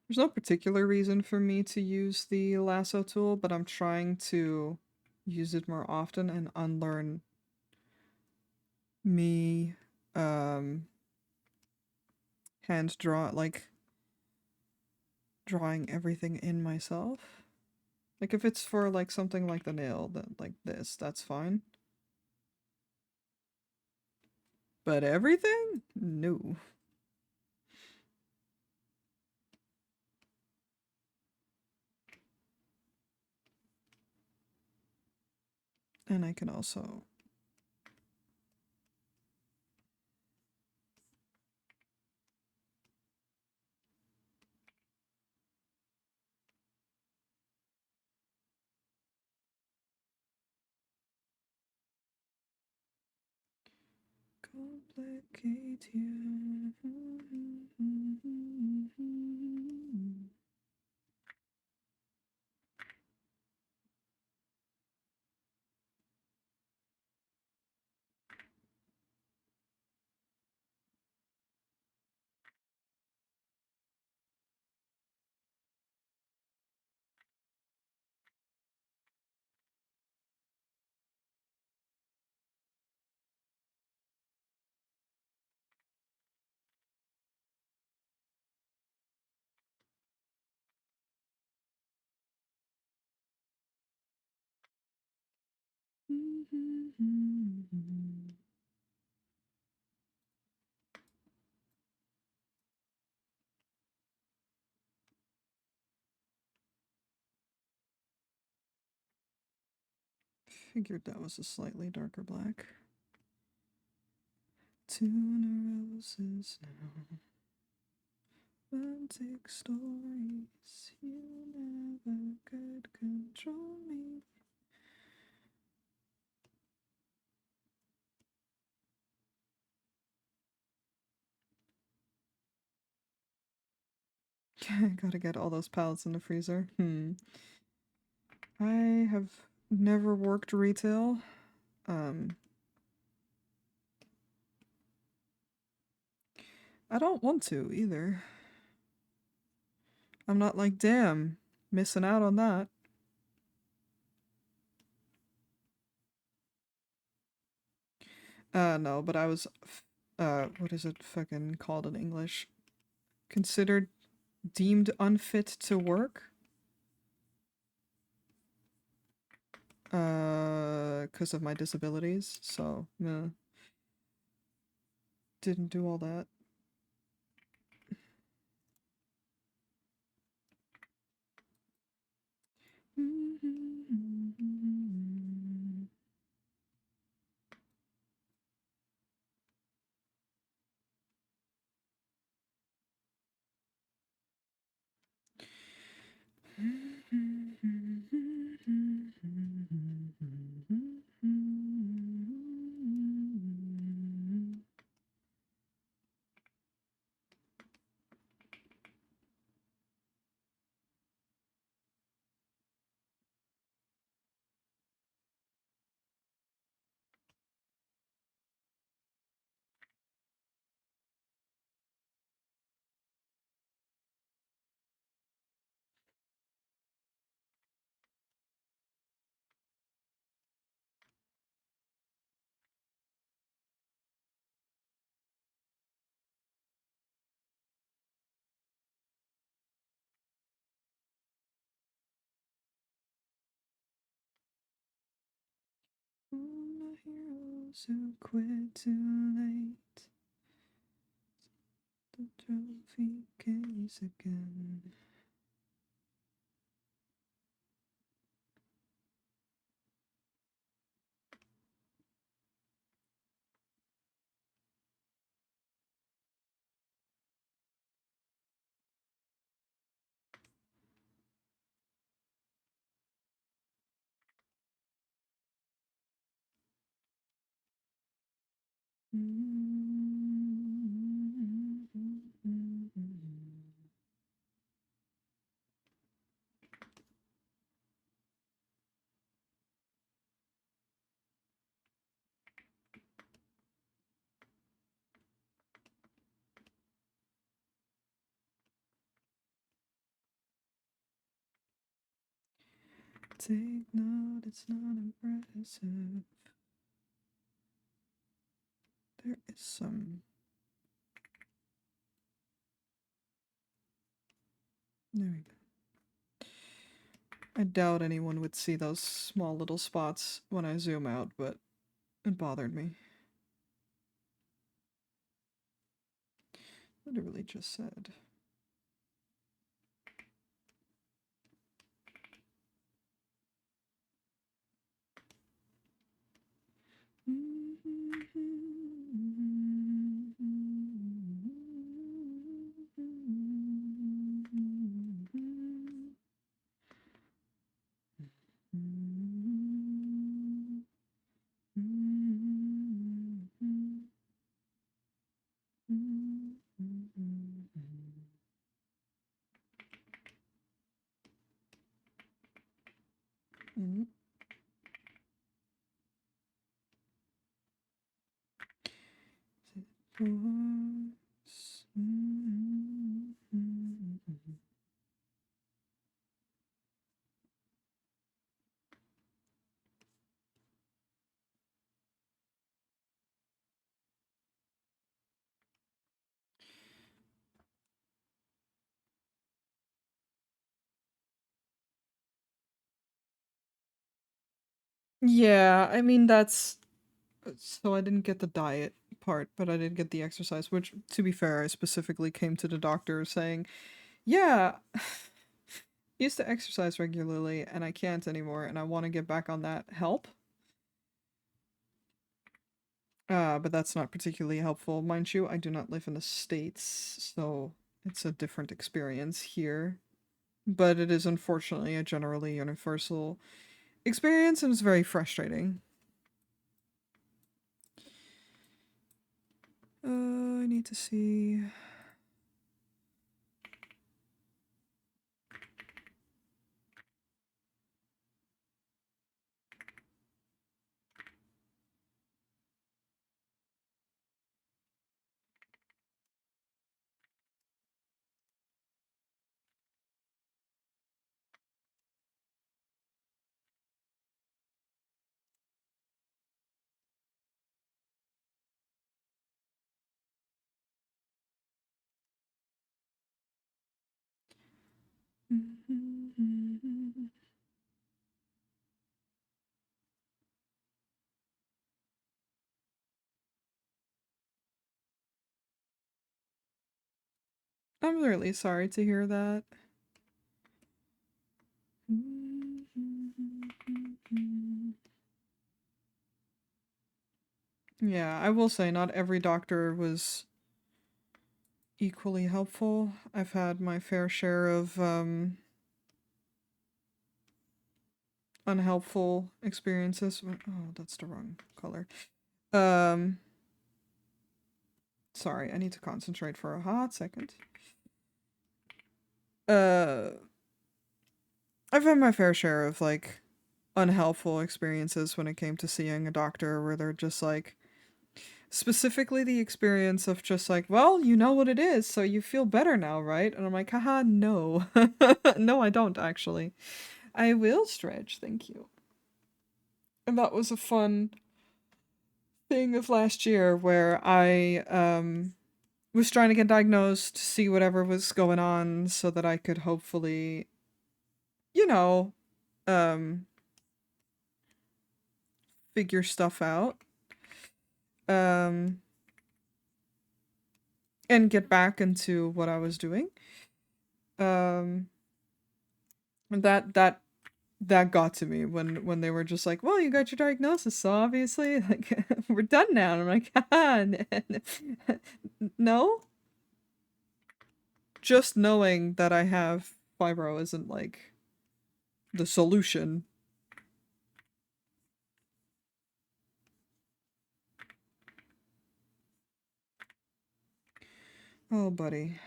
There's no particular reason for me to use the lasso tool, but I'm trying to use it more often and unlearn me hand draw like drawing everything in myself. Like if it's for like something like the nail that like this, that's fine. But everything? No. And I can also complicate you. Figured that was a slightly darker black. Tuna roses now. Romantic stories. You never could control me. Gotta get all those pallets in the freezer. I have never worked retail. I don't want to either. I'm not like, damn, missing out on that. No, but I was, what is it fucking called in English? Considered deemed unfit to work? 'Cause of my disabilities, so, didn't do all that. All the heroes who quit too late. The trophy case again. Take note, it's not impressive. There is some. There we go. I doubt anyone would see those small little spots when I zoom out, but it bothered me. Literally just said. Yeah, I mean, that's. So I didn't get the diet part, but I did get the exercise, which, to be fair, I specifically came to the doctor saying, yeah, I used to exercise regularly and I can't anymore and I want to get back on that. Help? But that's not particularly helpful. Mind you, I do not live in the States, so it's a different experience here. But it is unfortunately a generally universal experience and it's very frustrating. I need to see. I'm really sorry to hear that. Yeah, I will say not every doctor was equally helpful. I've had my fair share of unhelpful experiences. Oh, that's the wrong color. Um Sorry, I need to concentrate for a hot second. Uh I've had my fair share of like unhelpful experiences when it came to seeing a doctor where they're just like specifically the experience of just like, well, you know what it is, so you feel better now, right? And I'm like, haha, no. No, I don't actually. I will stretch, thank you. And that was a fun thing of last year where I was trying to get diagnosed to see whatever was going on so that I could hopefully, you know, um figure stuff out. Um and get back into what I was doing. Um, that that got to me when they were just like, "Well, you got your diagnosis, so obviously, like, we're done now." And I'm like, no. Just knowing that I have fibro isn't like the solution. Oh, buddy.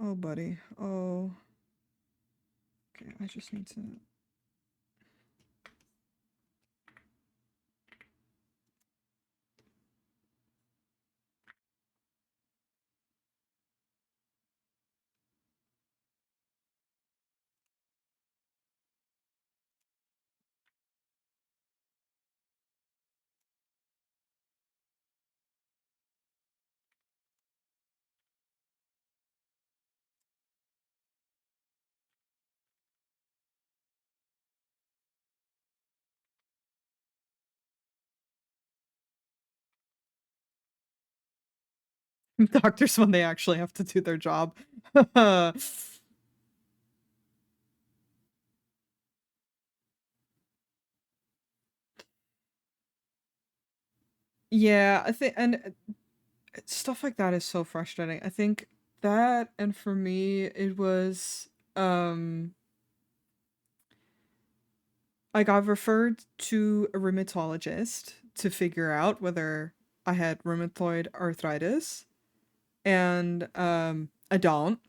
Oh, buddy. Oh. Okay, I just need to. Doctors when they actually have to do their job. Yeah, I think, and stuff like that is so frustrating. I think that, and for me, it was, I got referred to a rheumatologist to figure out whether I had rheumatoid arthritis, and I don't.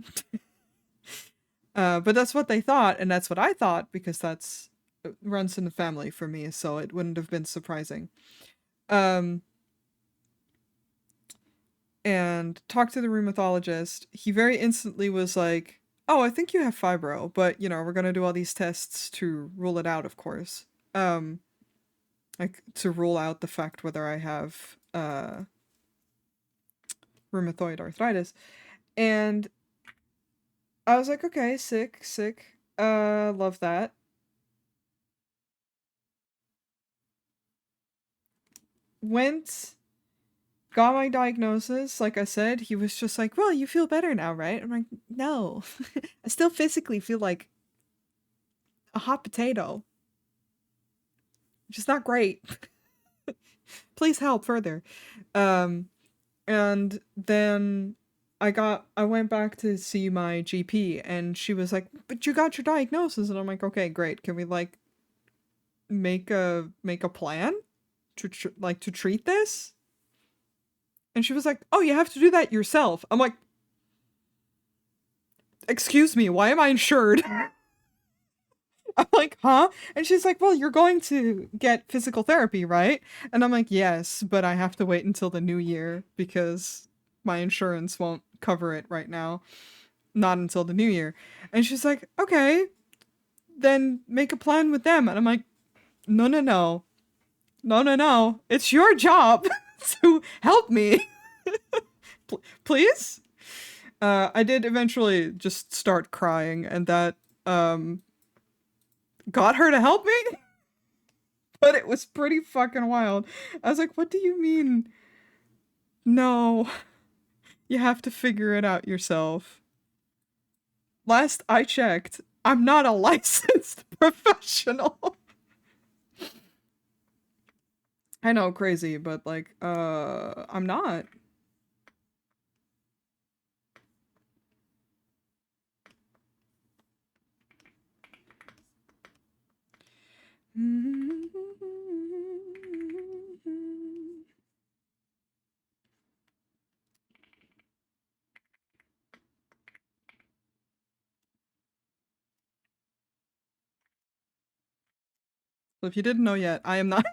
But that's what they thought, and that's what I thought because that's runs in the family for me, so it wouldn't have been surprising. Um, and talked to the rheumatologist. He very instantly was like, "Oh, I think you have fibro, but you know, we're gonna do all these tests to rule it out, of course. Um, like to rule out the fact whether I have rheumatoid arthritis." And I was like, "Okay, sick, sick. Love that." Went, got my diagnosis. Like I said, he was just like, "Well, you feel better now, right?" I'm like, "No, I still physically feel like a hot potato, which is not great. Please help further." Um, and then I went back to see my GP, and she was like, "But you got your diagnosis," and I'm like, "Okay, great. Can we like make a plan to like to treat this?" And she was like, "Oh, you have to do that yourself." I'm like, "Excuse me, why am I insured?" I'm like, "Huh?" And she's like, "Well, you're going to get physical therapy, right?" And I'm like, "Yes, but I have to wait until the new year because my insurance won't cover it right now. Not until the new year." And she's like, "Okay, then make a plan with them." And I'm like, "No, no, no. No, no, no. It's your job to help me. Please?" I did eventually just start crying, and that got her to help me, but it was pretty fucking wild. I was like, "What do you mean? No, you have to figure it out yourself." Last I checked, I'm not a licensed professional. I know, crazy, but like, I'm not. So if you didn't know yet, I am not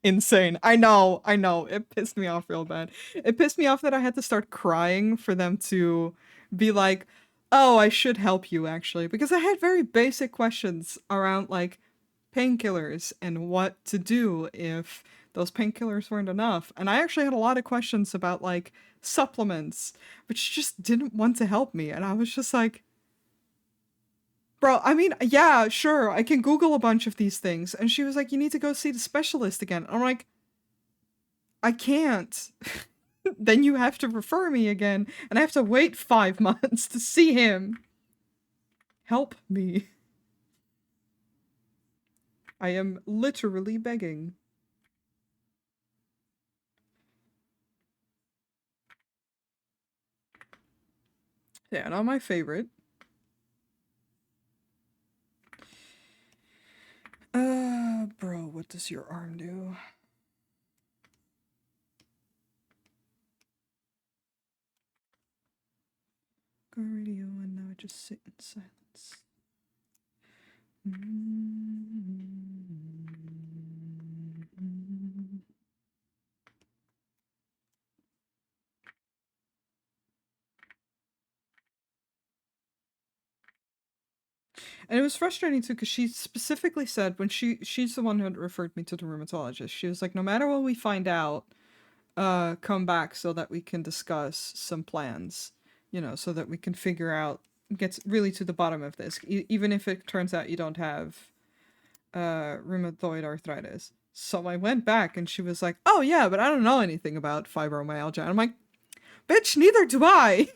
insane. I know. It pissed me off real bad. It pissed me off that I had to start crying for them to be like, "Oh, I should help you actually," because I had very basic questions around like painkillers and what to do if those painkillers weren't enough. And I actually had a lot of questions about like supplements, but she just didn't want to help me. And I was just like, "Bro, I mean, yeah, sure, I can Google a bunch of these things." And she was like, "You need to go see the specialist again." And I'm like, "I can't." then you have to refer me again, and I have to wait 5 months to see him. Help me. I am literally begging. Yeah, not my favorite. Bro, what does your arm do? Go radio, and now I just sit in silence. And it was frustrating too, because she specifically said when she's the one who had referred me to the rheumatologist. She was like, no matter what we find out, come back so that we can discuss some plans, so that we can figure out, get really to the bottom of this, even if it turns out you don't have rheumatoid arthritis. So I went back and she was like, oh yeah, but I don't know anything about fibromyalgia. And I'm like, bitch, neither do I.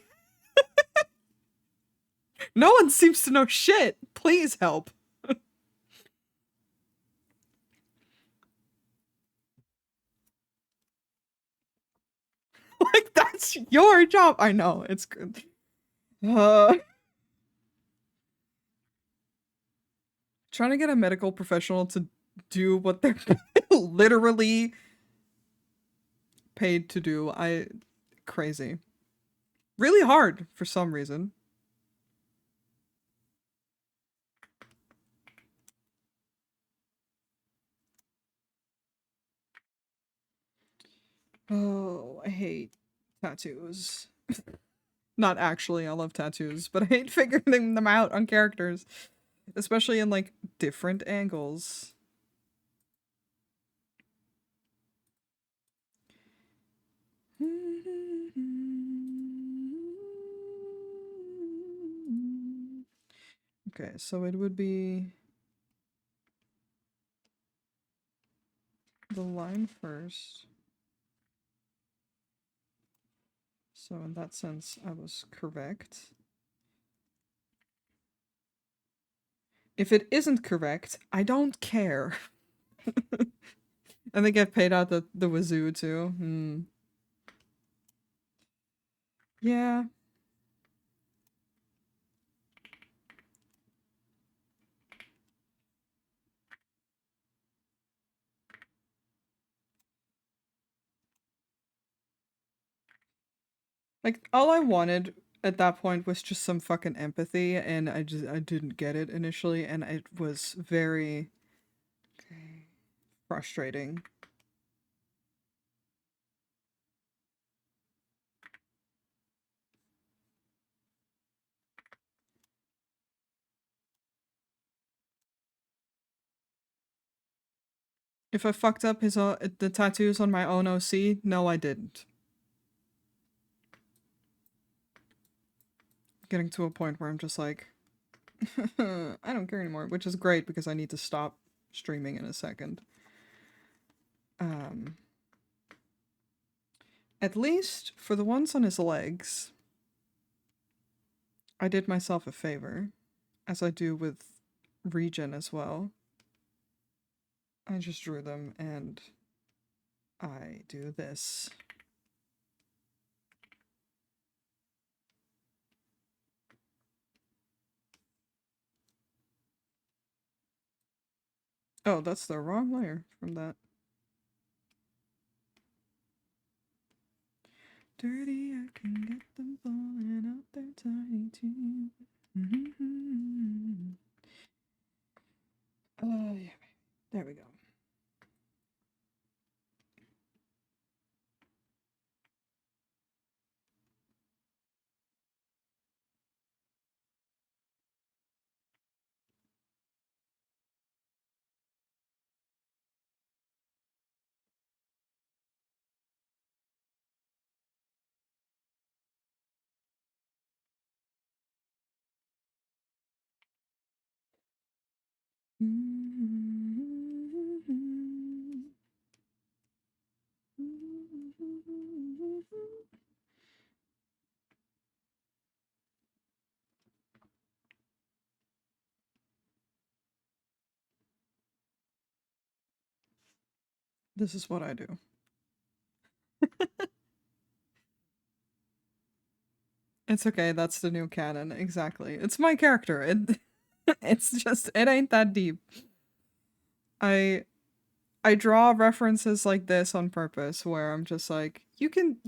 No one seems to know shit. Please help. Like, that's your job. I know, it's good. Trying to get a medical professional to do what they're literally paid to do. Crazy. Really hard for some reason. Oh, I hate tattoos. Not actually, I love tattoos, but I hate figuring them out on characters, especially in like different angles. Okay, so it would be the line first. So in that sense, I was correct. If it isn't correct, I don't care. And they get paid out the wazoo too. Yeah. Like, all I wanted at that point was just some fucking empathy, and I didn't get it initially, and it was very frustrating. If I fucked up the tattoos on my own OC, no, I didn't. Getting to a point where I'm just like, I don't care anymore, which is great because I need to stop streaming in a second. At least for the ones on his legs, I did myself a favor, as I do with Regen as well. I just drew them and I do this. Oh, that's the wrong layer from that. Dirty, I can get them falling out their tiny teeth. Oh, yeah. There we go. This is what I do. It's okay, that's the new canon. Exactly. It's my character. It's just it ain't that deep. I I draw references like this on purpose where I'm just like, you can't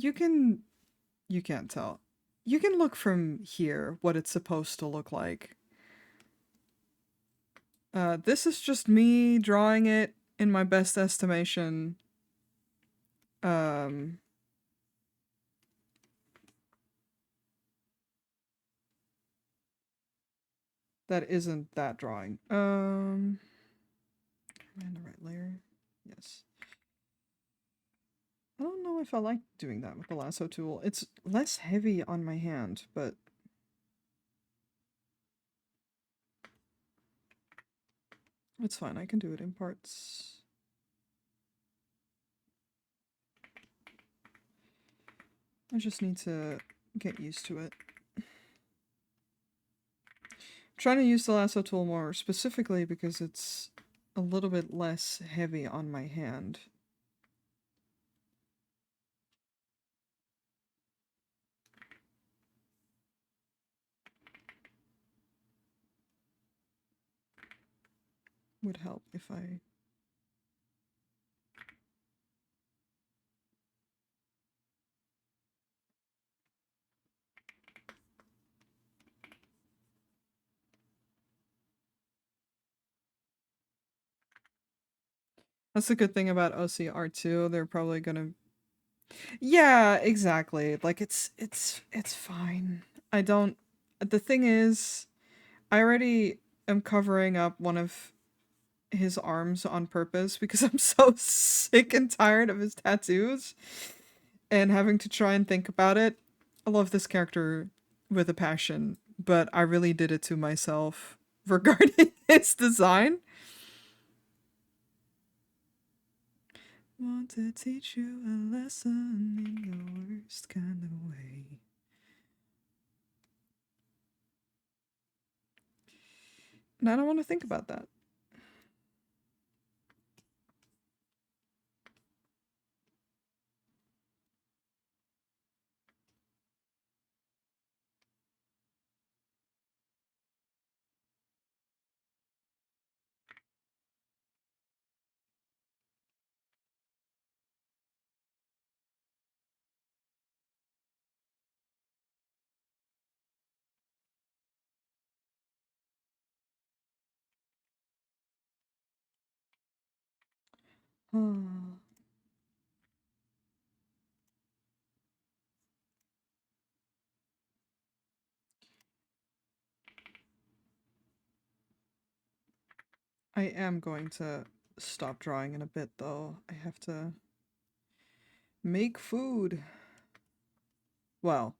tell. You can look from here what it's supposed to look like. This is just me drawing it in my best estimation. Um, that isn't that drawing. Am I in the right layer? Yes. I don't know if I like doing that with the lasso tool. It's less heavy on my hand, but it's fine. I can do it in parts. I just need to get used to it. I'm trying to use the lasso tool more specifically because it's a little bit less heavy on my hand. Would help if I... That's the good thing about OCR2. They're probably gonna... Yeah, exactly. Like, it's fine. I don't... The thing is, I already am covering up one of his arms on purpose because I'm so sick and tired of his tattoos and having to try and think about it. I love this character with a passion, but I really did it to myself regarding his design. Want to teach you a lesson in the worst kind of way. And I don't want to think about that. I am going to stop drawing in a bit, though. I have to make food. Well,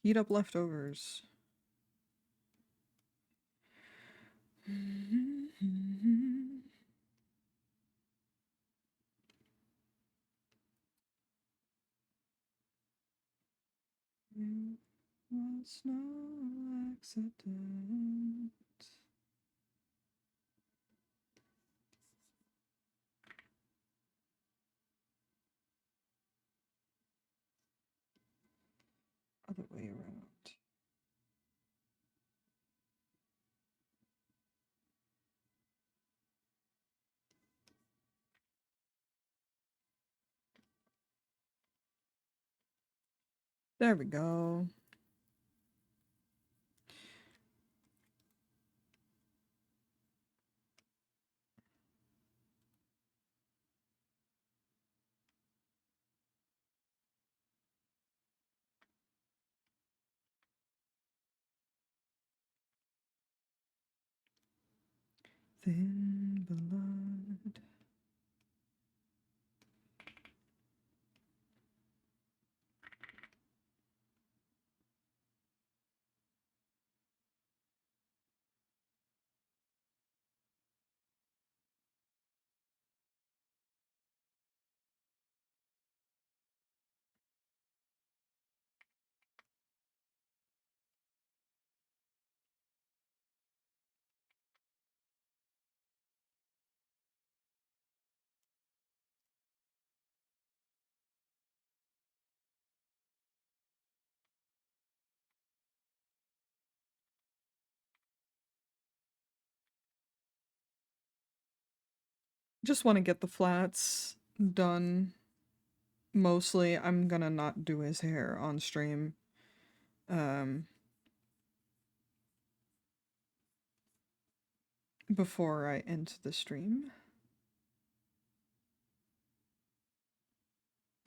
heat up leftovers. It was no accident. Other way around. There we go. Thin blood. just want to get the flats done. Mostly, I'm gonna not do his hair on stream. Before I end the stream.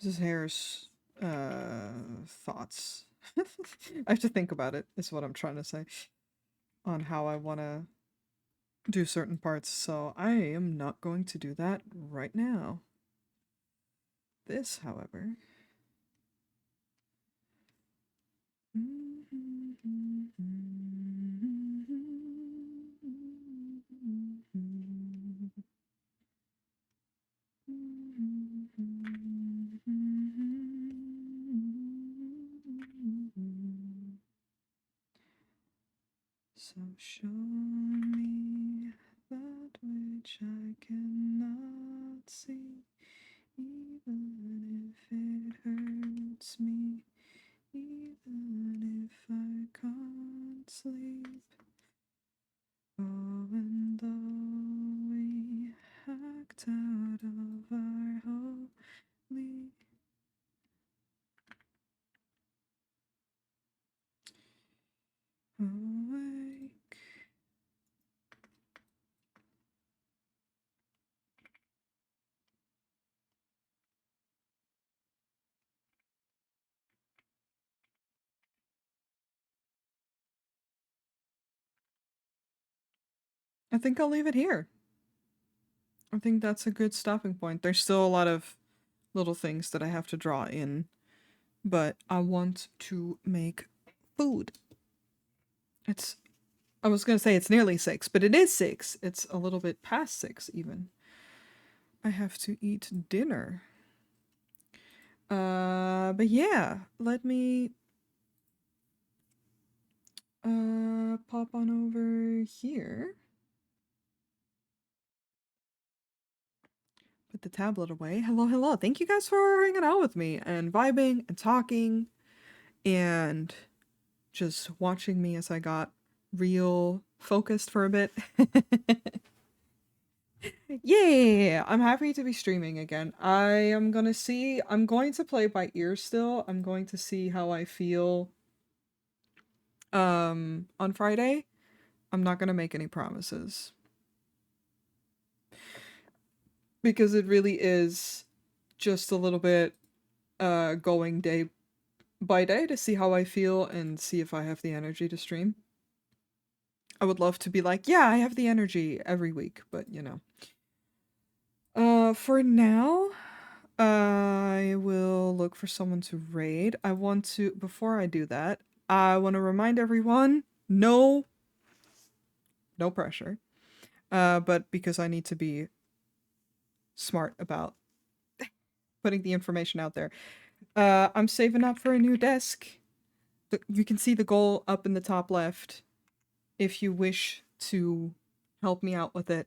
His hair's thoughts. I have to think about it, is what I'm trying to say. On how I wanna do certain parts, so I am not going to do that right now. This, however. So show me that which I cannot see, even if it hurts me, even if I can't sleep. Oh, and though we act out of our holy awake. I think I'll leave it here. I think that's a good stopping point. There's still a lot of little things that I have to draw in, but I want to make food. I was gonna say it's nearly 6, but it is 6. It's a little bit past 6 even. I have to eat dinner. But yeah, let me pop on over here. Put the tablet away. Hello, hello. Thank you guys for hanging out with me and vibing and talking and just watching me as I got real focused for a bit. Yeah, I'm happy to be streaming again. I'm going to play by ear still. I'm going to see how I feel on Friday. I'm not going to make any promises. Because it really is just a little bit going day by day to see how I feel and see if I have the energy to stream. I would love to be like, yeah, I have the energy every week, but you know. For now, I will look for someone to raid. Before I do that, I want to remind everyone, no pressure. But because I need to be smart about putting the information out there. I'm saving up for a new desk. You can see the goal up in the top left. If you wish to help me out with it,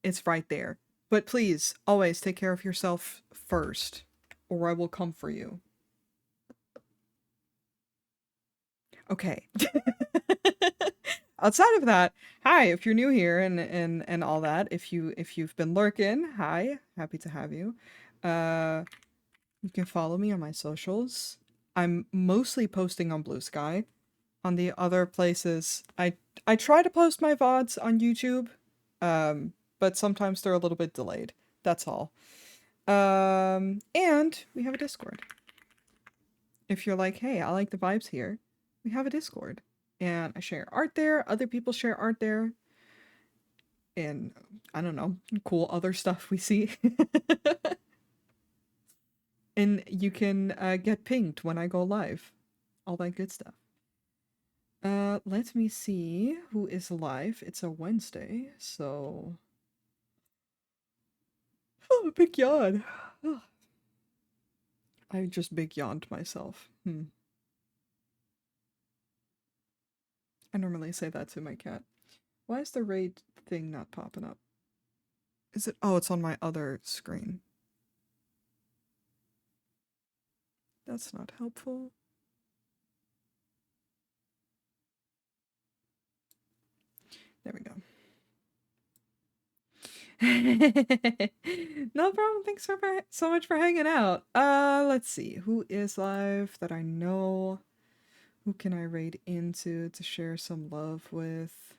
it's right there. But please, always take care of yourself first, or I will come for you. Okay. Outside of that, hi, if you're new here and all that, if you've been lurking, hi, happy to have you. You can follow me on my socials. I'm mostly posting on Blue Sky. On the other places, I try to post my VODs on YouTube, but sometimes they're a little bit delayed. That's all. And we have a Discord. If you're like, hey, I like the vibes here, we have a Discord. And I share art there, other people share art there, and I don't know, cool other stuff we see. And you can get pinged when I go live. All that good stuff. Let me see who is live. It's a Wednesday, so... Oh, a big yawn. I just big yawned myself. I normally say that to my cat. Why is the raid thing not popping up? Is it? Oh, it's on my other screen. That's not helpful. There we go. No problem. Thanks so much for hanging out. Let's see. Who is live that I know? Who can I raid into to share some love with?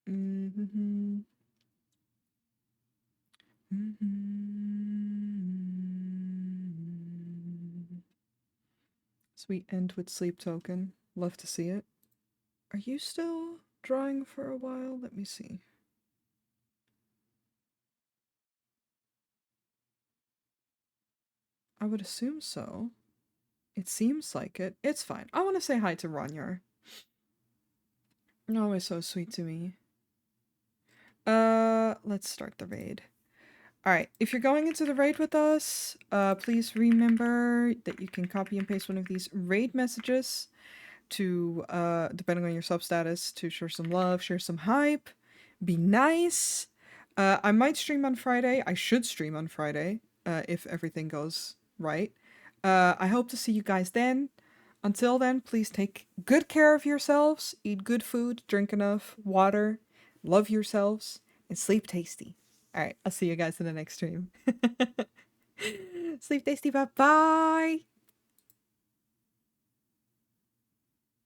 Mm-hmm. Mm-hmm. So we end with sleep token. Love to see it. Are you still drawing for a while? Let me see. I would assume so. It seems like it. It's fine. I want to say hi to Ronyar. You're always so sweet to me. Let's start the raid. Alright, if you're going into the raid with us, please remember that you can copy and paste one of these raid messages to, depending on your sub status, to share some love, share some hype, be nice. I might stream on Friday. I should stream on Friday, if everything goes right. I hope to see you guys then. Until then, please take good care of yourselves, eat good food, drink enough water, love yourselves, and sleep tasty. Alright, I'll see you guys in the next stream. Sleep tasty, bye bye!